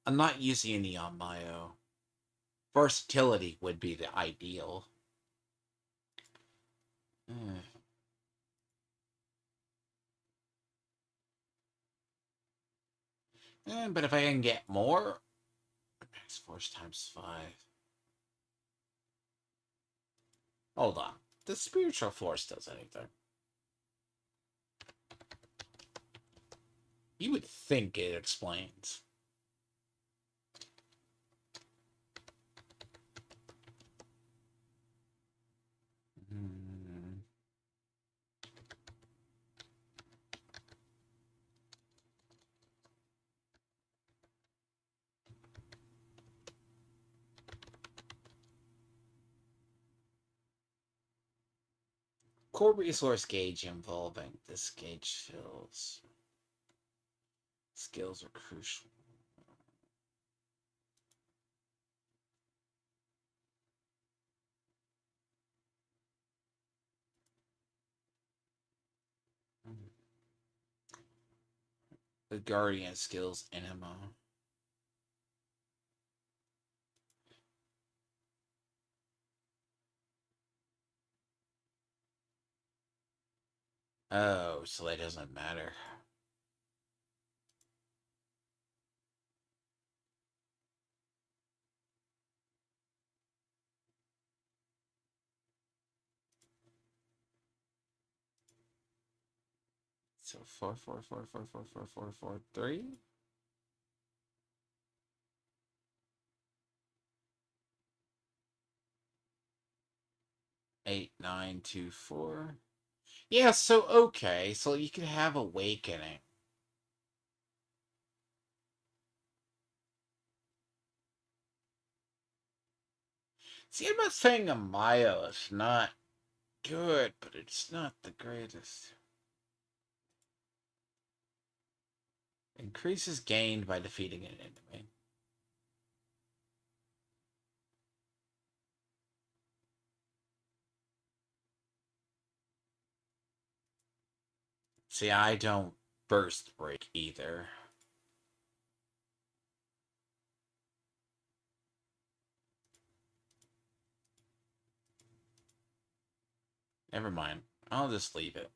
any on Nioh. Versatility would be the ideal. But if I can get more, max force times 5. Hold on. The spiritual force does anything. You would think it explains. Core resource gauge involving. This gauge fills. Skills are crucial. The Guardian skills enema. Oh, so that doesn't matter. So 4, 4, 4, 4, 4, 4, 4, 4, 3. 8, 9, 2, 4. Yeah, so okay. So you could have awakening. See, I'm not saying Amayo is not good, but it's not the greatest. Increases gained by defeating an enemy. See, I don't burst break either. Never mind. I'll just leave it.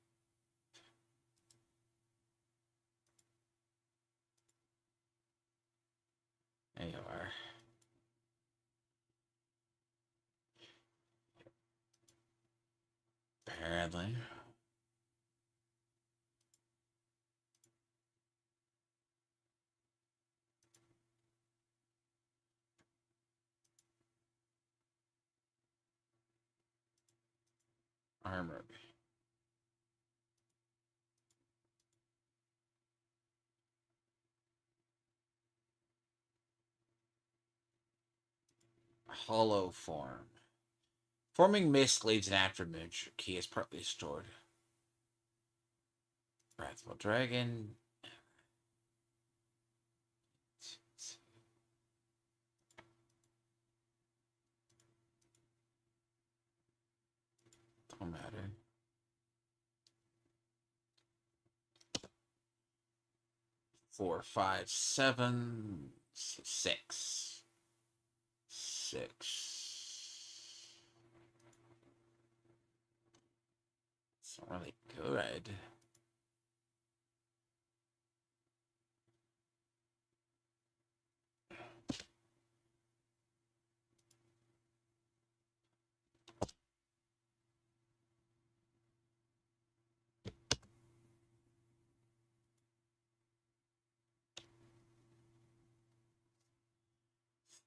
There you are. Apparently. Armor. Hollow form. Forming mist leaves an aftermoon. Your key is partly stored. Wrathful Dragon. Don't matter. Four, five, seven, six. Six. It's not really good.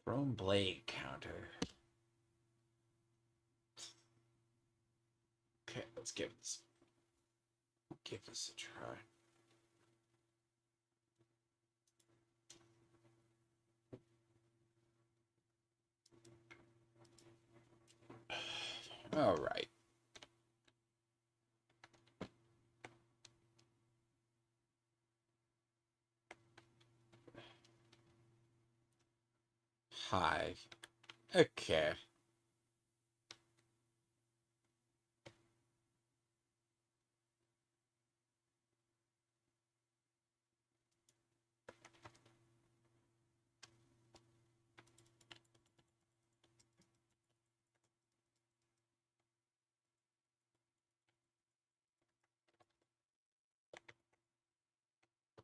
Throne blade counter. Okay, let's give this a try. All right. Hive. Okay.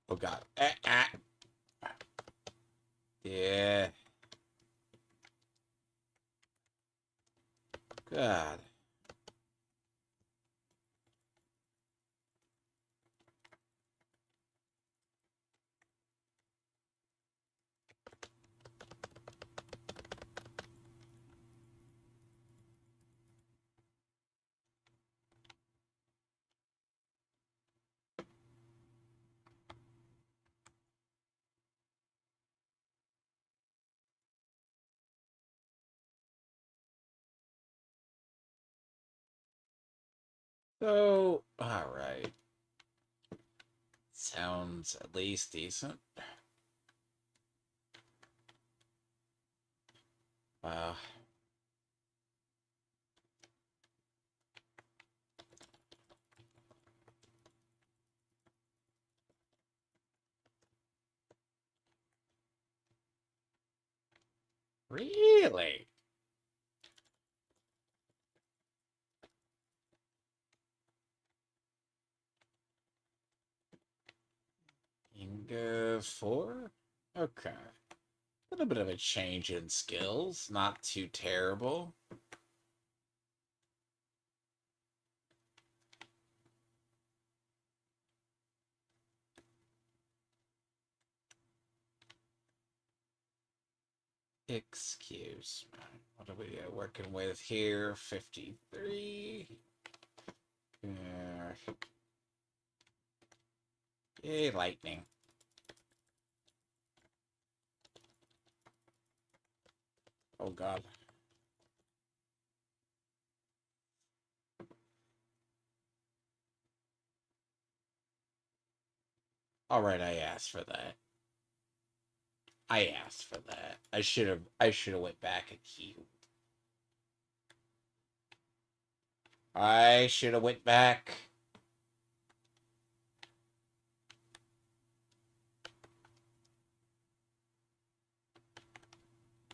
Oh god. Yeah. God. So, all right. Sounds at least decent. Wow. Really? Inga 4? Okay. A little bit of a change in skills. Not too terrible. Excuse me. What are we working with here? 53. Yeah. Yay, lightning. Oh god. Alright, I asked for that. I asked for that. I should have went back and healed. I should have went back.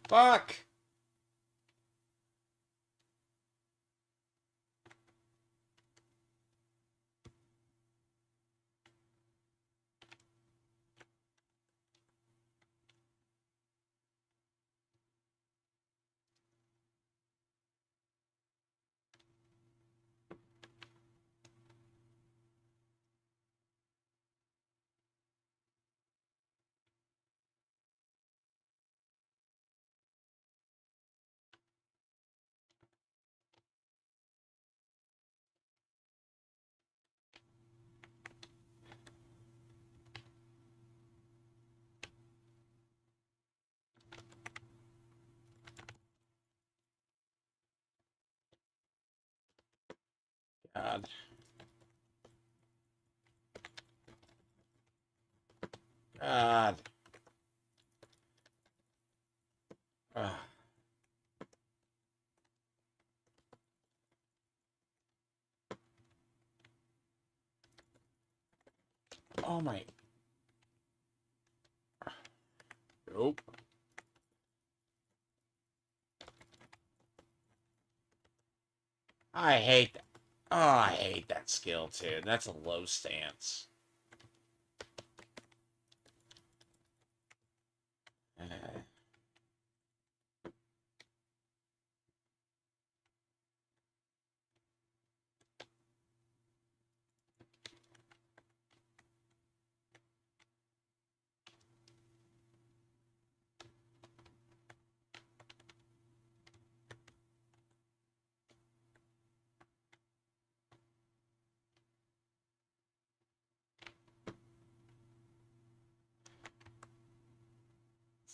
Fuck! God. God. Ugh. Oh my. Nope. I hate that. Oh, I hate that skill too. That's a low stance.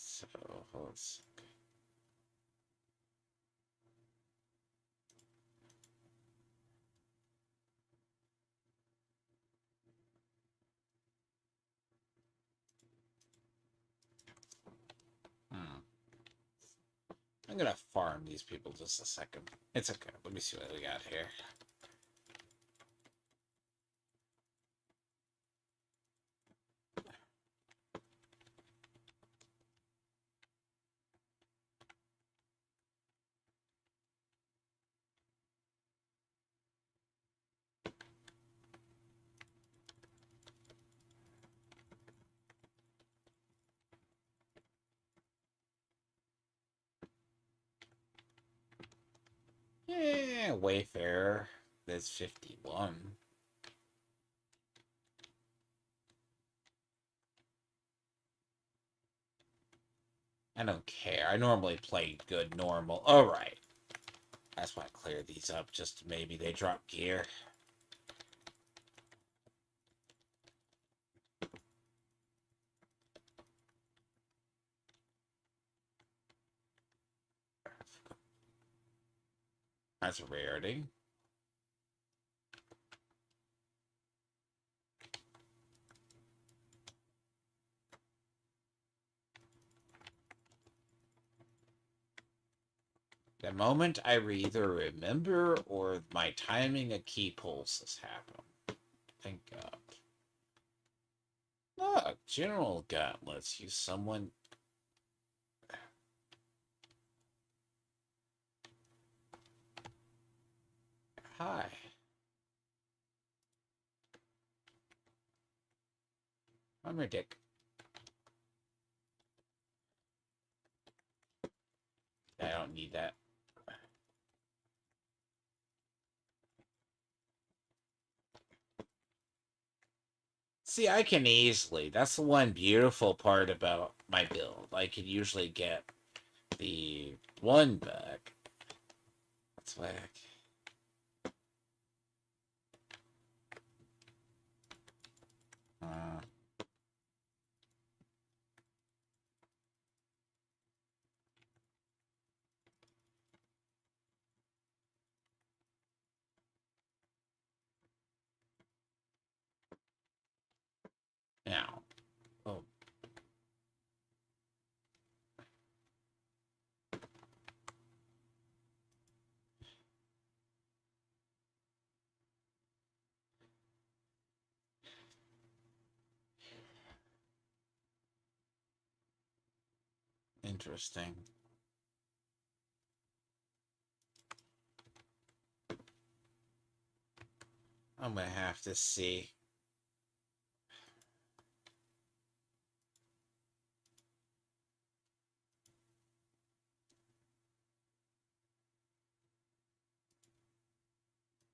So, let's... I'm gonna farm these people just a second. It's okay. Let me see what we got here. Yeah, Wayfarer. There's 51. I don't care. I normally play good normal. Alright. I just want to clear these up just maybe they drop gear. That's a rarity. The moment I either remember or my timing of key pulses happen. Thank God. Look, General Gauntlets. Use someone... Hi. I'm your dick. I don't need that. See, I can easily. That's the one beautiful part about my build. I can usually get the one back. That's whack. Now. Oh. Interesting. I'm gonna have to see.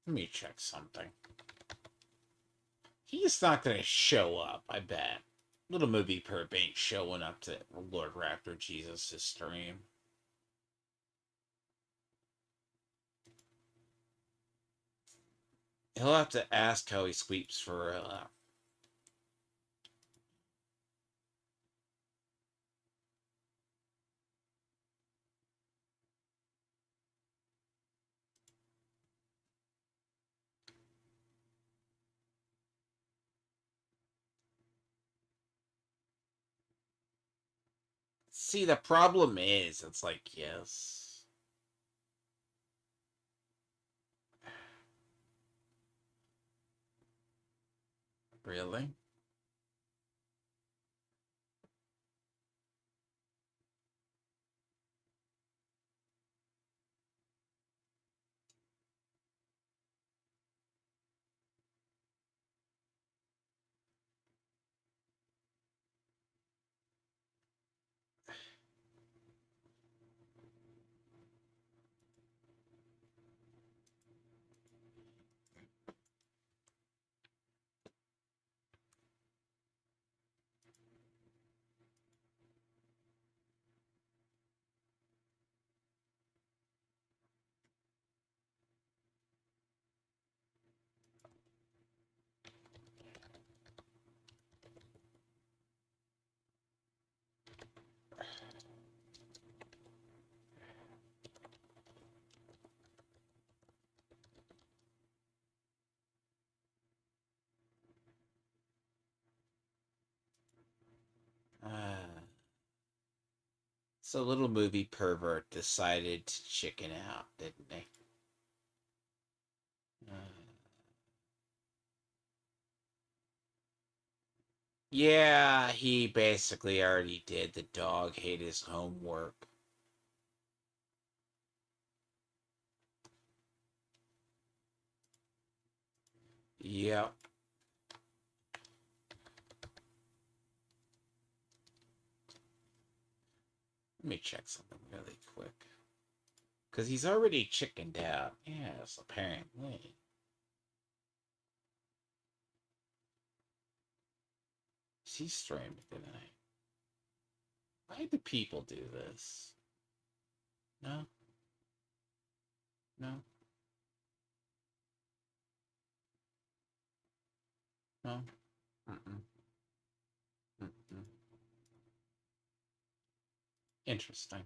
Let me check something. He's not gonna show up, I bet. Little movie perp ain't showing up to Lord Raptor Jesus' stream. He'll have to ask how he sweeps for See, the problem is, it's like, yes. Really? So little movie pervert decided to chicken out, didn't they? Yeah, he basically already did. The dog hate his homework. Yep. Let me check something really quick. Because he's already chickened out. Yes, apparently. Is he streaming tonight? Why do people do this? No? No? No? Mm-mm. Mm-mm. Interesting.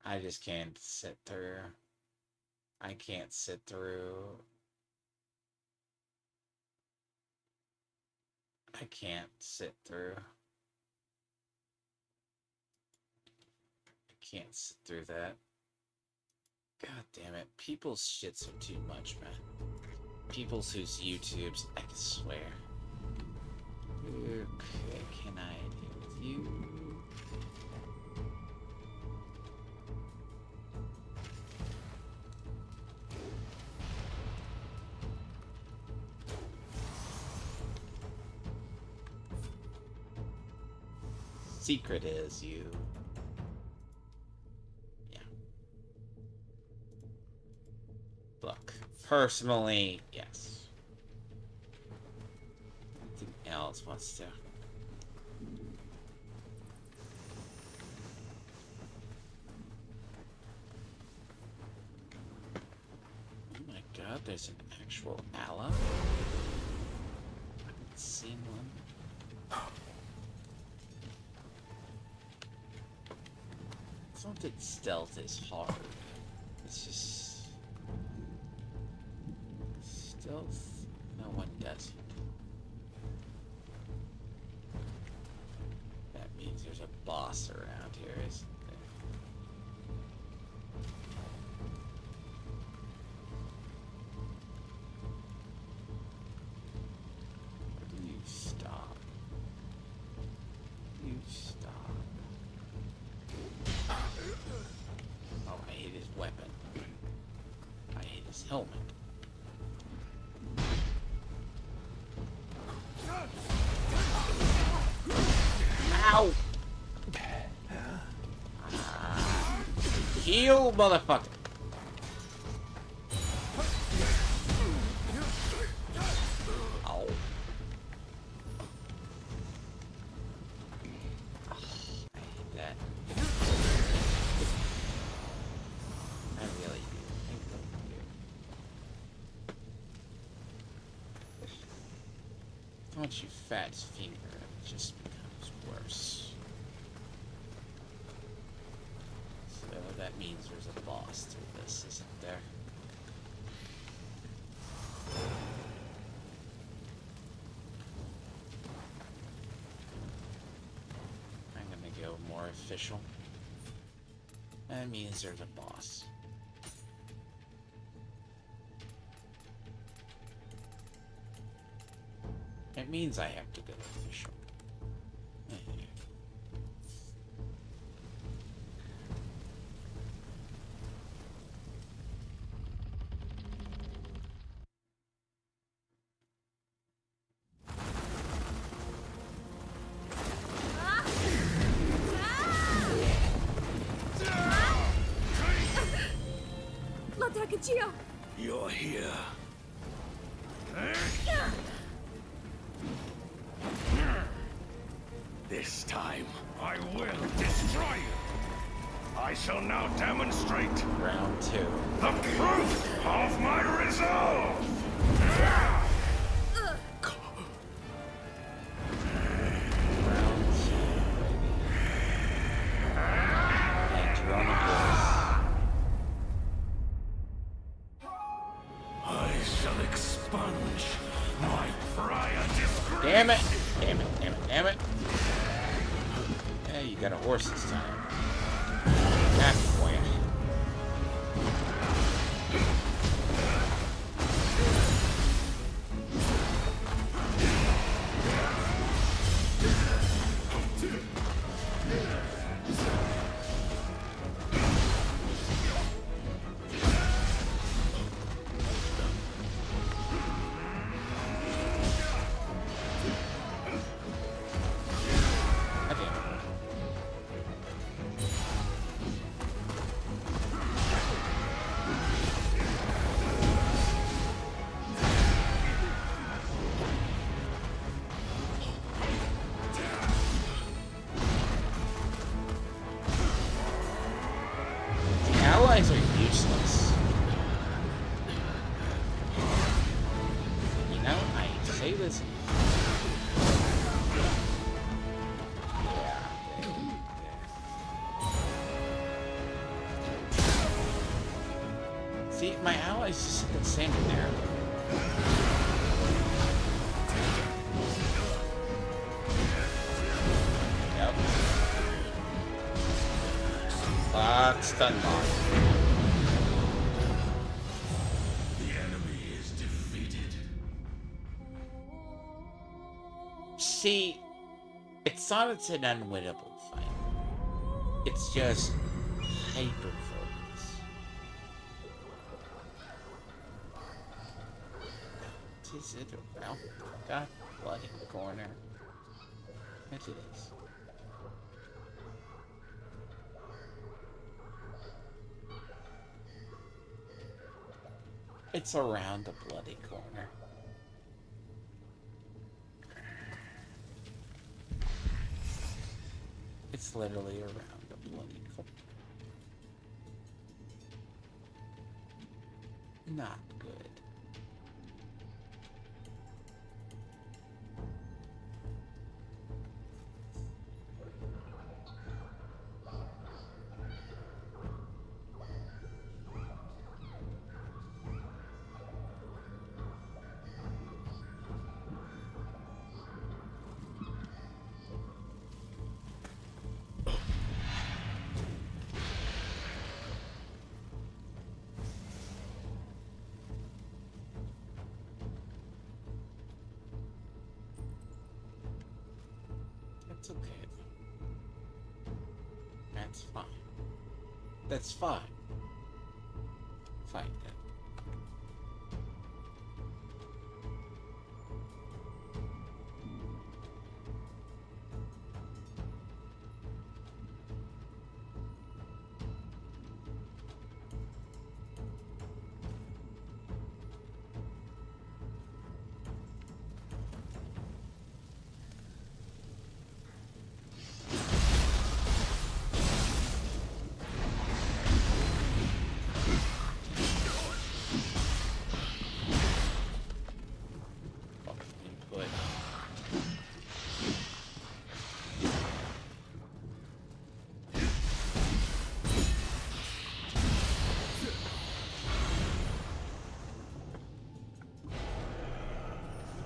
I just can't sit through. I can't sit through. I can't sit through. I can't sit through that. God damn it. People's shits are too much, man. People's whose YouTubes, I can swear. Okay, can I deal with you? Secret is you. Yeah. Look, personally, yes. Anything else wants to. Oh my god, there's an actual ally? I haven't seen one. It's not that stealth is hard. It's just... stealth, no one does it. That means there's a boss around here, isn't there? You stop. You stop. Oh, I hate his weapon. I hate his helmet. Ow! Heal, motherfucker! Ow. I hate that. I really do. Once you fat his finger, it just becomes worse. So that means there's a boss to this, isn't there? I'm gonna go more official. That means there's a boss. It means I have to go official. Lord Takachio! You're here. This time, I will destroy you. I shall now demonstrate Round 2. the proof of my resolve. Round 2, baby. And you're on a horse. I shall expunge my prior disgrace. Damn it! Damn it, damn it, damn it! Yeah, you got a horse this time. That way. Allies are useless. You know, I say this. See, my allies just sit standing there. Yep. Stun lock. See, it's not it's an unwinnable fight. It's just hyper focus. Is it around that bloody corner? Yes, it is. It's around the bloody corner. It's literally around the bloody corner. Not good. That's okay. That's fine. That's fine. Fine then.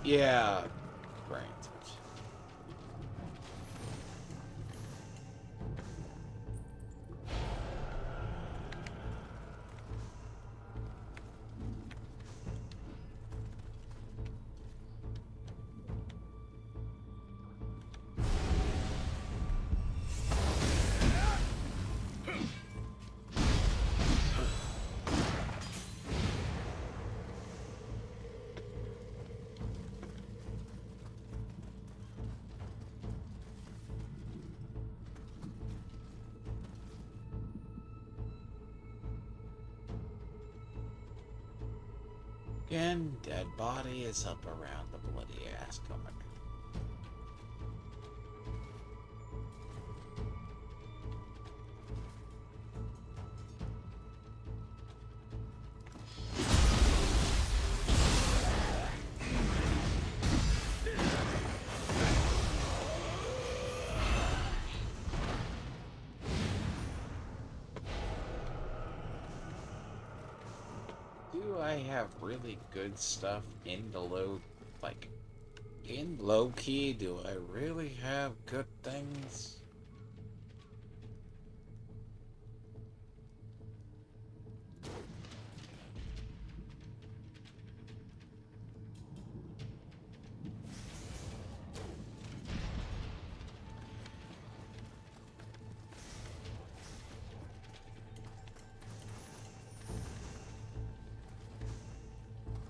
Yeah, granted. Again, dead body is up around the bloody ass comer. Do I have really good stuff in the low, like, in low key? Do I really have good things?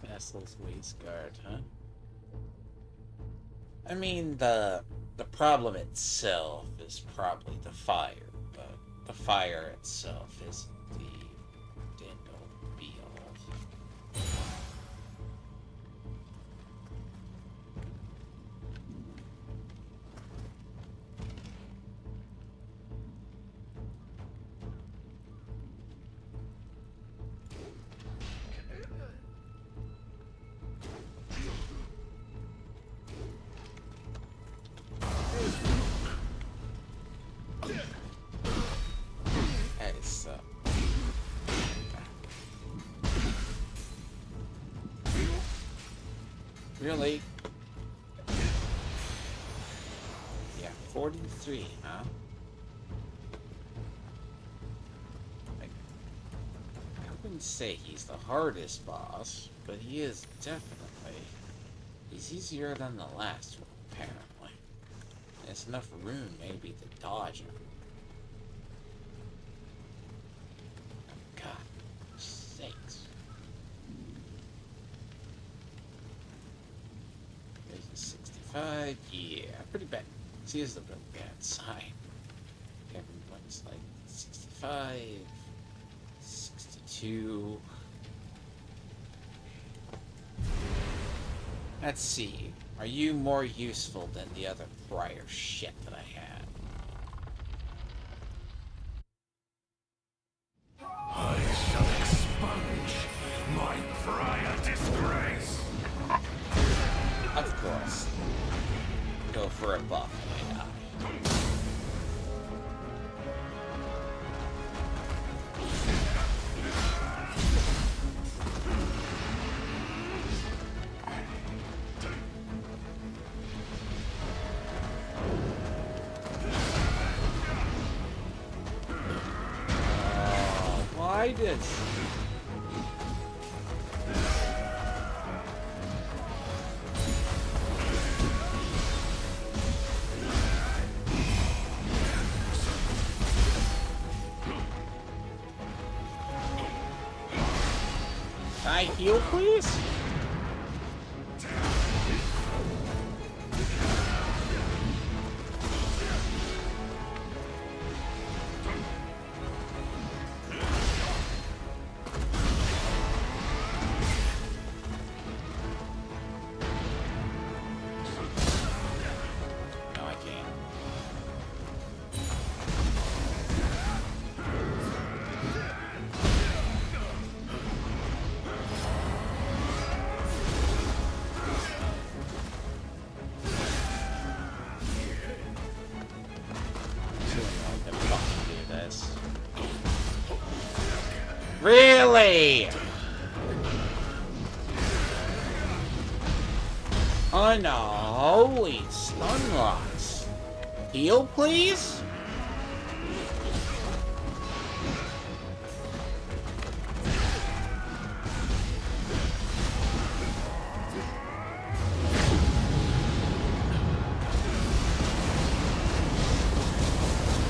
Vessel's waist guard, huh? I mean, the problem itself is probably the fire, but the fire itself isn't the end all be all. Hey, so. Really? Yeah, 43, huh? I wouldn't say he's the hardest boss, but he is definitely. He's easier than the last one, apparently. There's enough room, maybe, to dodge him. Oh, God sakes. There's a 65. Yeah, pretty bad. See, this is a pretty bad sign. Everyone's like 65, 62. Let's see. Are you more useful than the other prior shit that I had? I shall expunge my prior disgrace. Of course. Go for a buff, why not? Why did... Can I heal, please? No, I can't. Really? Unholy stun locks. Heal, please?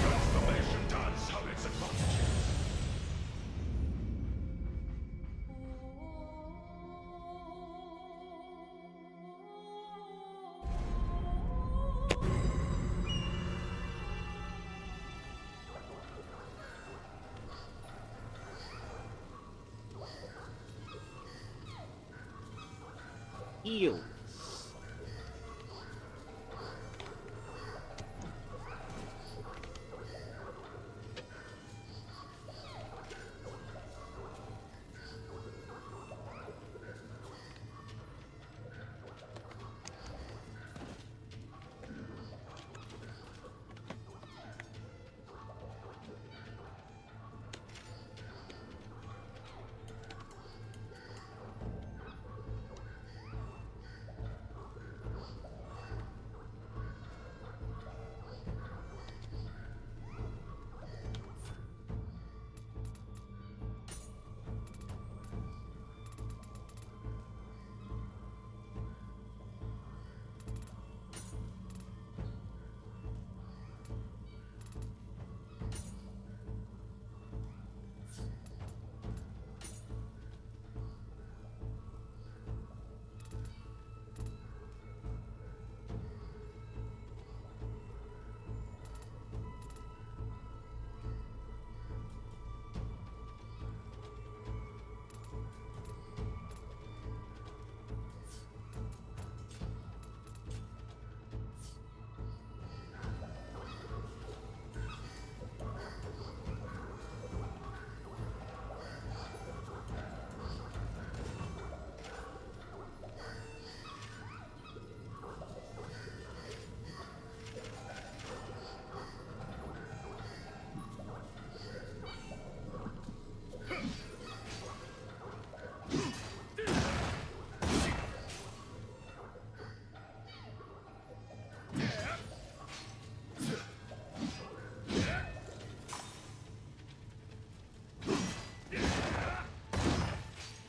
Transformation does have its advantages. Heal.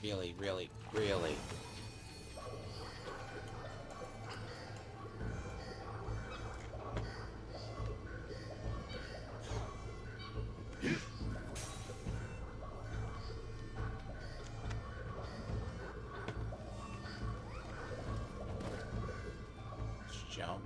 Really, really, really. Let's jump.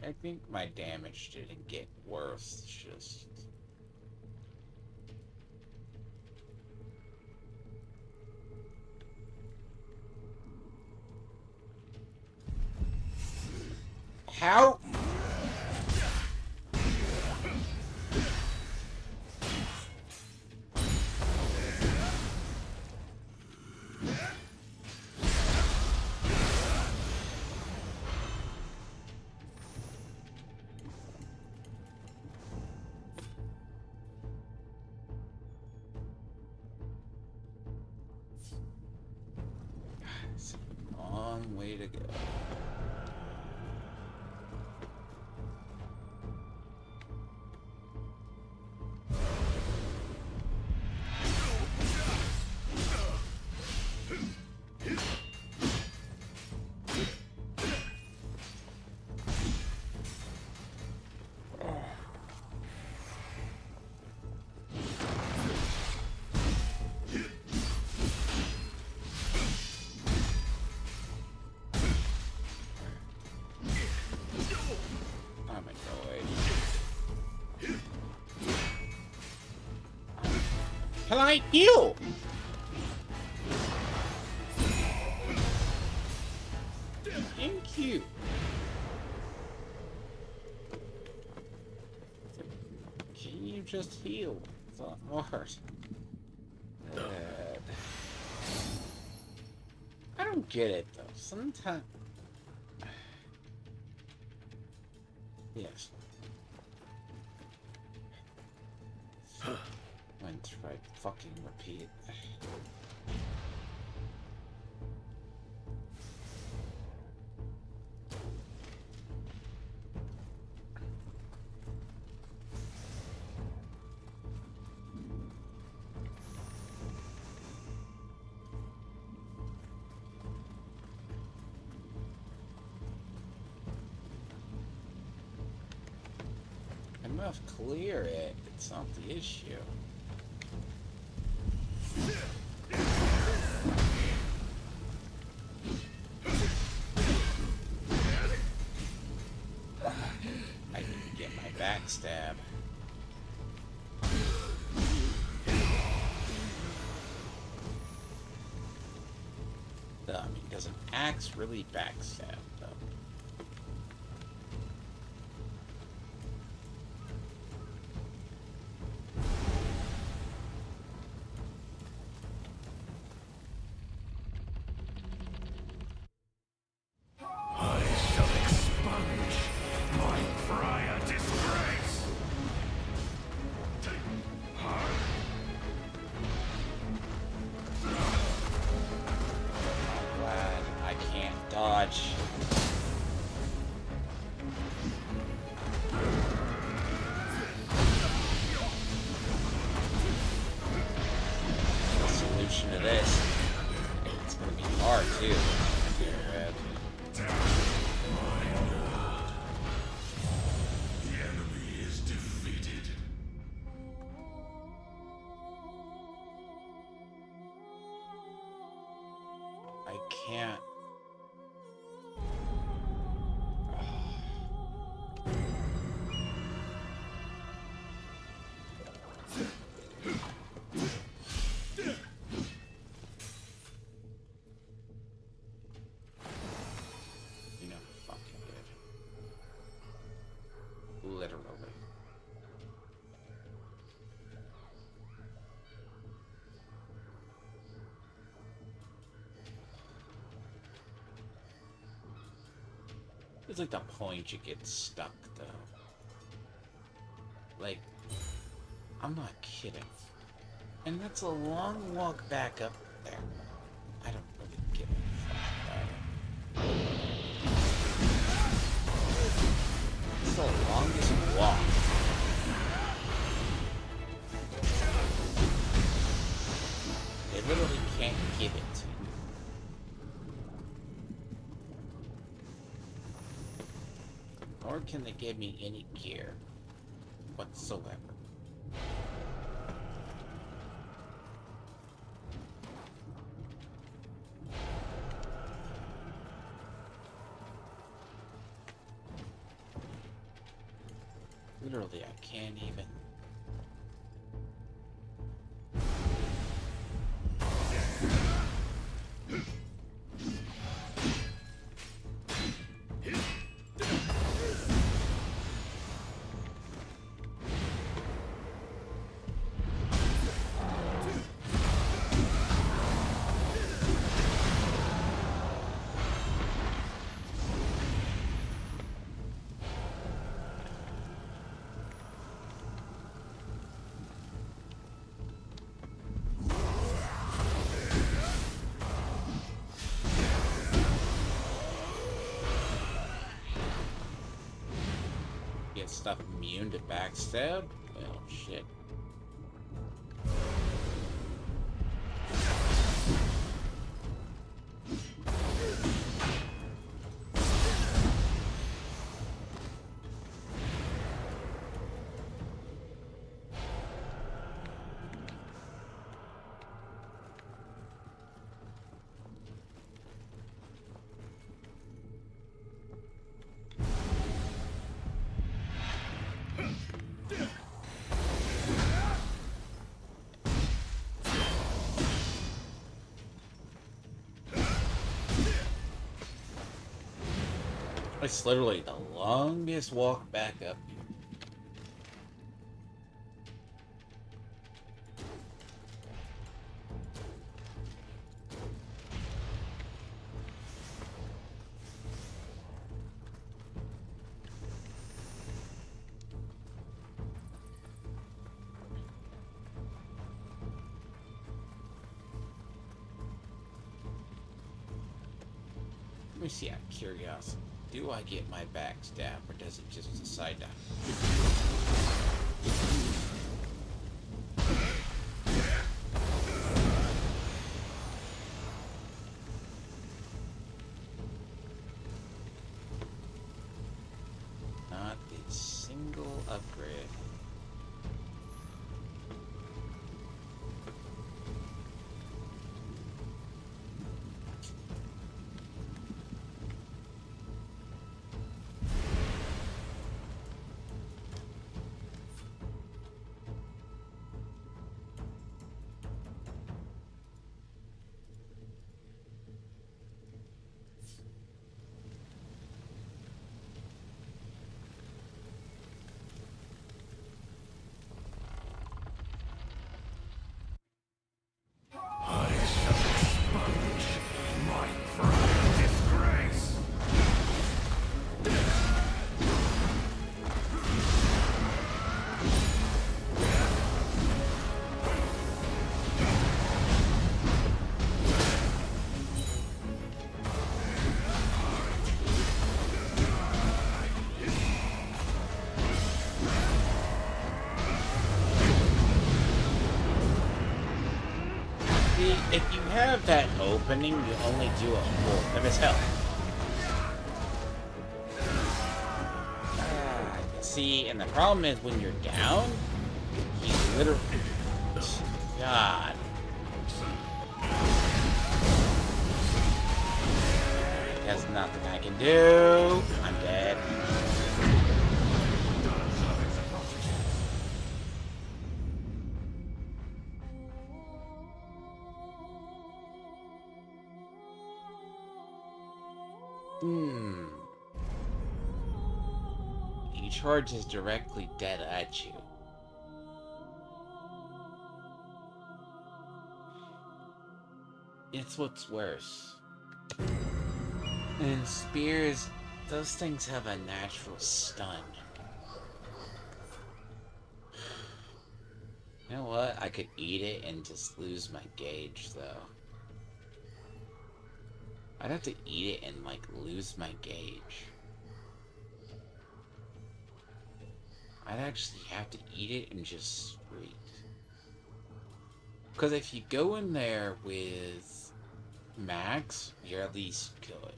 I think my damage didn't get worse, just... How? It's a long way to go. I'm annoyed. Can I heal? Thank you. Can you just heal? It's a lot more. I don't get it though. Sometimes. Yes. When try fucking repeat. Enough clear it. It's not the issue. I need to get my backstab. I mean, does an axe really backstab though? I shall expunge my prior disgrace. Huh? I'm glad I can't dodge. The solution to this. It's gonna be hard too. Red. The enemy is defeated. I can't. You know, fucking good. Literally. It's like the point you get stuck, though. Like, I'm not kidding. And that's a long walk back up there. I don't really give a fuck about it. It's the longest walk. They literally can't give it to you. Nor can they give me any gear whatsoever. Literally, I can't even. Get stuff immune to backstab? Well, shit. It's literally the longest walk back up here. Let me see out of curiosity. Do I get my back stabbed, or does it just decide to? Not a single upgrade. If you have that opening, you only do a full of his health. See, and the problem is when you're down, he's literally... God. There's nothing I can do. I'm dead. He charges directly dead at you. It's what's worse. And spears, those things have a natural stun. You know what? I could eat it and just lose my gauge, though. I'd have to eat it and, like, lose my gauge. I'd actually have to eat it and just wait. Because if you go in there with max, you're at least good.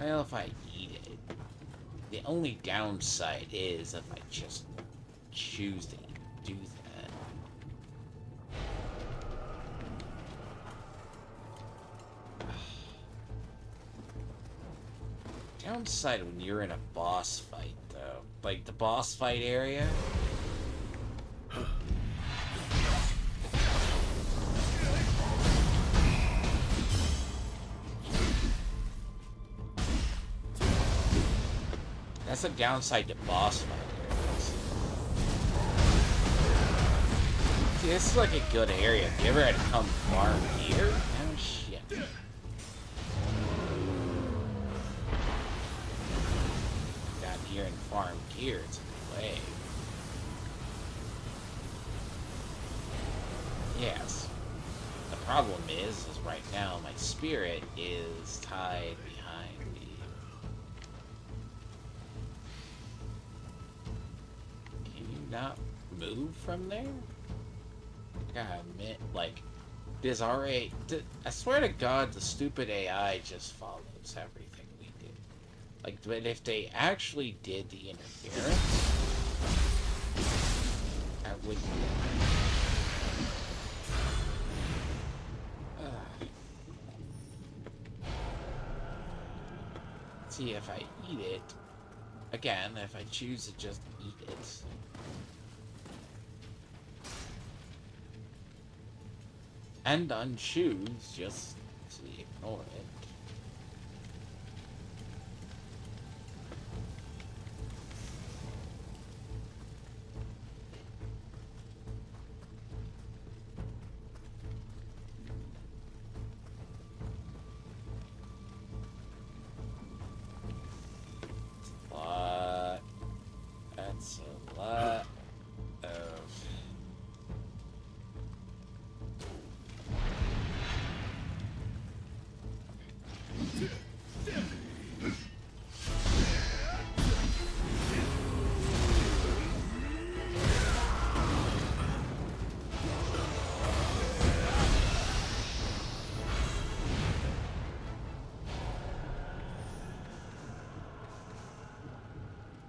Well, if I eat it. The only downside is if I just choose to do that. Downside when you're in a boss fight, though. Like the boss fight area. That's a downside to boss fight areas. See, this is like a good area. If you ever had to come farm here? Oh, shit. Got here and farm gear. It's a way. Yes. The problem is right now my spirit is tied behind me. Can you not move from there? God, man, like, does I swear to God, the stupid AI just follows everything we do. Like, but if they actually did the interference, that would be... See, if I eat it, again, if I choose to just eat it, and unchoose, just to ignore it. That's a lot of...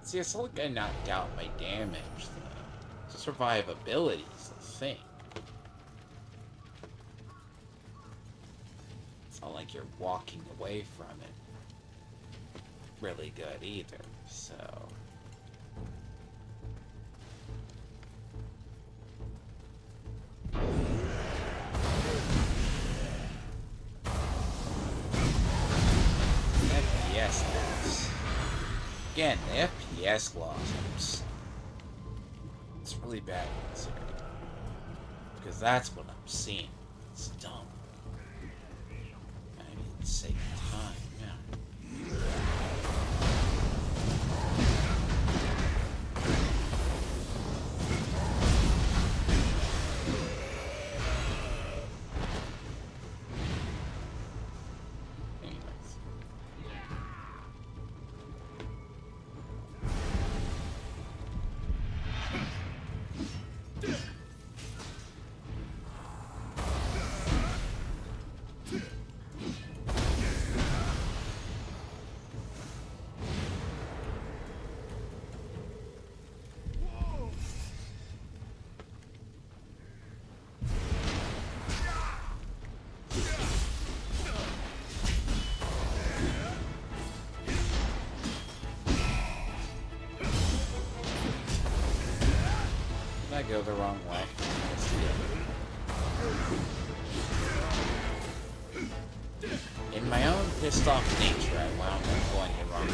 See, it's like I knocked out my damage, though. Survivability is the thing. It's not like you're walking away from it really good either, so... FPS loss. Again, the FPS loss, it's really bad considering. Because that's what I'm seeing. It's dumb. I mean, it's sake of time, yeah. I go the wrong way. In my own pissed off nature, I wound up going the wrong way.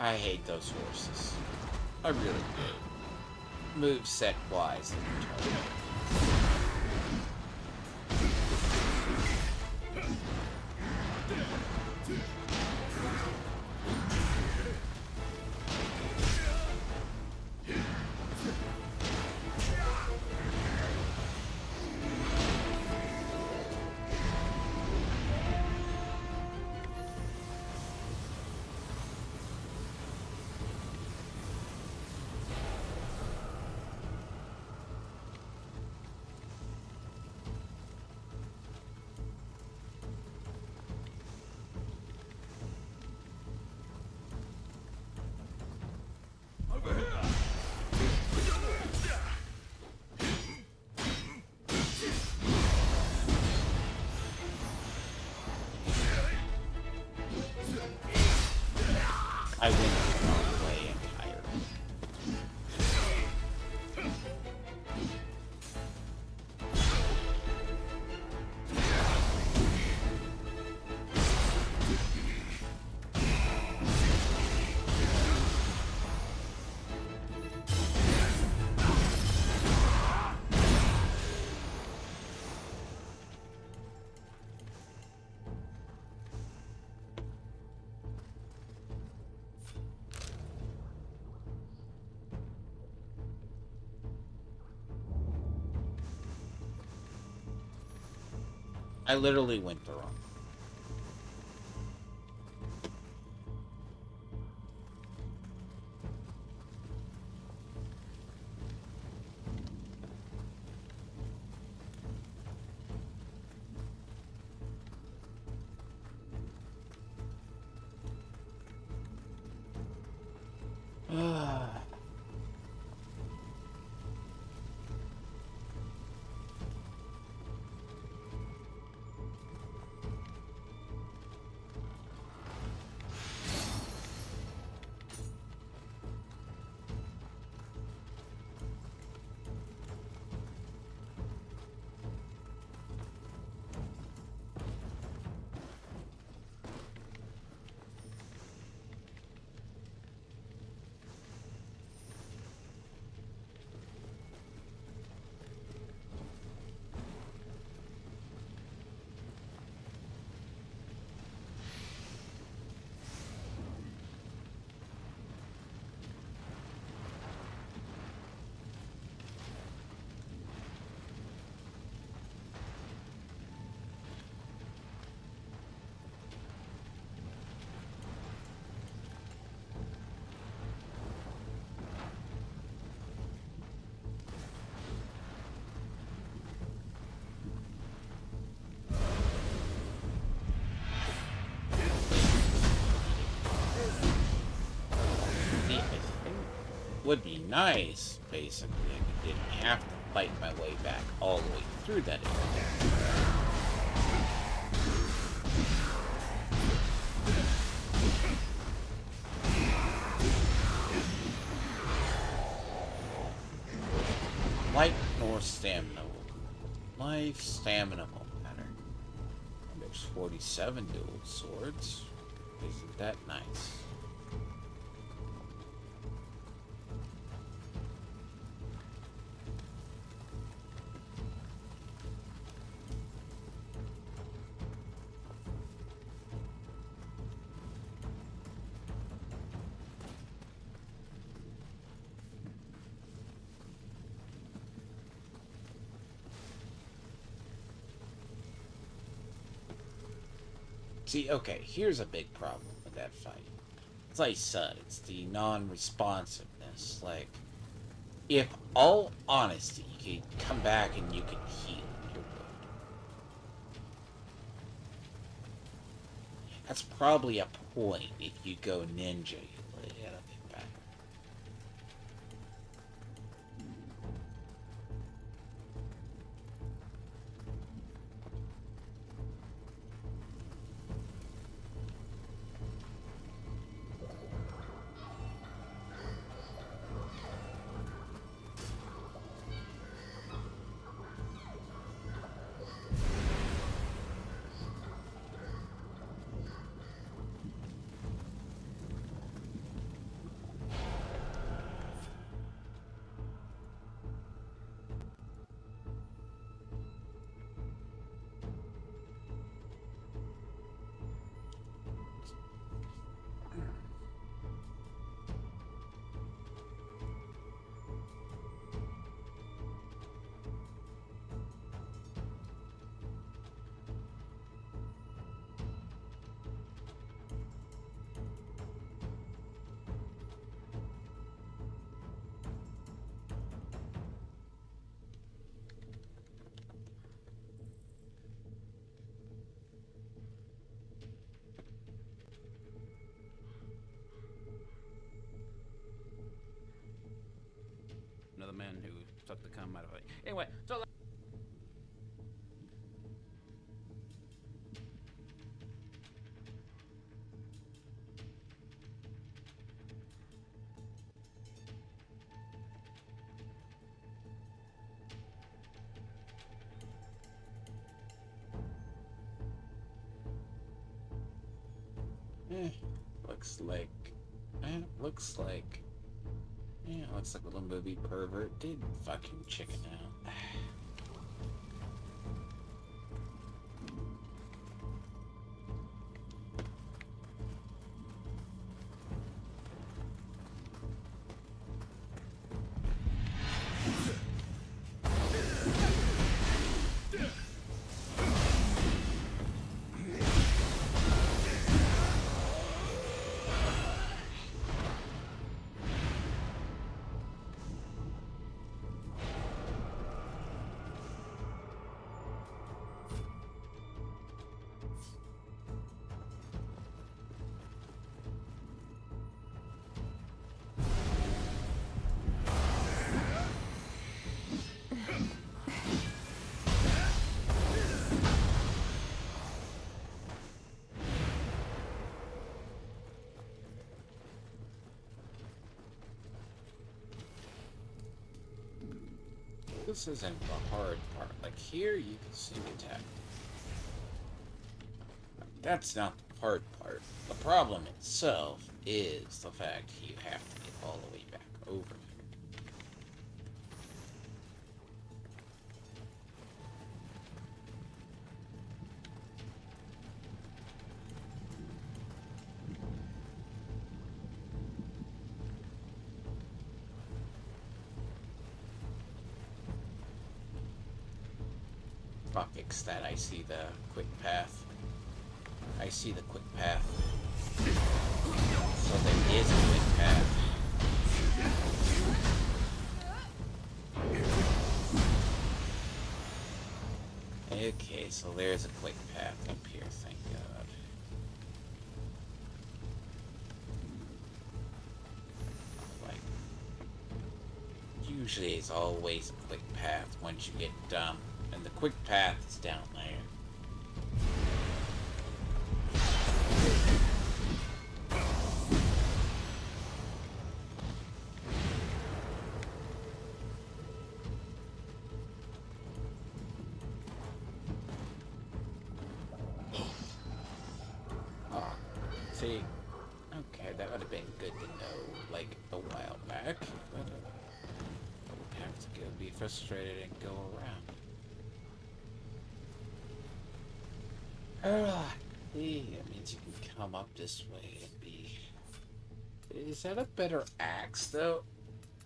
I hate those horses. I really do. Move set wise. I went the wrong way entirely. I literally went the wrong. Would be nice, basically, if I didn't have to fight my way back all the way through that area. Light nor stamina. Life, stamina won't matter. There's 47 dual swords. Isn't that nice? See, okay, here's a big problem with that fight. As I said, it's the non-responsiveness. Like, if all honesty, you could come back and you could heal, you would. That's probably a point if you go ninja, you lay out of it back. Eh, looks like... looks like... Yeah, looks like a little movie pervert did fucking chicken out. This isn't the hard part. Like here, you can sneak attack. That's not the hard part. The problem itself is the fact you have to get all the way back over. I'll fix that. I see the quick path. I see the quick path. So there is a quick path. Okay, so there's a quick path up here, thank God. Like, usually it's always a quick path once you get done. And the quick path is down there. Oh, see, okay, that would have been good to know, like, a while back. But I would have to go be frustrated and go around. See, that means you can come up this way and be... Is that a better axe, though?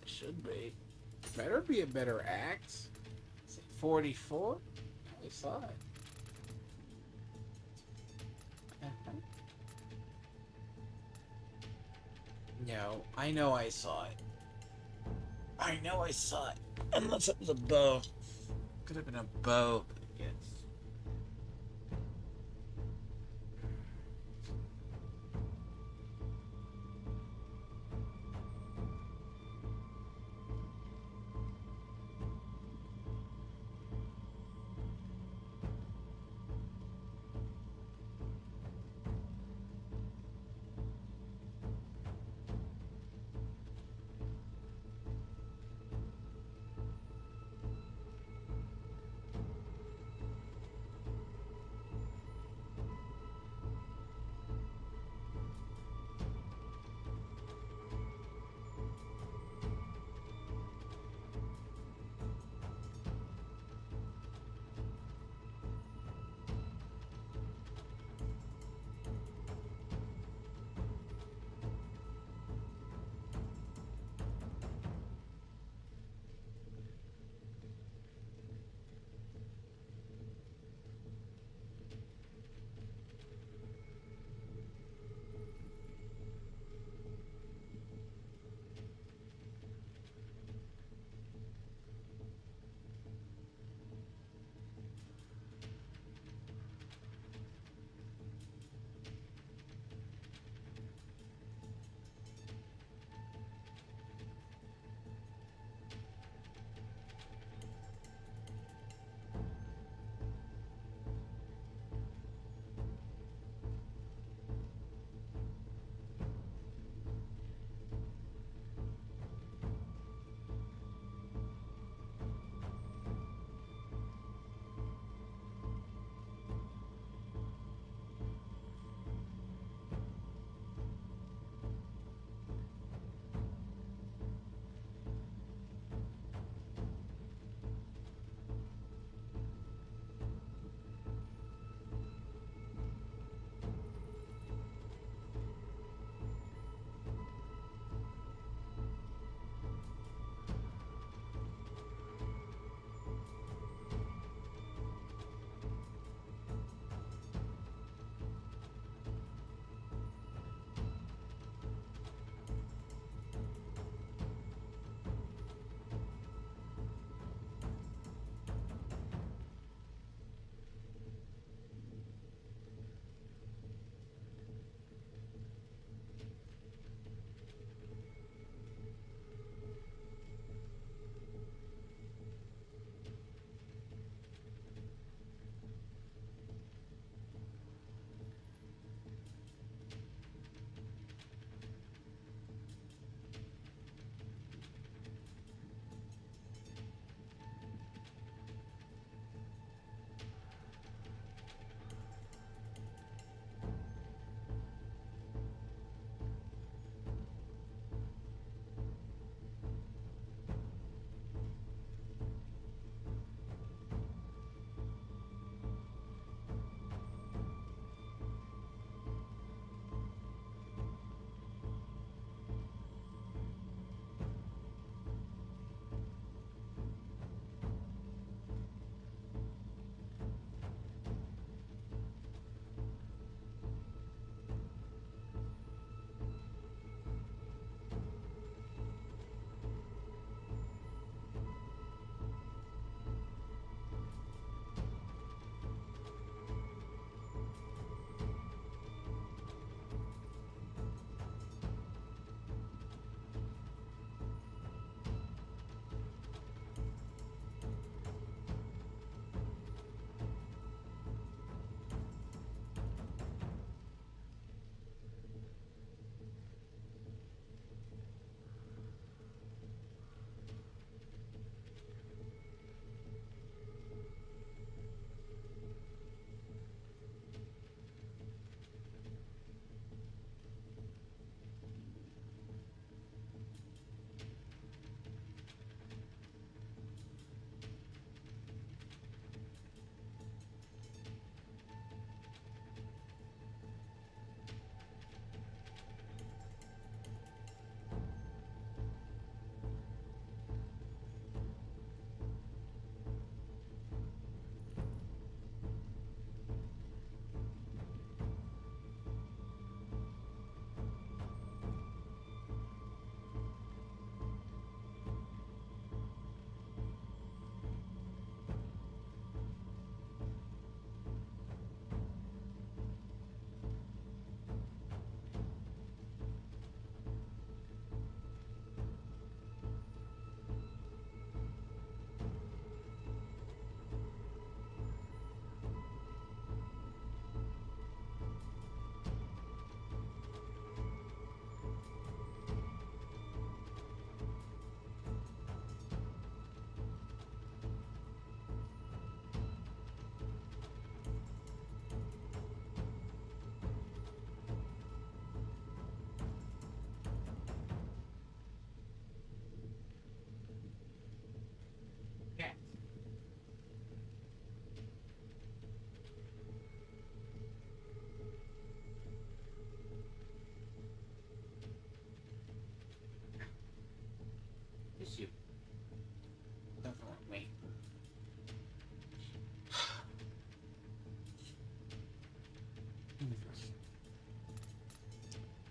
It should be. Better be a better axe. Is it 44? I saw it. No, I know I saw it. I know I saw it. Unless it was a bow. Could have been a bow, but yes.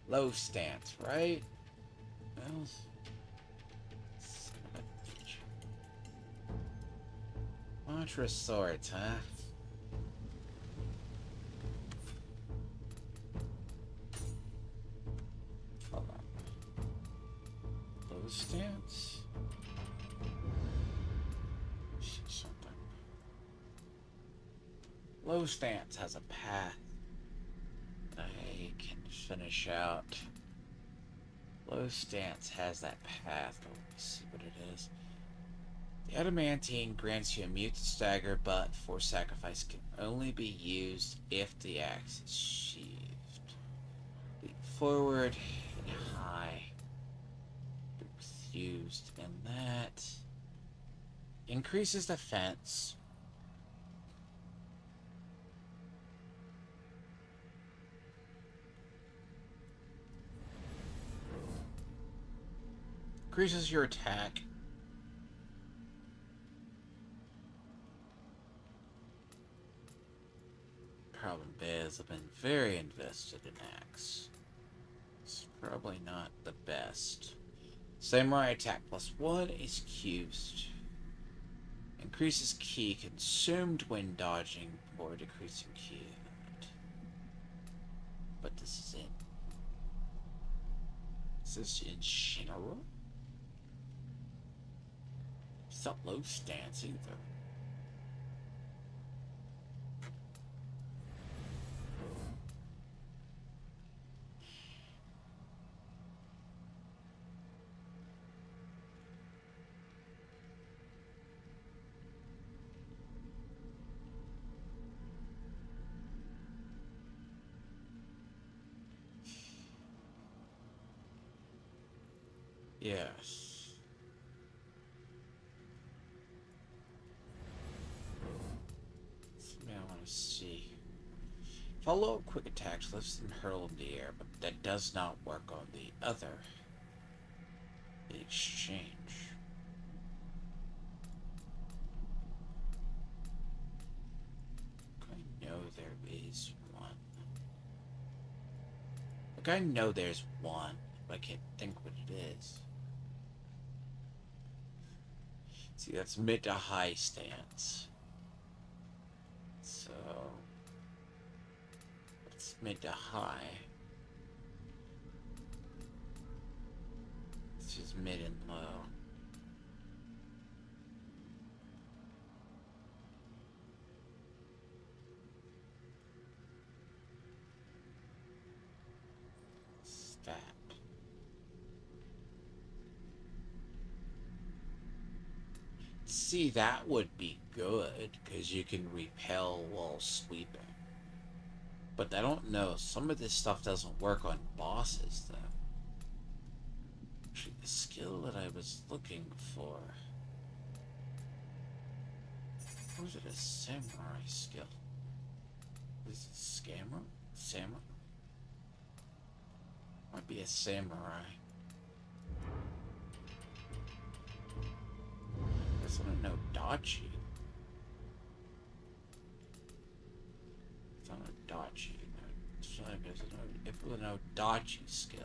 Low stance, right? Well, son of a bitch. Mantra swords, huh? Hold on. Low stance? See something. Low stance has a path I can finish out. Low stance has that path. Oh, let's see what it is. The adamantine grants you a mutant stagger, but for sacrifice can only be used if the axe is sheathed. Leap forward and high. Used in that. Increases defense. Increases your attack. Problem is, I've been very invested in Axe. It's probably not the best. Samurai attack +1 is Q'd. Increases ki consumed when dodging or decreasing ki. But this is it. Is this in general? It's not low stance either. Yes. Something I want to see. Follow quick attacks lifts and hurl in the air, but that does not work on the other. The exchange. I know there is one. Like I know there's one, but I can't think what it is. See, that's mid to high stance. So it's mid to high. It's just mid and low. Stat. See, that would be good, because you can repel while sweeping. But I don't know, some of this stuff doesn't work on bosses, though. Actually, the skill that I was looking for... Or was it a samurai skill? Is it scammer? Samurai? Might be a samurai. I don't know Dachi. It's not a Dachi. It's like if it was no Dachi skill.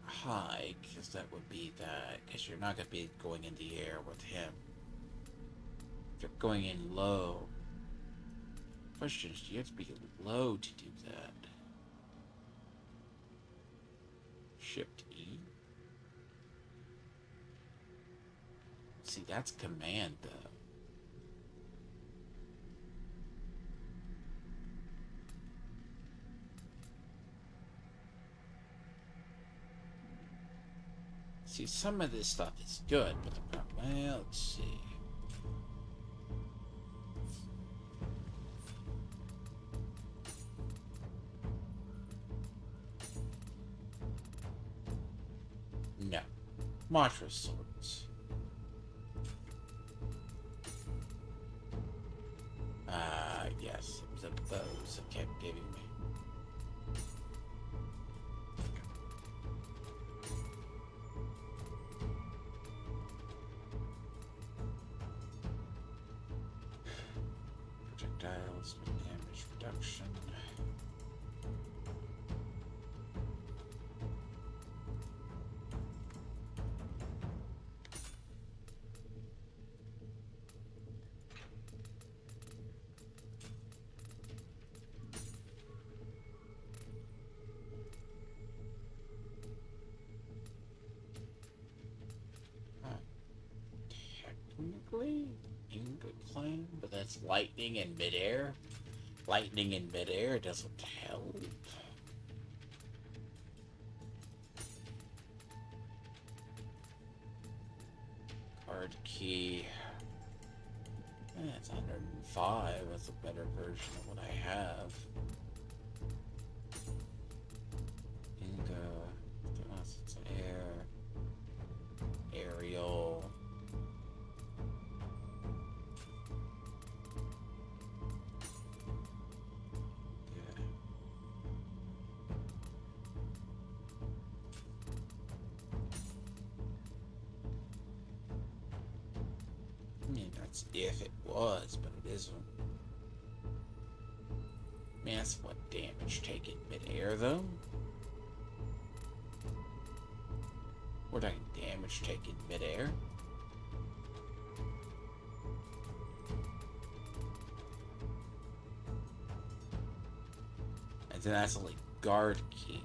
High, because that would be that, because you're not going to be going in the air with him. If you're going in low, question is, do you have to be low to do that? Shift E? See, that's command, though. See, some of this stuff is good, but the problem, well, let's see. No. Monstrous swords. Yes, it was a those that kept giving me. Projectiles, damage reduction. Technically, Inga claim, but that's lightning in midair. Lightning in midair doesn't help. Card key. It's 105. That's a better version of what I have. Inga. It's air. Aerial. That's if it was, but it isn't. Man, that's what damage taken midair, though. We're talking damage taken midair. And then that's only guard key.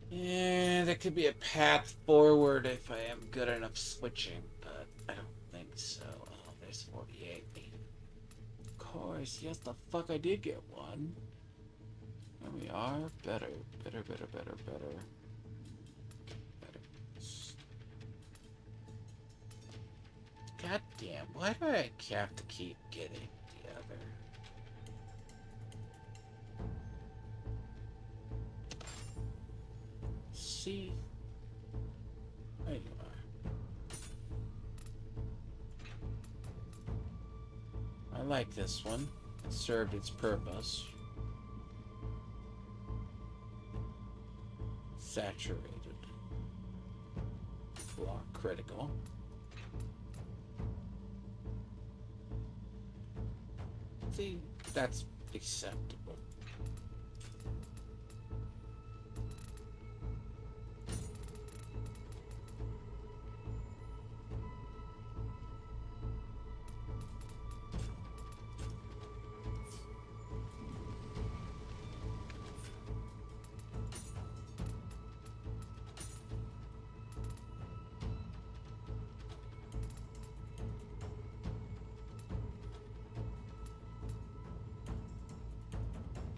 Yeah, there could be a path forward if I am good enough switching, but I don't think so. Oh, there's 48. Of course, yes, the fuck I did get one. There we are. Better. God damn, why do I have to keep getting the other? See? There you are. I like this one. It served its purpose. Saturated. Block critical. See, that's acceptable.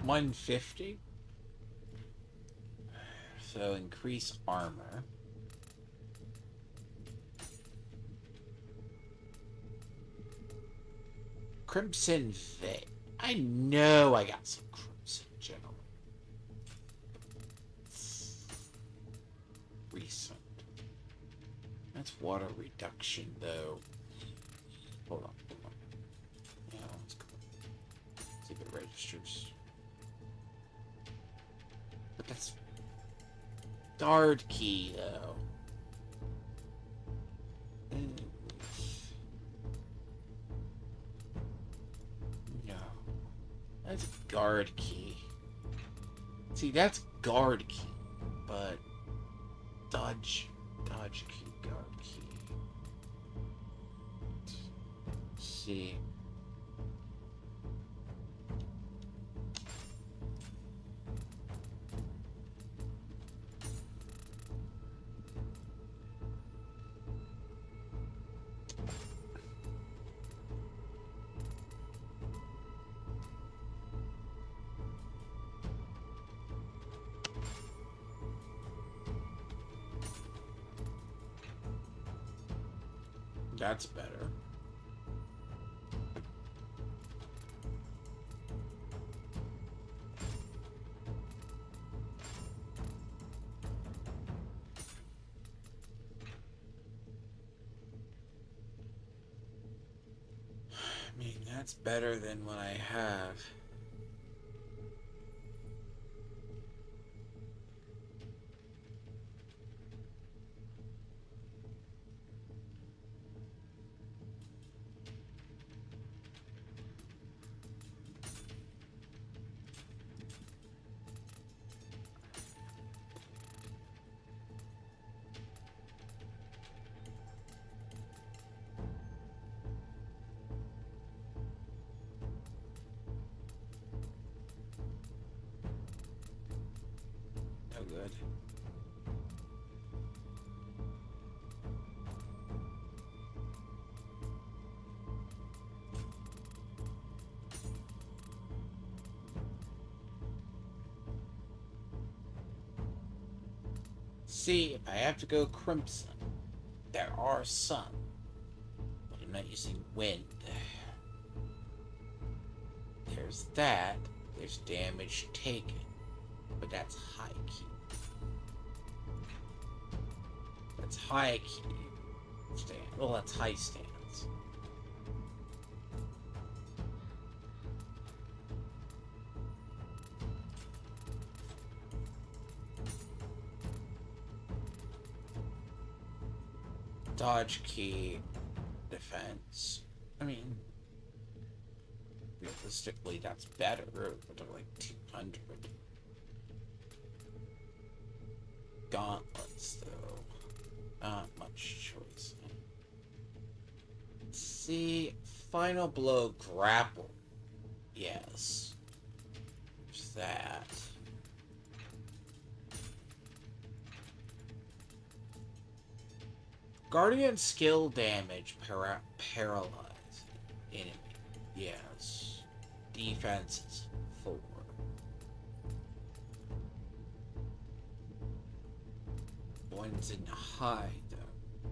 $150. So increase armor. Crimson Veil. I know I got some Crimson General. Recent. That's water reduction, though. Hold on. Yeah, let's go. See if it registers. But that's guard key, though. No. That's guard key. See, that's guard key. But dodge key, guard key. See. That's better. I mean, that's better than what I have. No good. See, if I have to go Crimson, there are some, but I'm not using Wind. There's that. There's damage taken, but that's high key. That's high key stand. Well, that's high stance. Dodge key, defense. I mean, realistically, that's better, but they're like 200. Gauntlets, though. Not much choice. See, final blow grapple. Yes. There's that. Guardian skill damage paralyze enemy. Yes. Defense is 4. One's in high though.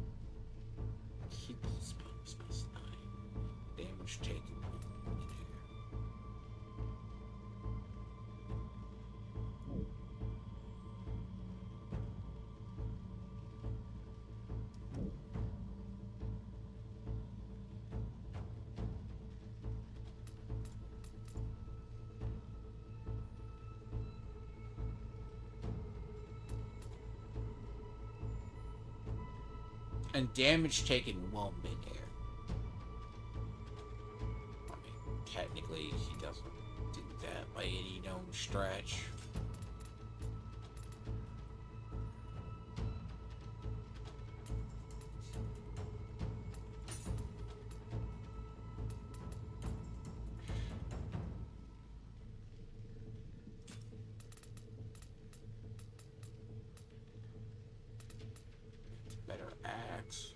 Keep this bonus +9. Damage taken in air. And damage taken while mid-air. I mean, technically, he doesn't do that by any known stretch. Better axe.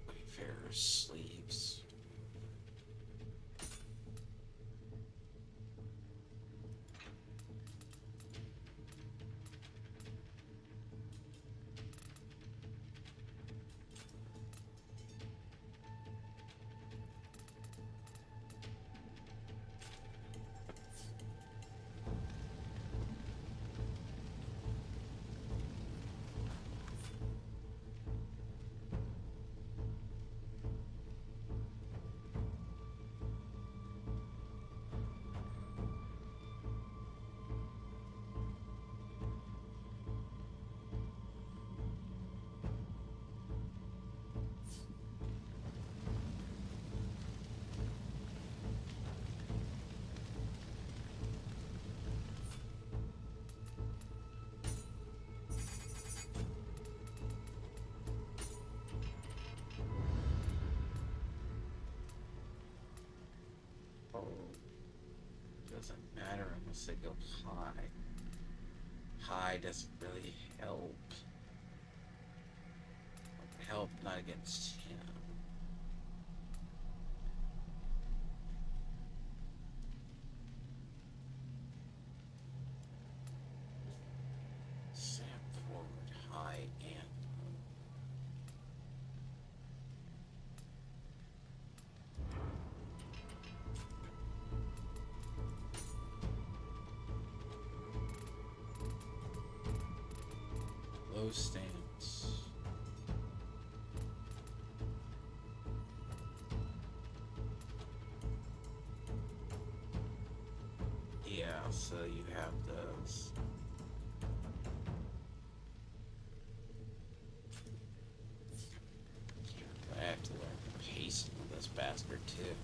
Wayfarer's sleeves. Doesn't matter unless they go high. High doesn't really help. Help not against him. Sam forward, high and low. Close stance. Yeah, so you have those. I have to learn the pacing of this bastard too.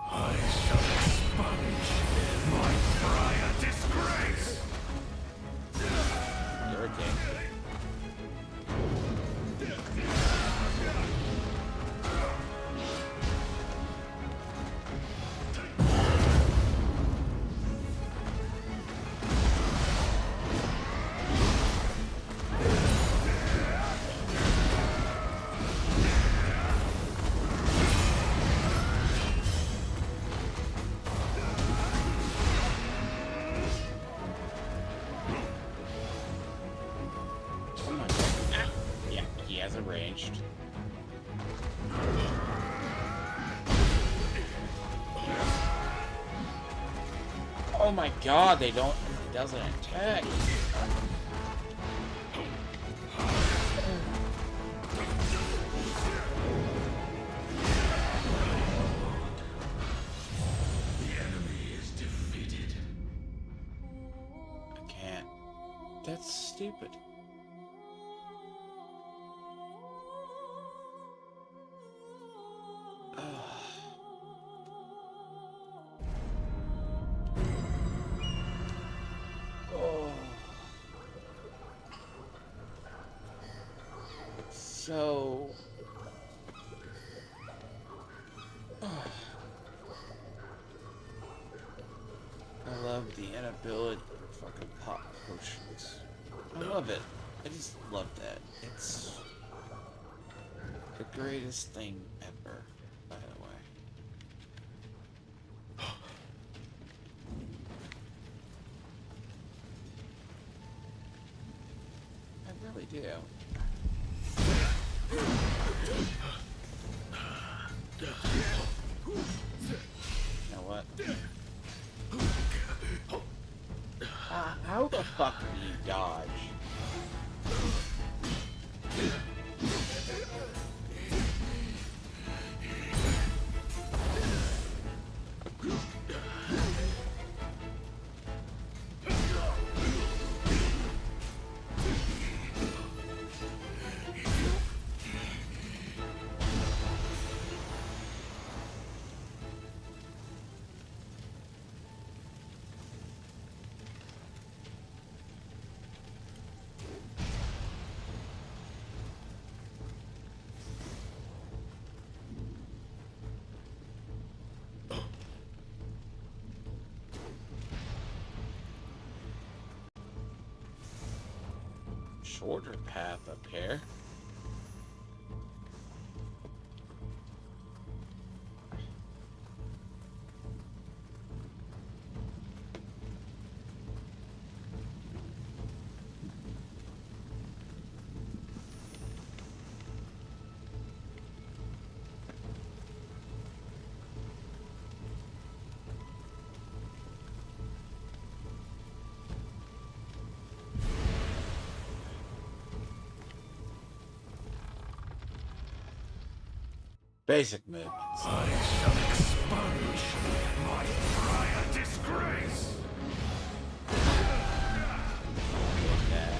I shall expunge my prior disgrace! You're a king. Oh my god. Ah. Yeah, he has it ranged. Oh my god, they don't. It doesn't attack. The enemy is defeated. I can't. That's stupid. Oh. So. I love the inability to fucking pop potions. I love it. I just love that. It's the greatest thing ever, by the way. I really do. You know what? How the fuck do you dodge? Shorter path up here. Basic movements. I shall expunge my prior disgrace! Yeah.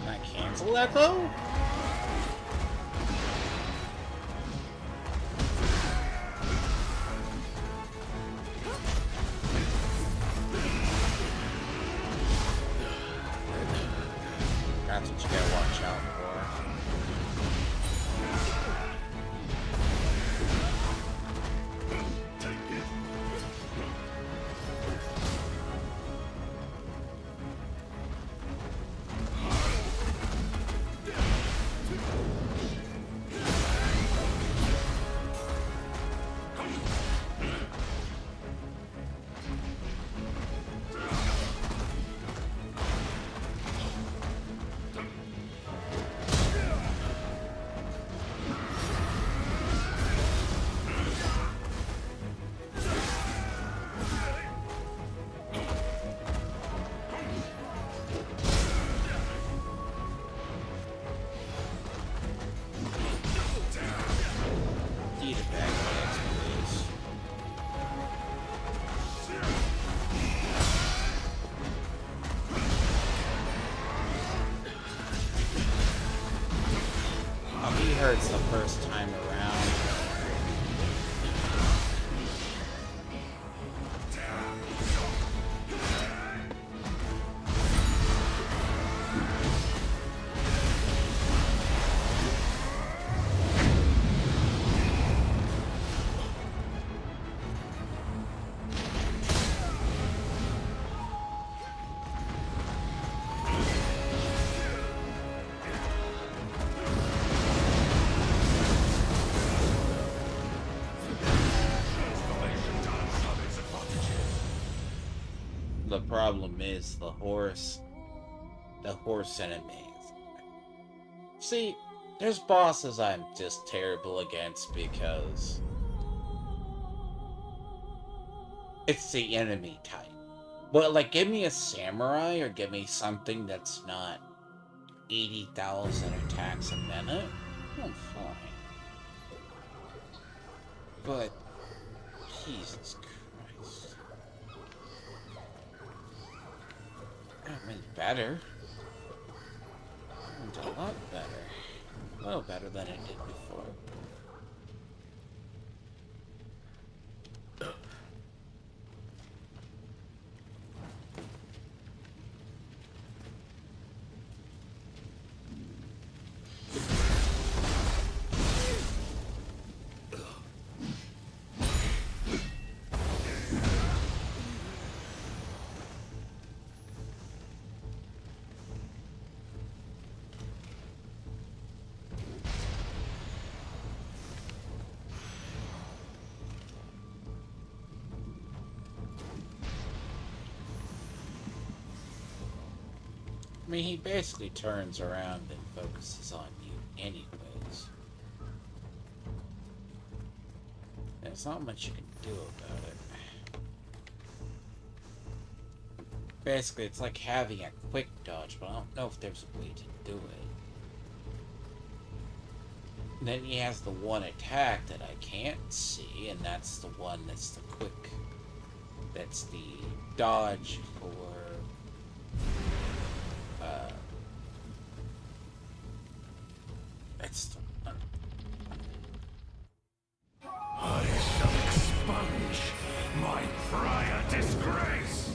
Can I cancel that though? That's what you gotta watch out for. Eat a bag of eggs, please. He hurts the first time around. The problem is the horse enemies. See, there's bosses I'm just terrible against because it's the enemy type. But like, give me a samurai or give me something that's not 80,000 attacks a minute, I'm fine. But Jesus Christ. I mean, better. It's a lot better. A little better than it did before. I mean, he basically turns around and focuses on you anyways. There's not much you can do about it. Basically, it's like having a quick dodge, but I don't know if there's a way to do it. And then he has the one attack that I can't see, and that's the one that's the quick. That's the dodge for... That's the one. I shall expunge my prior disgrace.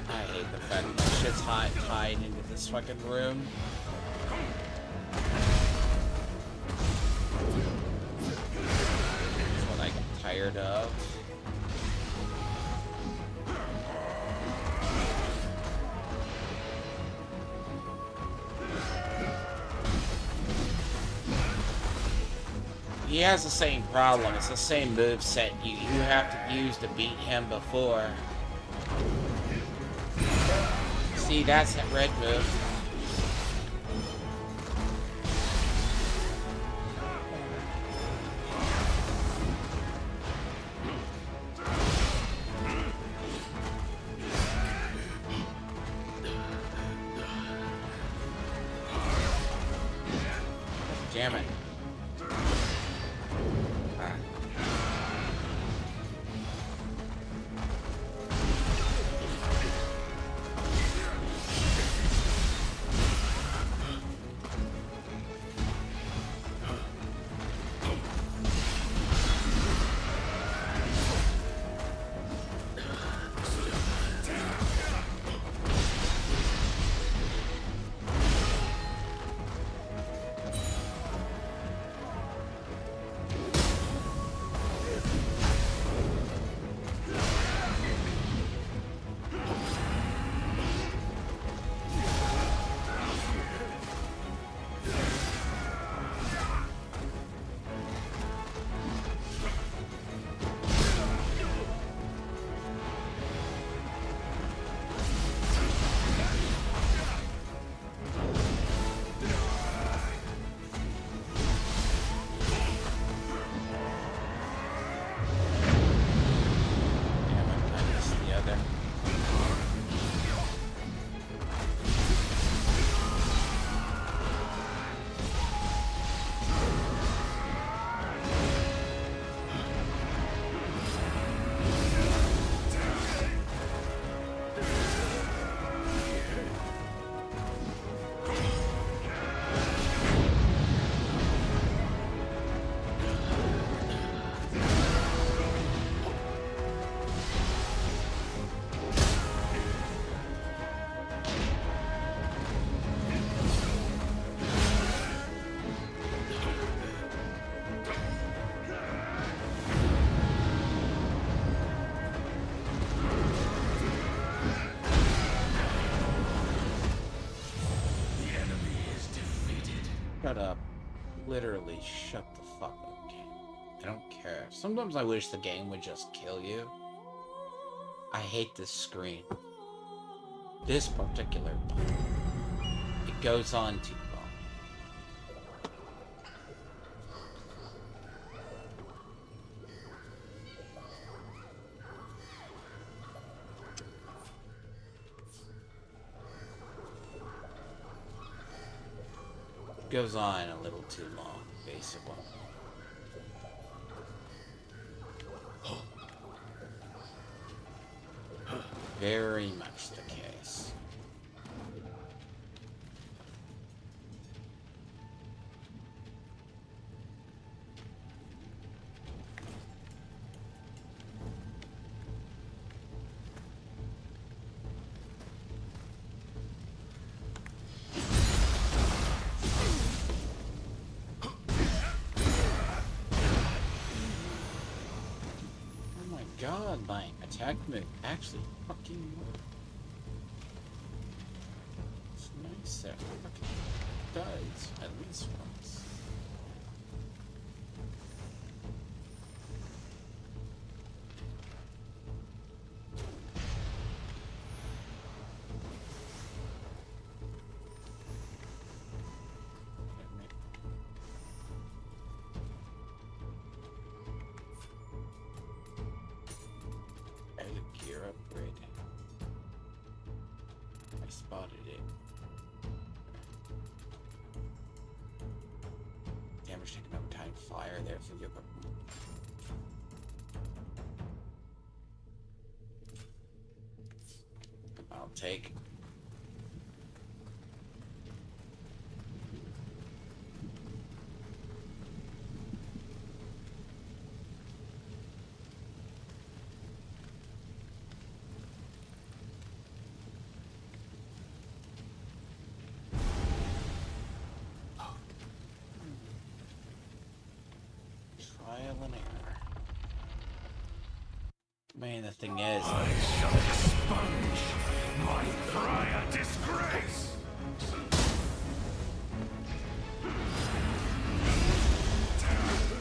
I hate the fact that my shit's tied into this fucking room. That's what I get tired of. He has the same problem. It's the same moveset you have to use to beat him before. See, that's that red move. Damn it. Shut up. Literally, shut the fuck up, game. I don't care. Sometimes I wish the game would just kill you. I hate this screen. This particular one. It goes on too long. It goes on a little too long, basically. Very much the case. Oh my god, my attack move actually fucking worked. It's nice that it fucking does, at least once. There's a gear upgrade. I spotted it. Damage taken over time fire there for your. I'll take. Trial and error. Man, the thing is, I shall expunge my prior disgrace.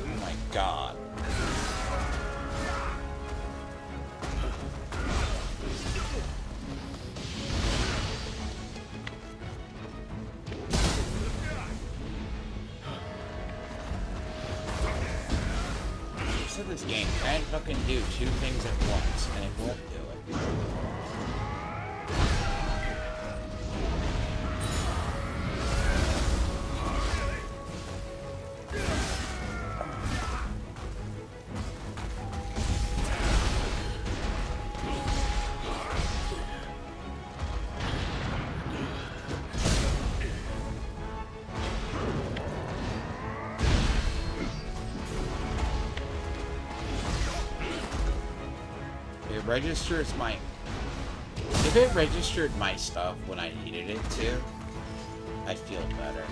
oh my god. You said this game can't fucking do two things at once, and it won't do it. It registers my... If it registered my stuff when I needed it to, I'd feel better.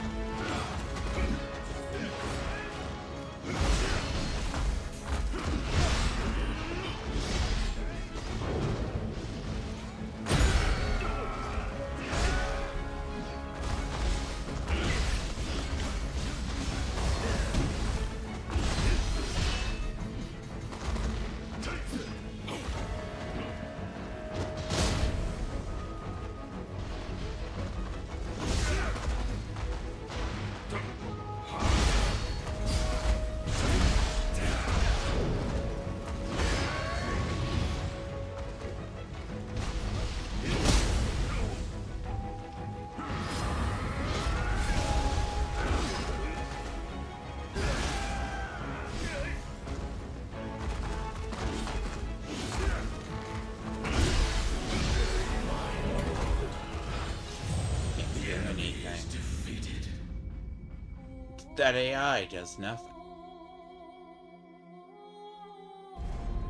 That AI does nothing.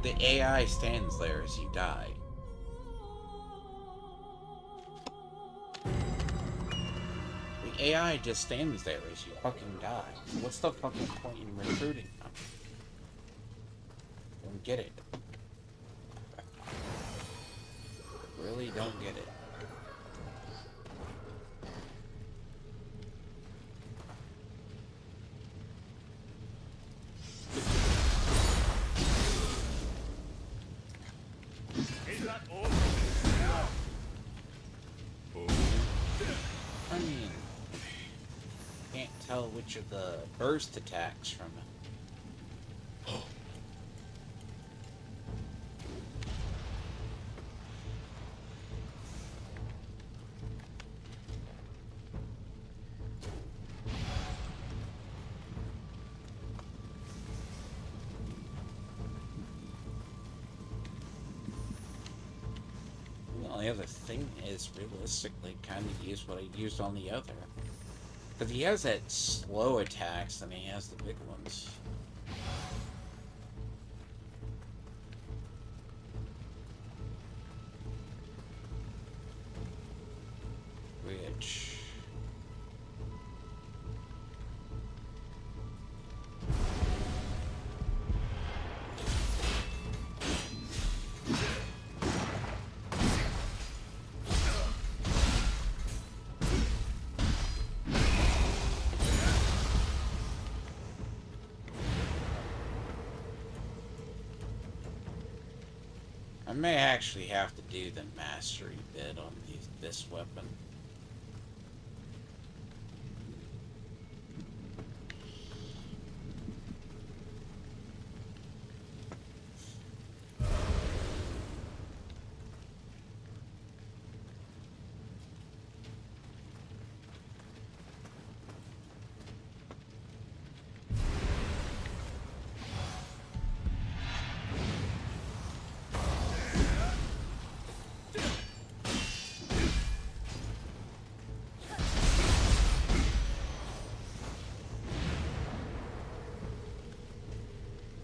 The AI stands there as you die. The AI just stands there as you fucking die. What's the fucking point in recruiting them? Don't get it. Really don't get it. I mean, can't tell which of the burst attacks from it. The only other thing is realistically kind of use what I used on the other. Because he has that slow attacks and he has the big ones. Which... I may actually have to do the mastery bit on this weapon.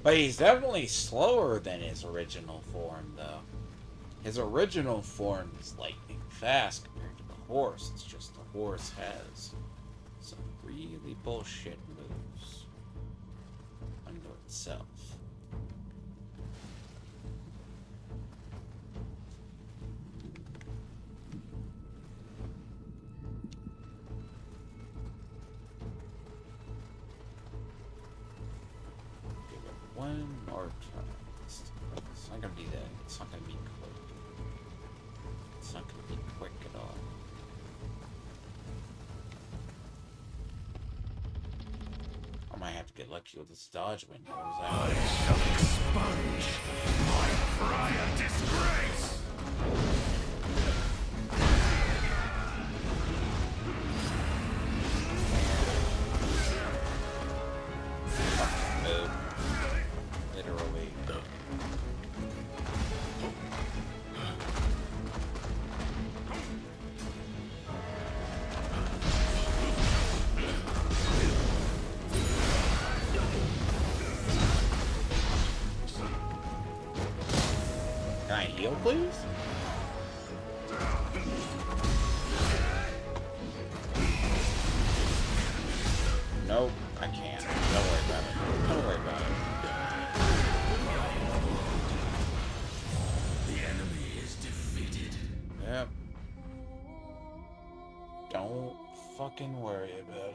But he's definitely slower than his original form, though. His original form is lightning fast compared to the horse. It's just the horse has some really bullshit moves unto itself. Give it one more turn. It's not gonna be that. It's not gonna be quick. It's not gonna be quick at all. I might have to get lucky with this dodge window. I shall expunge my prior disgrace! Move. Literally. Can I heal, please? Nope, I can't. Don't worry about it. Don't worry about it. The enemy is defeated. Yep. Don't fucking worry about it.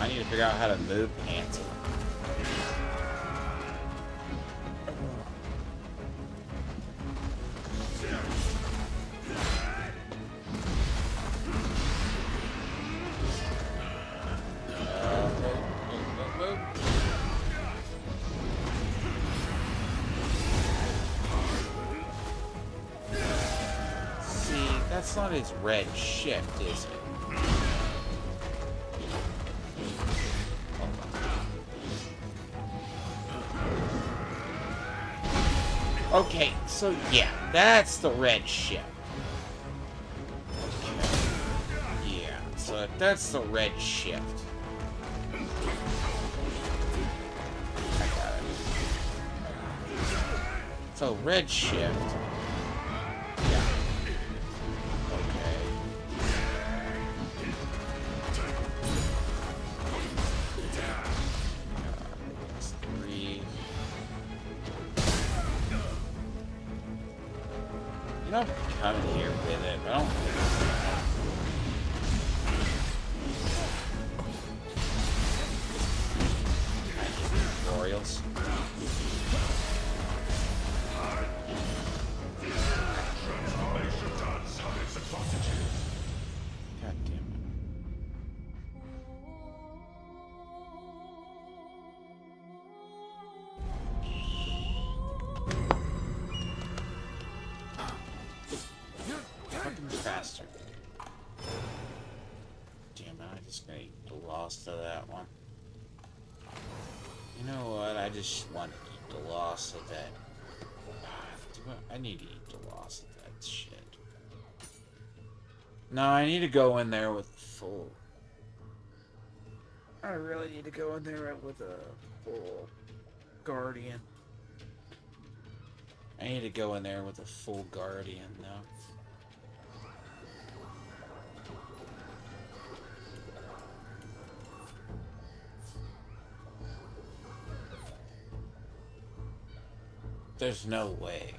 I need to figure out how to move Pansy. See, that's not his red shift, is it? Okay, so yeah, that's the red shift. Okay. Yeah, so if that's the red shift. I got it. So red shift. Yeah. Okay. It's 3. You know, come here with it, but I don't. Orioles. God damn it. Fucking faster. Damn it, I just got lost to that one. You know what? I just want to eat the loss of that. I need to eat the loss of that shit. No, I need to go in there with full. I really need to go in there with a full guardian. I need to go in there with a full guardian, though. There's no way.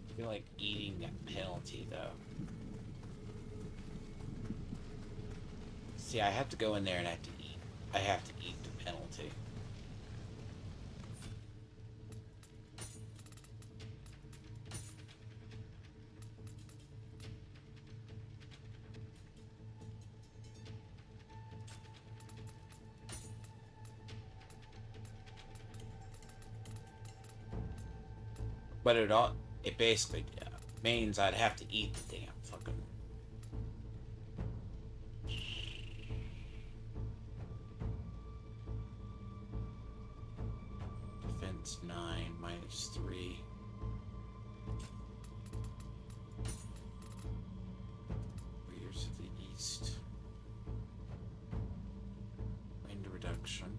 I feel like eating that penalty, though. See, I have to go in there and I have to eat. I have to eat the penalty. But it basically means I'd have to eat the damn fucking. Defense 9 minus 3. Warriors of the East. Wind reduction.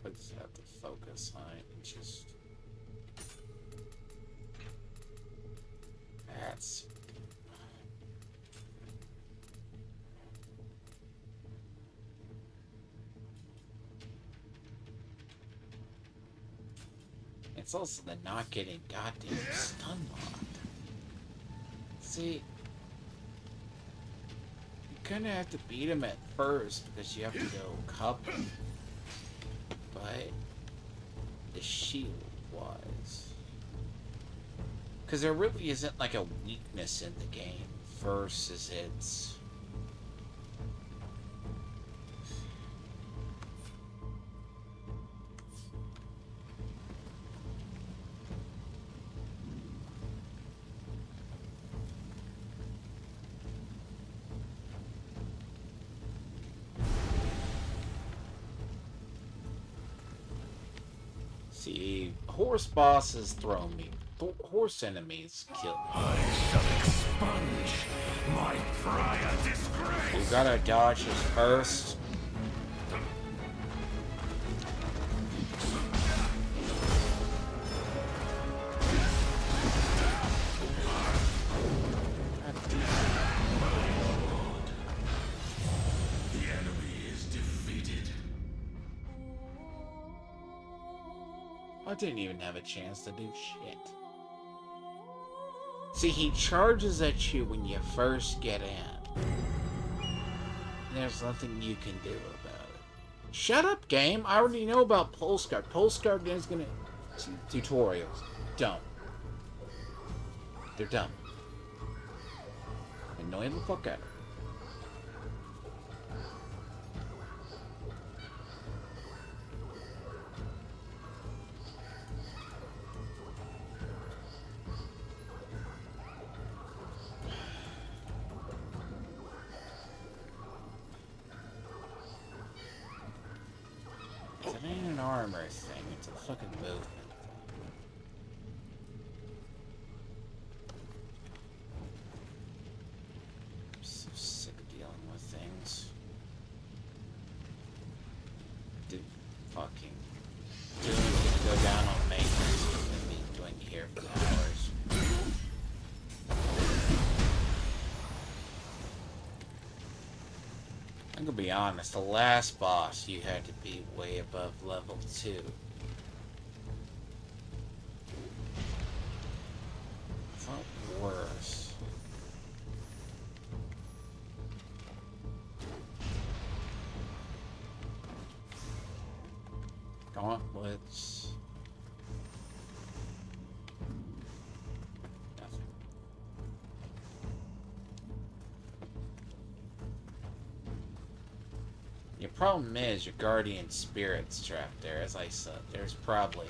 I just have to focus on it and just That's... It's also the not getting goddamn stun locked. See, you kinda have to beat him at first because you have to go cup. But the shield wise, because there really isn't like a weakness in the game versus its. See, horse bosses throw me. Horse enemies kill me. I shall expunge my prior disgrace. You gotta dodge his first. The enemy is defeated. I didn't even have a chance to do shit. See, he charges at you when you first get in. There's nothing you can do about it. Shut up, game. I already know about Pulse Guard. Pulse Guard is gonna... Tutorials. Dumb. They're dumb. Annoying the fuck out of me. It ain't an armor thing, it's a fucking movement thing. I'm so sick of dealing with things. Dude, fucking... Doing to go down on maintenance and me doing here for hours. I'm gonna be honest, the last boss you had to be way above level 2. Felt worse. Gauntlets. Nothing. Your problem is your guardian spirit's trapped there. As I said, there's probably...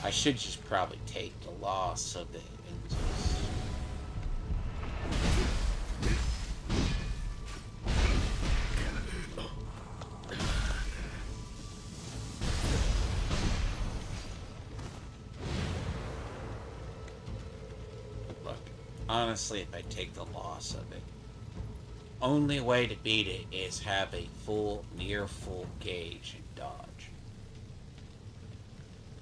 I should just probably take the loss of the injuries. Look, honestly, if I take the loss of it, only way to beat it is have a near full gauge and dodge.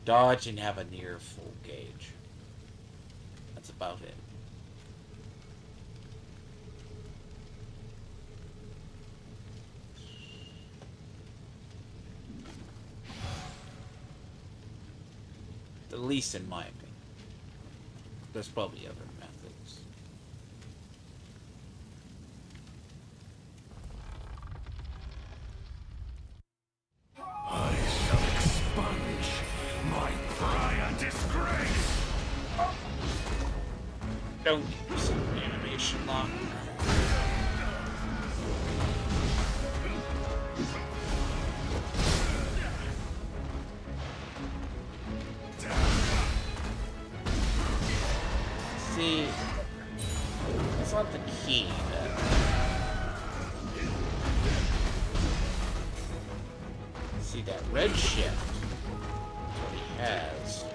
Dodge and have a near full gauge. That's about it. At least in my opinion. There's probably other methods. I shall expunge my prior disgrace. Don't use an animation lock. See, that's not the key. See that red shift? That's what he has.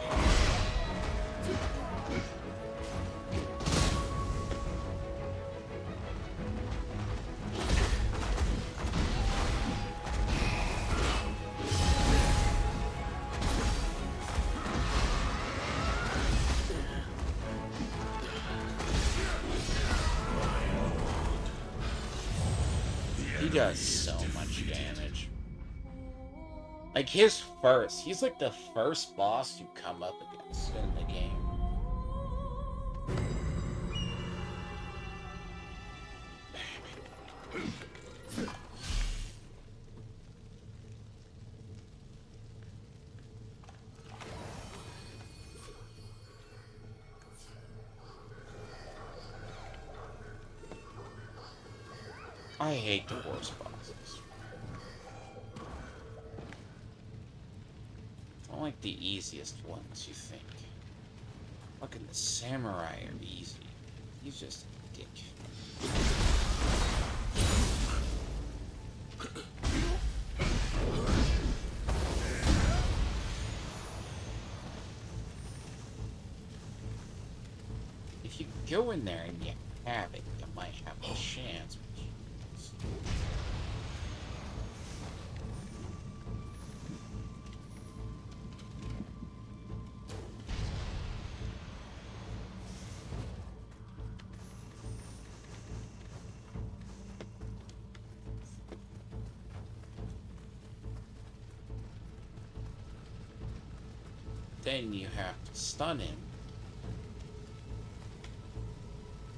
does so much damage. Like he's like the first boss you come up against in the game. I hate the worst bosses. I don't like the easiest ones, you think. Fucking the samurai are easy. He's just a dick. If you go in there and you have it, you might have a chance. Then you have to stun him.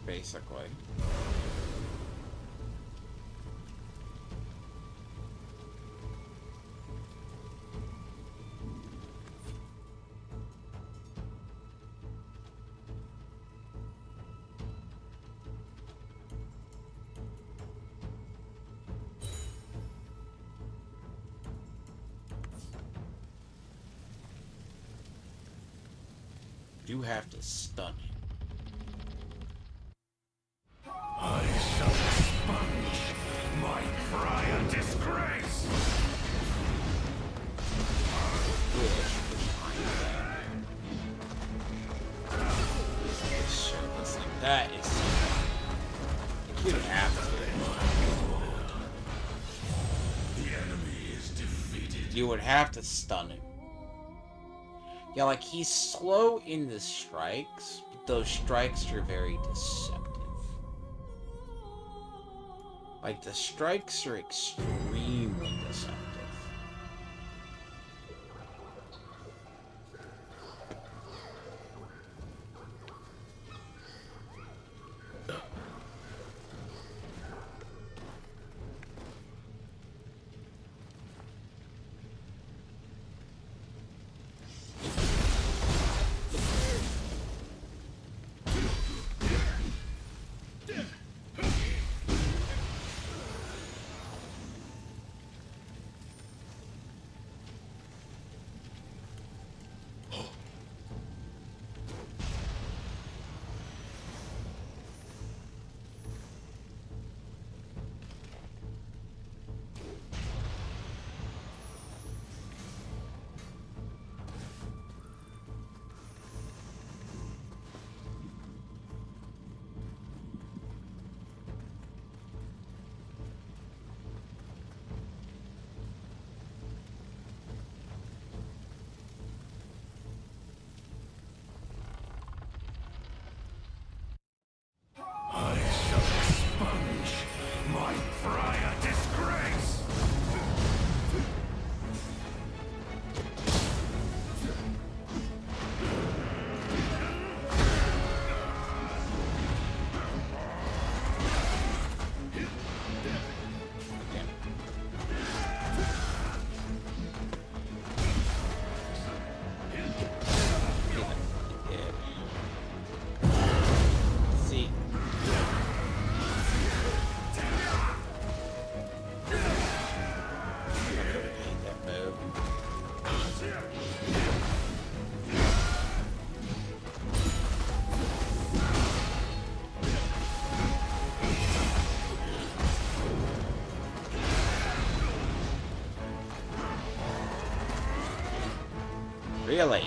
Basically. You have to stun him. I shall expunge my prior disgrace. Shirtless like that is. You have to. The enemy is defeated. You would have to stun him. Yeah, like he's slow in the strikes, but those strikes are very deceptive. Like the strikes are extremely deceptive. I shall expunge my prior disgrace. See. That move. Really?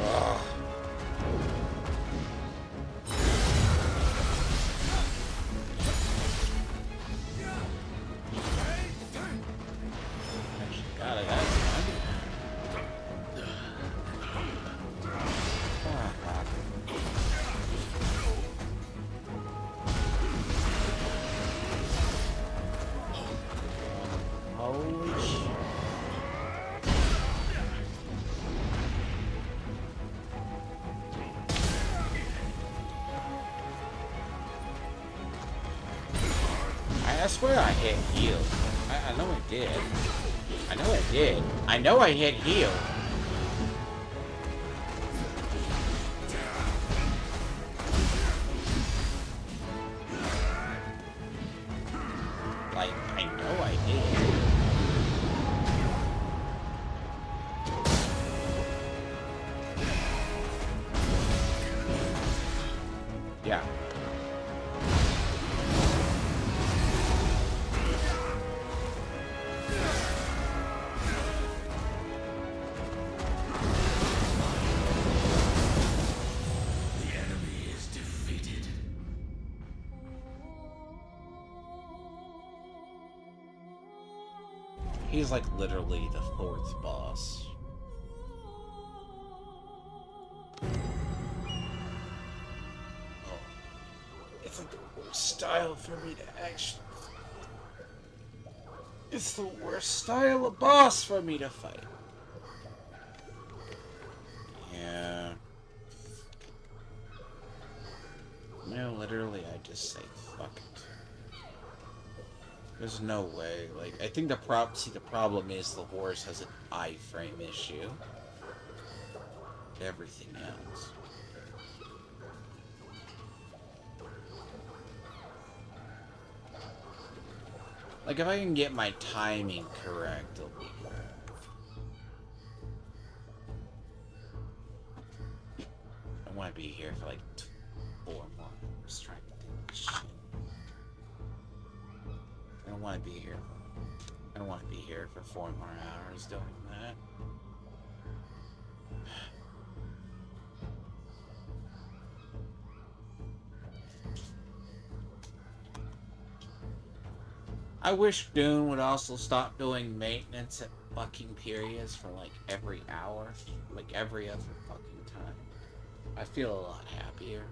Ugh. I swear I hit heal. I know I did. I know I did. I know I hit heal. Like, I know I did. Yeah. He's like literally the fourth boss. Oh. It's like the worst style for me to actually... It's the worst style of boss for me to fight. Yeah. No, literally I just say fuck it. There's no way. Like, I think the problem is the horse has an iframe issue. Everything else. Like, if I can get my timing correct, it'll be good. I want to be here for like 4 more hours trying to do this shit. I don't want to be here. I don't want to be here for 4 more hours doing that. I wish Dune would also stop doing maintenance at fucking periods for like every hour, like every other fucking time. I feel a lot happier,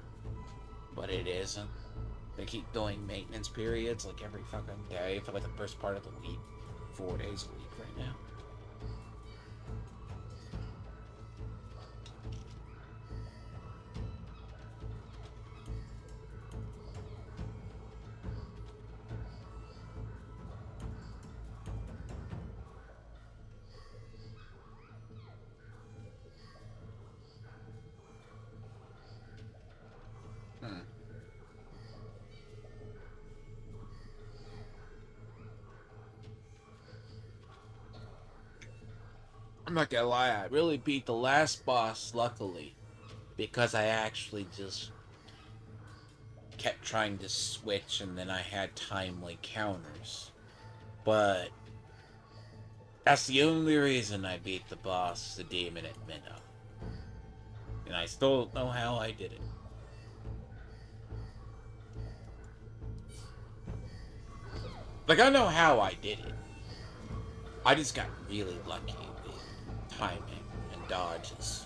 but it isn't. They keep doing maintenance periods like every fucking day for like the first part of the week. 4 days a week right now. I'm not gonna lie, I really beat the last boss, luckily, because I actually just kept trying to switch and then I had timely counters. But that's the only reason I beat the boss, the demon at Minnow. And I still don't know how I did it. Like, I know how I did it. I just got really lucky with timing and dodges.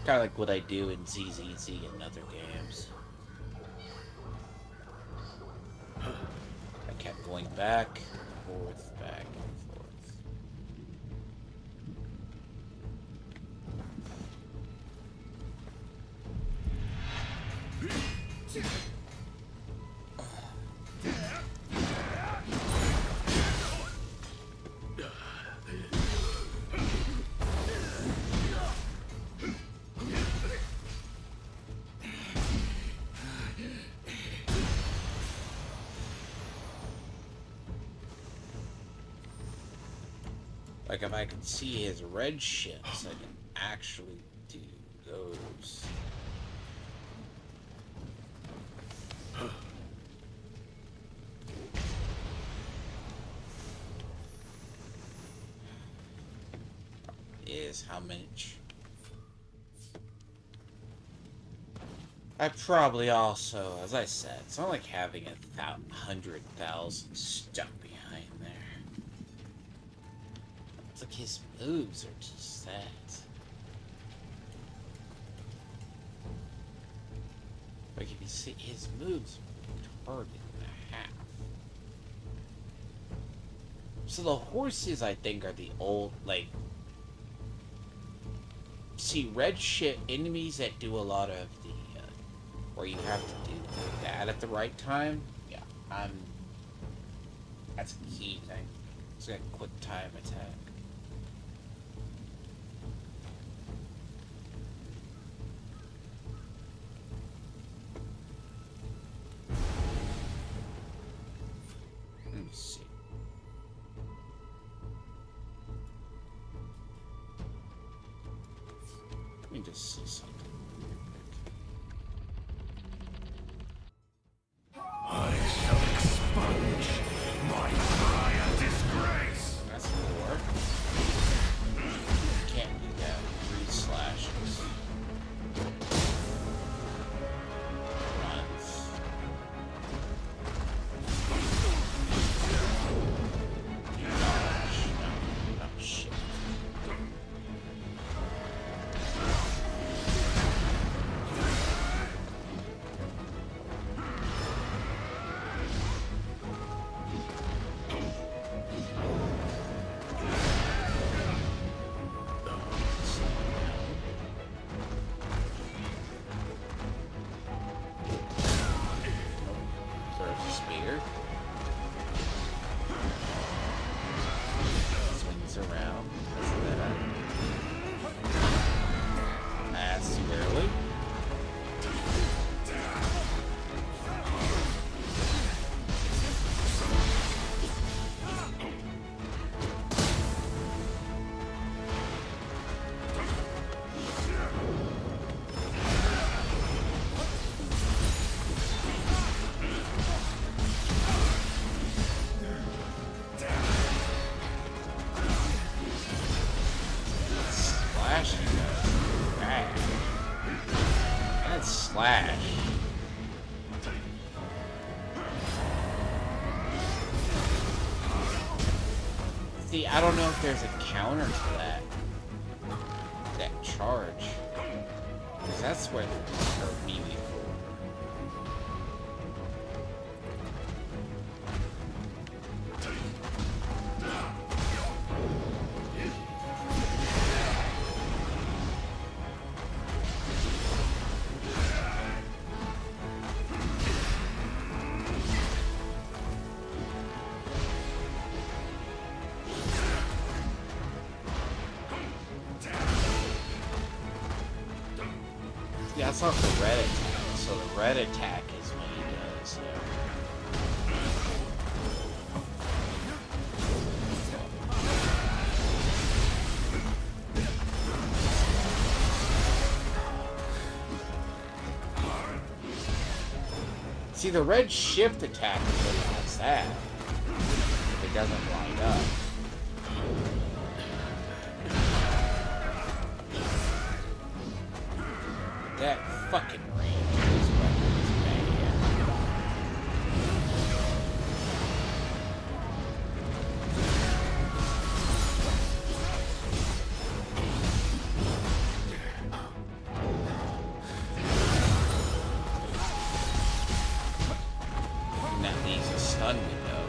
Kind of like what I do in ZZZ and other games. I kept going back and forth, back and forth. Like, if I can see his red ships, I can actually do those. Is how much? I probably also, as I said, it's not like having 100,000 stuck behind there. It's like his moves are just that. Like, if you see his moves are retarded and a half. So the horses, I think, are the old, like... See, red ship enemies that do a lot of the where you have to do that at the right time. Yeah, that's a key thing. It's a quick time attack. Let me see. Let me just see something. I shall expunge my prior disgrace. That's 4. Can't do that. 3 slashes. Runs. Dodge. No. Oh, shit. Throws a spear. Swings around. Does that. That's too early. Slashing does bad. And slash. See, I don't know if there's a counter to that. That charge. Because that's where they're really cool. Yeah, that's off the red attack. So the red attack is what he does. See, the red shift attack is what does that. If it doesn't line up. That fucking range is bad. And that leaves a stun window.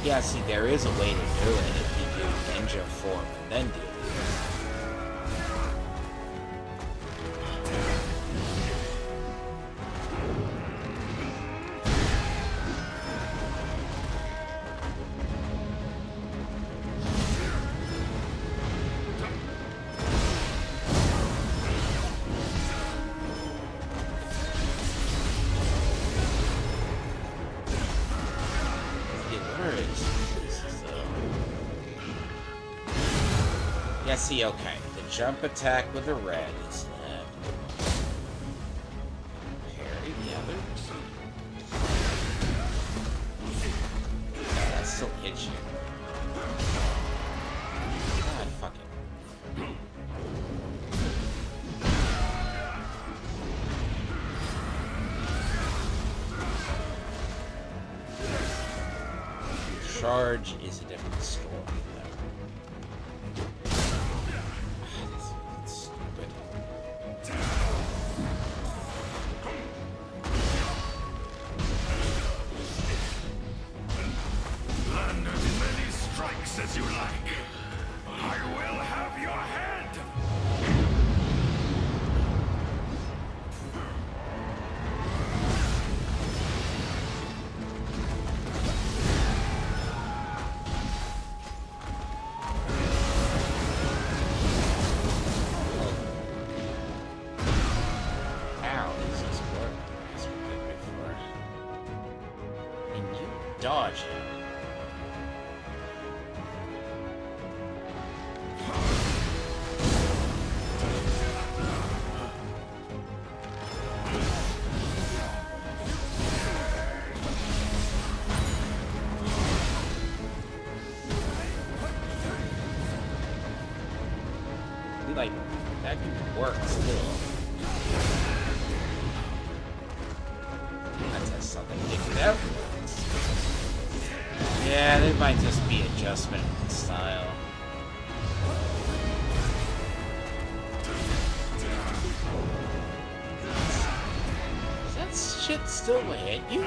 Yeah, see, there is a way to do it if you do ninja form and then do this. Yeah, see, okay. The jump attack with the red is that. Parry the other. No, that still hits you. God, fuck it. Charge is a different story, though. That's stupid. Land as many strikes as you like. See, like, that could work still. That says something different. Yeah, there might just be adjustment in style. Does that shit still hit you?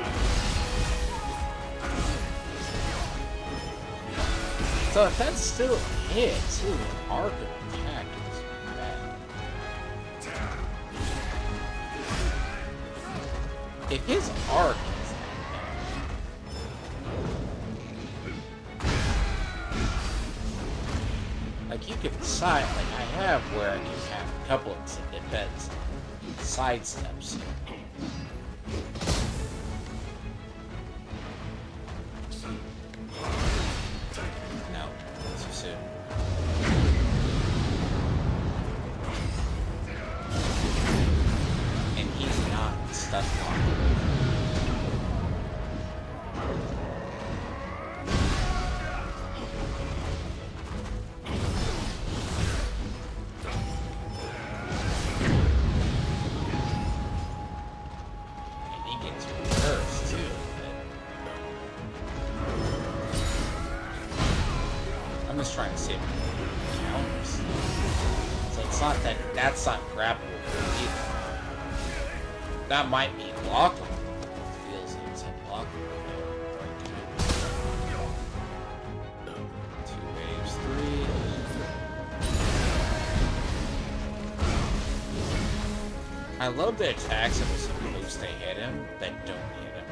So if that still hits, his arc of attack is bad. If his arc is that bad, like you can side, like I have where I can have a couple of defense side steps. No, too soon. And he's not stuck on. I'm just trying to save counters. So it's not that that's not grabbable either. That might be blockable. It feels like it's unblockable. Two waves, three. I love the attacks that are supposed to hit him that don't hit him.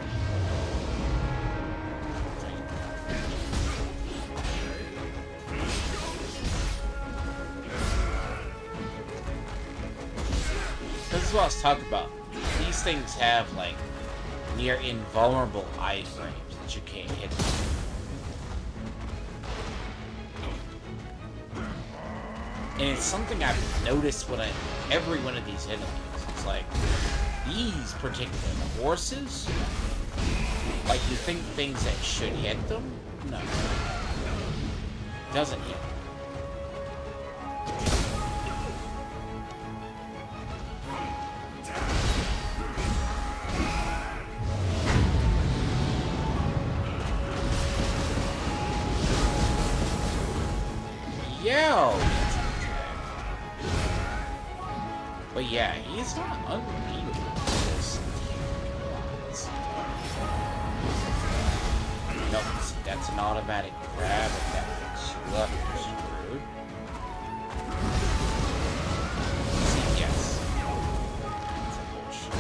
This is what I was talking about. These things have, like, near invulnerable iframes that you can't hit them. And it's something I've noticed when every one of these enemies. It's like, these particular horses, like, you think things that should hit them? No. It doesn't hit them. Yeah. But yeah, he's not unbeatable. Nope, that's an automatic grab if that gets you up, you're screwed. See, yes. That's a bullshit.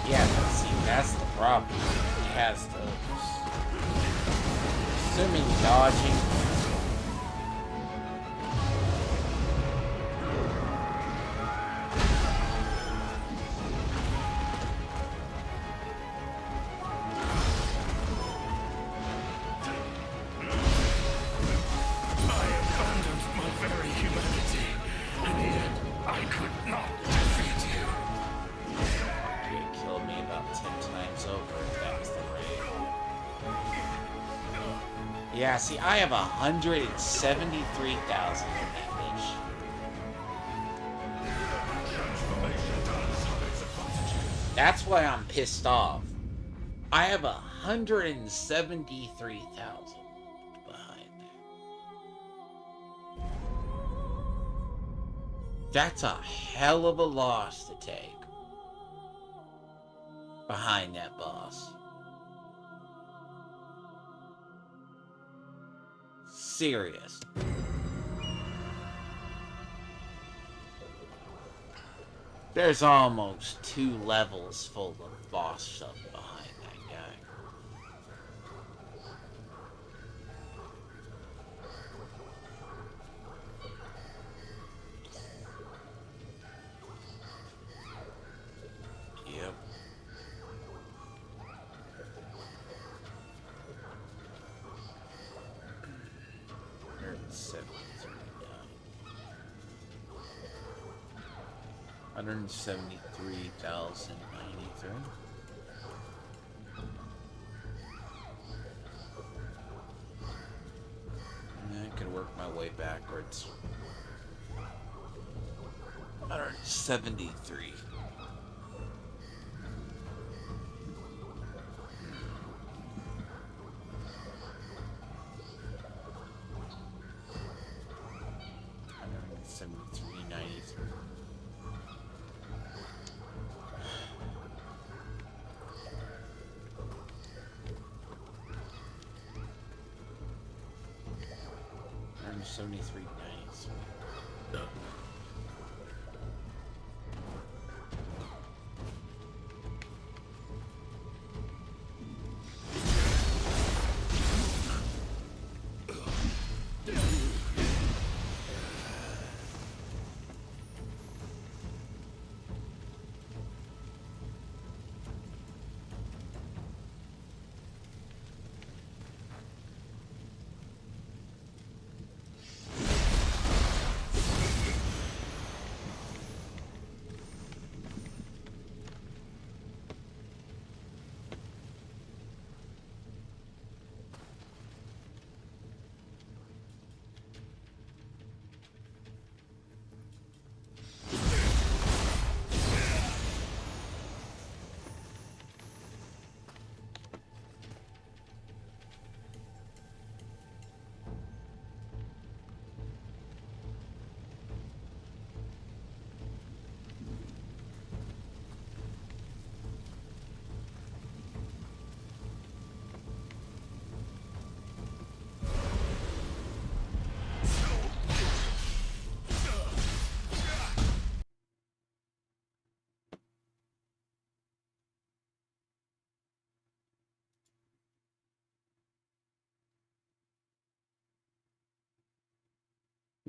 Yeah, but see, that's the problem. He has those. Assuming dodging. I abandoned my very humanity, and yet I could not defeat you. He killed me about 10 times over if that was the rate. Yeah, see, I have 173,000 in that bitch. That's why I'm pissed off. I have 173,000 behind there. That's a hell of a loss to take. Behind that boss. Serious. There's almost 2 levels full of boss stuff behind that guy. Yep. 173,093. I could work my way backwards. 173. $73.93.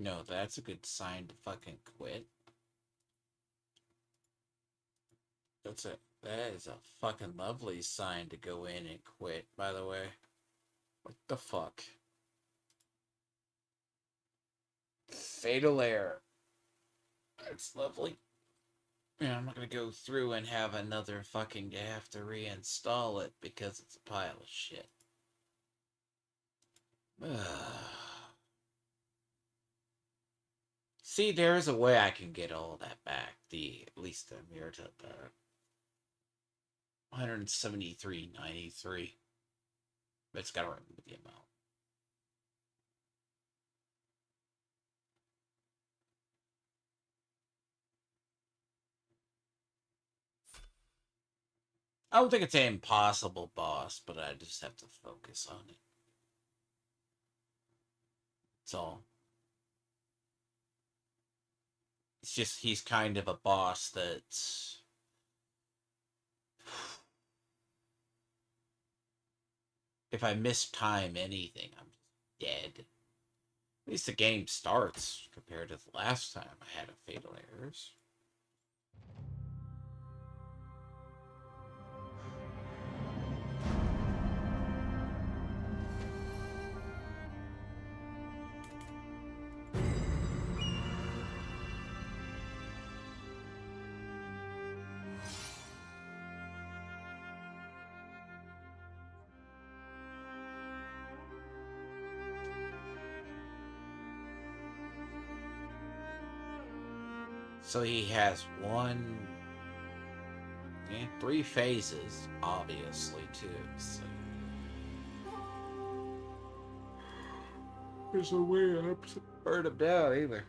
No, that's a good sign to fucking quit. That is a fucking lovely sign to go in and quit, by the way. What the fuck? Fatal error. That's lovely. Yeah, I'm not gonna go through and have another fucking have to reinstall it because it's a pile of shit. See, there is a way I can get all that back. At least the mirror to the 173.93. But it's gotta remove the amount. I don't think it's an impossible boss, but I just have to focus on it. That's all. It's just he's kind of a boss that's... If I mistime anything, I'm dead. At least the game starts compared to the last time I had a fatal errors. So he has three phases, obviously, too. So. There's no way I'm burn him down either.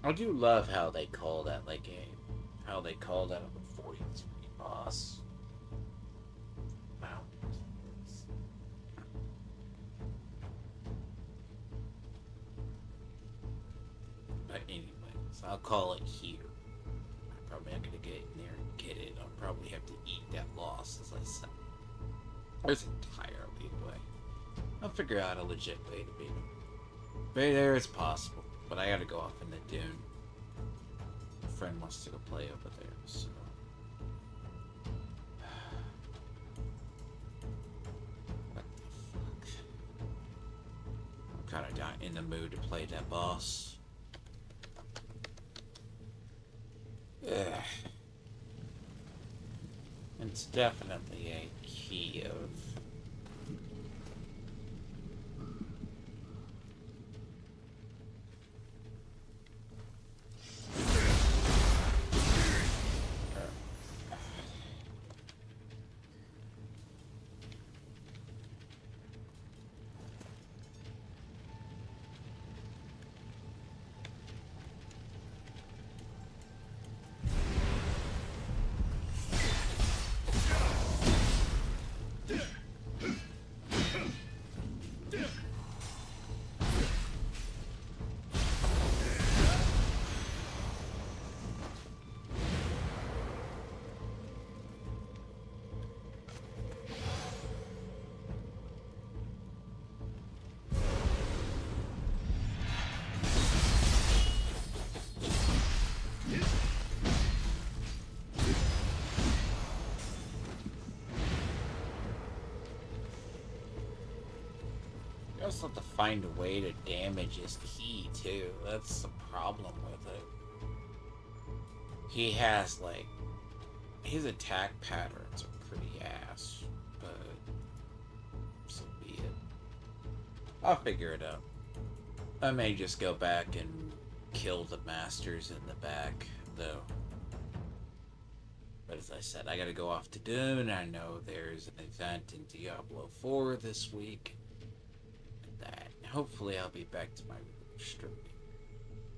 I do love how they call that like how they call that a 43 boss. Wow. But anyways, I'll call it here. I'm probably not gonna get in there and get it. I'll probably have to eat that loss, as I said. There's entirely a way. I'll figure out a legit way to beat him. But there is possible. But I gotta go off in the dune. A friend wants to go play over there, so. What the fuck? I'm kinda not in the mood to play that boss. Ugh. It's definitely a key of you also have to find a way to damage his key, too. That's the problem with it. He has, like... His attack patterns are pretty ass, but... So be it. I'll figure it out. I may just go back and kill the masters in the back, though. But as I said, I gotta go off to Dune. I know there's an event in Diablo 4 this week. That hopefully I'll be back to my streaming.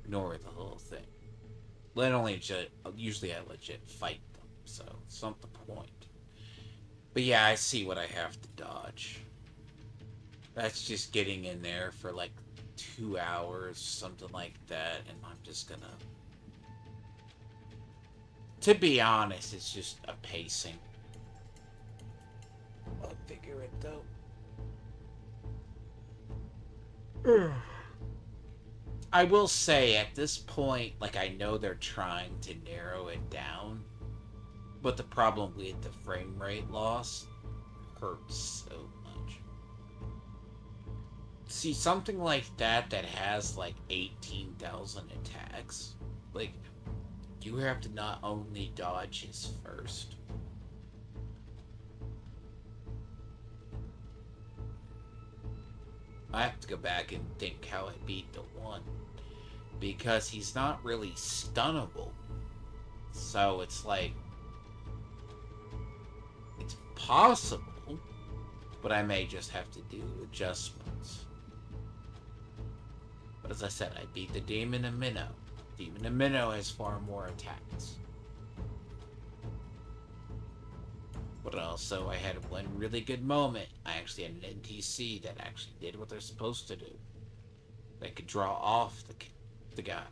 Ignore the whole thing. Usually I legit fight them, so it's not the point. But yeah, I see what I have to dodge. That's just getting in there for like 2 hours, something like that, and I'm just gonna... To be honest, it's just a pacing. I'll figure it though. I will say at this point, like, I know they're trying to narrow it down, but the problem with the frame rate loss hurts so much. See, something like that has like 18,000 attacks, like, you have to not only dodge his first. I have to go back and think how I beat the one. Because he's not really stunnable. So it's like... It's possible. But I may just have to do adjustments. But as I said, I beat the Demon of Minnow. Demon of Minnow has far more attacks. But also, I had one really good moment. I actually had an NPC that actually did what they're supposed to do. They could draw off the guy.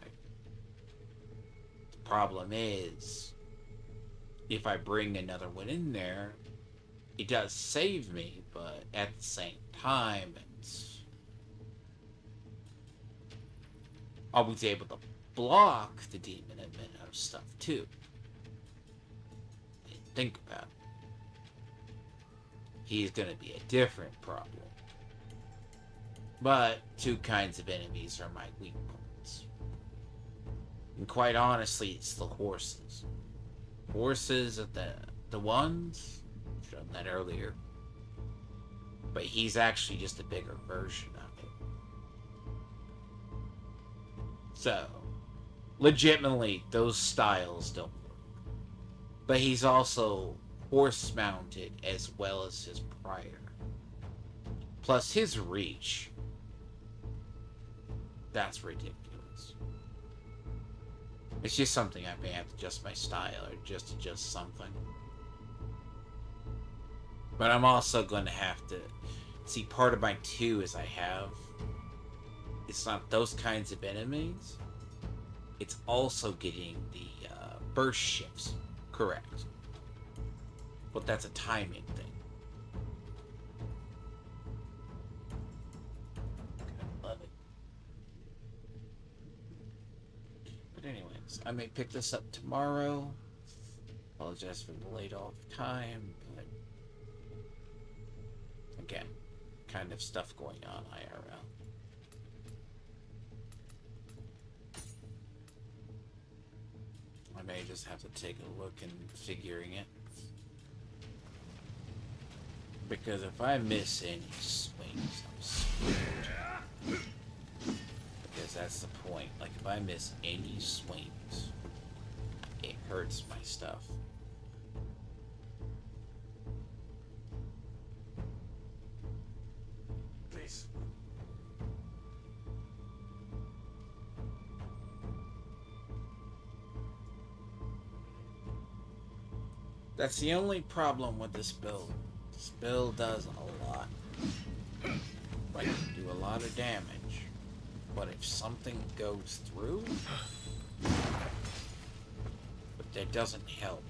The problem is, if I bring another one in there, it does save me, but at the same time, it's... I was able to block the Demon of Minnow stuff too. Didn't think about it. He's gonna be a different problem. But two kinds of enemies are my weak points. And quite honestly, it's the horses. Horses are the ones. I've shown that earlier. But he's actually just a bigger version of it. So, legitimately, those styles don't work. But he's also horse-mounted as well as his prior. Plus his reach. That's ridiculous. It's just something I may have to adjust my style or just adjust something. But I'm also going to have to see, part of my 2 is it's not those kinds of enemies. It's also getting the burst shifts correct. But that's a timing thing. Love it. But anyways, I may pick this up tomorrow. Apologize for the late off time, but again, kind of stuff going on IRL. I may just have to take a look and figuring it. Because if I miss any swings, I'm screwed. Because that's the point. Like, if I miss any swings, it hurts my stuff. Please. That's the only problem with this build. This build does a lot. Like, do a lot of damage. But if something goes through, but that doesn't help,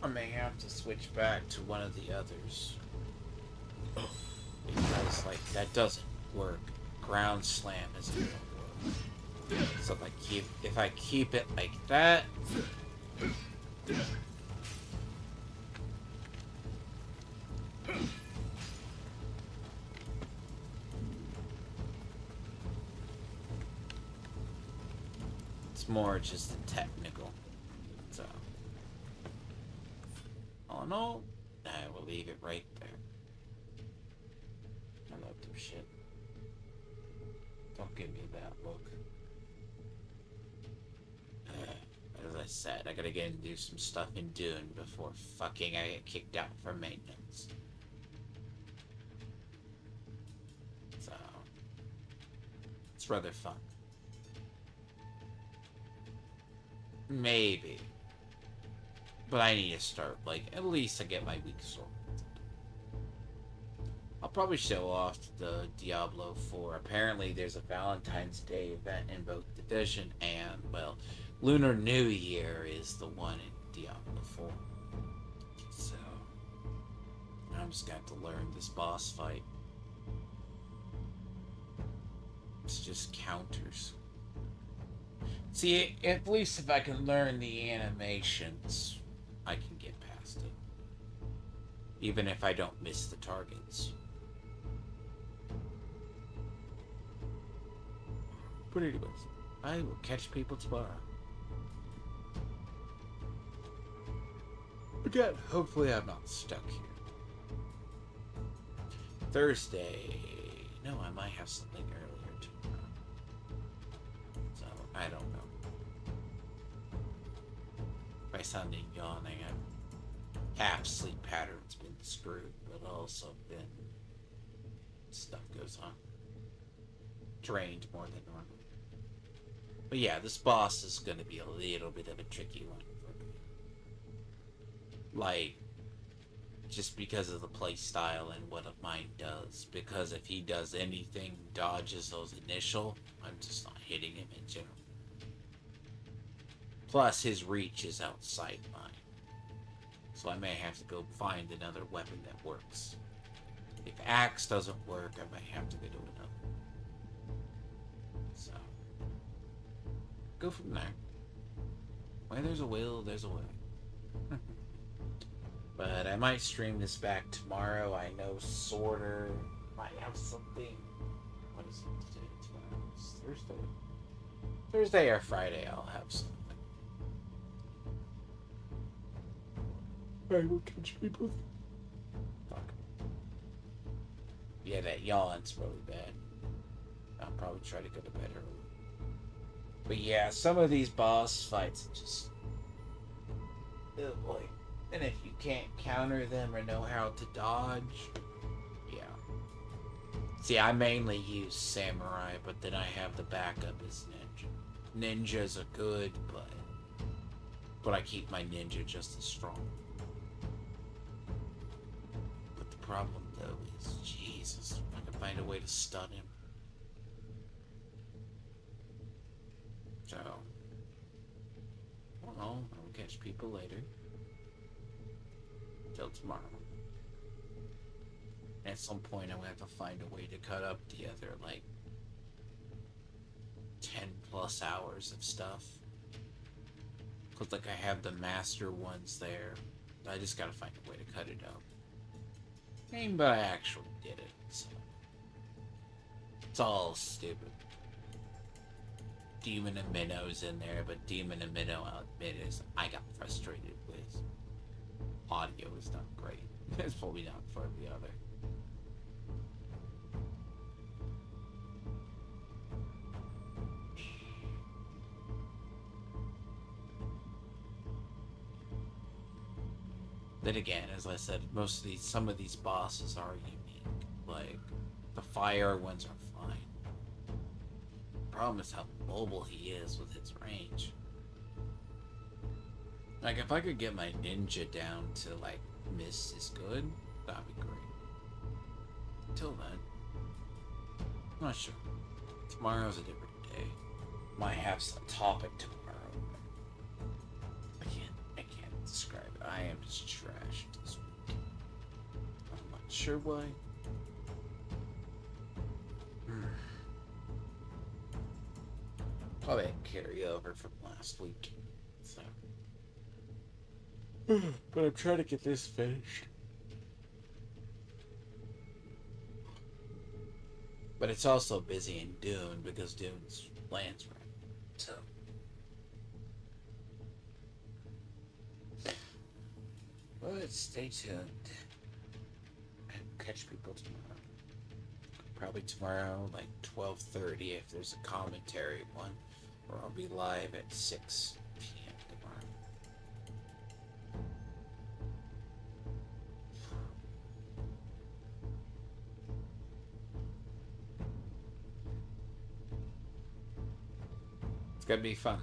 I may have to switch back to one of the others. Because, like, that doesn't work. Ground slam isn't gonna work. So if I keep it like that, it's more just the technical. So, all in all, I will leave it right there. I love this shit. Don't give me that look. As I said, I gotta get and do some stuff in Dune before fucking I get kicked out for maintenance. So, it's rather fun. Maybe. But I need to start, like, at least I get my week sorted. I'll probably show off the Diablo 4. Apparently there's a Valentine's Day event in both Division and, well, Lunar New Year is the one in Diablo 4. So, I'm just got to learn this boss fight. It's just counters. See, at least if I can learn the animations, I can get past it. Even if I don't miss the targets. But anyways, I will catch people tomorrow. Again, hopefully I'm not stuck here. Thursday... No, I might have something earlier tomorrow. So, I don't know. If I sounded yawning, half sleep pattern's been screwed, but also been... stuff goes on. Drained more than normal. But yeah, this boss is going to be a little bit of a tricky one for me. Like, just because of the play style and what mine does. Because if he does anything, dodges those initial, I'm just not hitting him in general. Plus, his reach is outside mine. So I may have to go find another weapon that works. If axe doesn't work, I may have to go to another. So, go from there. Where there's a will, there's a way. But I might stream this back tomorrow. I know Sorter might have something. What is it today? Tomorrow? It's Thursday. Thursday or Friday I'll have something. I will catch people. Fuck. Yeah, that yawn's really bad. I'll probably try to go to bed early. But yeah, some of these boss fights are just... oh boy. And if you can't counter them or know how to dodge, yeah. See, I mainly use Samurai, but then I have the backup as Ninja. Ninjas are good, but but I keep my ninja just as strong. But the problem, though, is, Jesus, I can find a way to stun him. So, well, I'll catch people later. Till tomorrow. At some point, I'm gonna have to find a way to cut up the other, like, 10 plus hours of stuff. Cause, like, I have the master ones there. I just gotta find a way to cut it up. But I actually did it, so. It's all stupid. Demon and Minnow's in there, but Demon and Minnow, I'll admit, is I got frustrated with. Audio is not great. It's probably not for the other. Then again, as I said, some of these bosses are unique. Like, the fire ones are fine. Problem is how mobile he is with his range. Like, if I could get my ninja down to, like, miss is good, that'd be great. Until then, I'm not sure. Tomorrow's a different day. Might have some topic tomorrow. I can't describe it. I am just trashed this week. I'm not sure why. Probably a carryover from last week. So. But I'm trying to get this finished. But it's also busy in Dune because Dune's lands right. So. But stay tuned. And catch people tomorrow. Probably tomorrow, like 12:30 if there's a commentary one. Or I'll be live at 6 p.m. tomorrow. It's gonna be fun.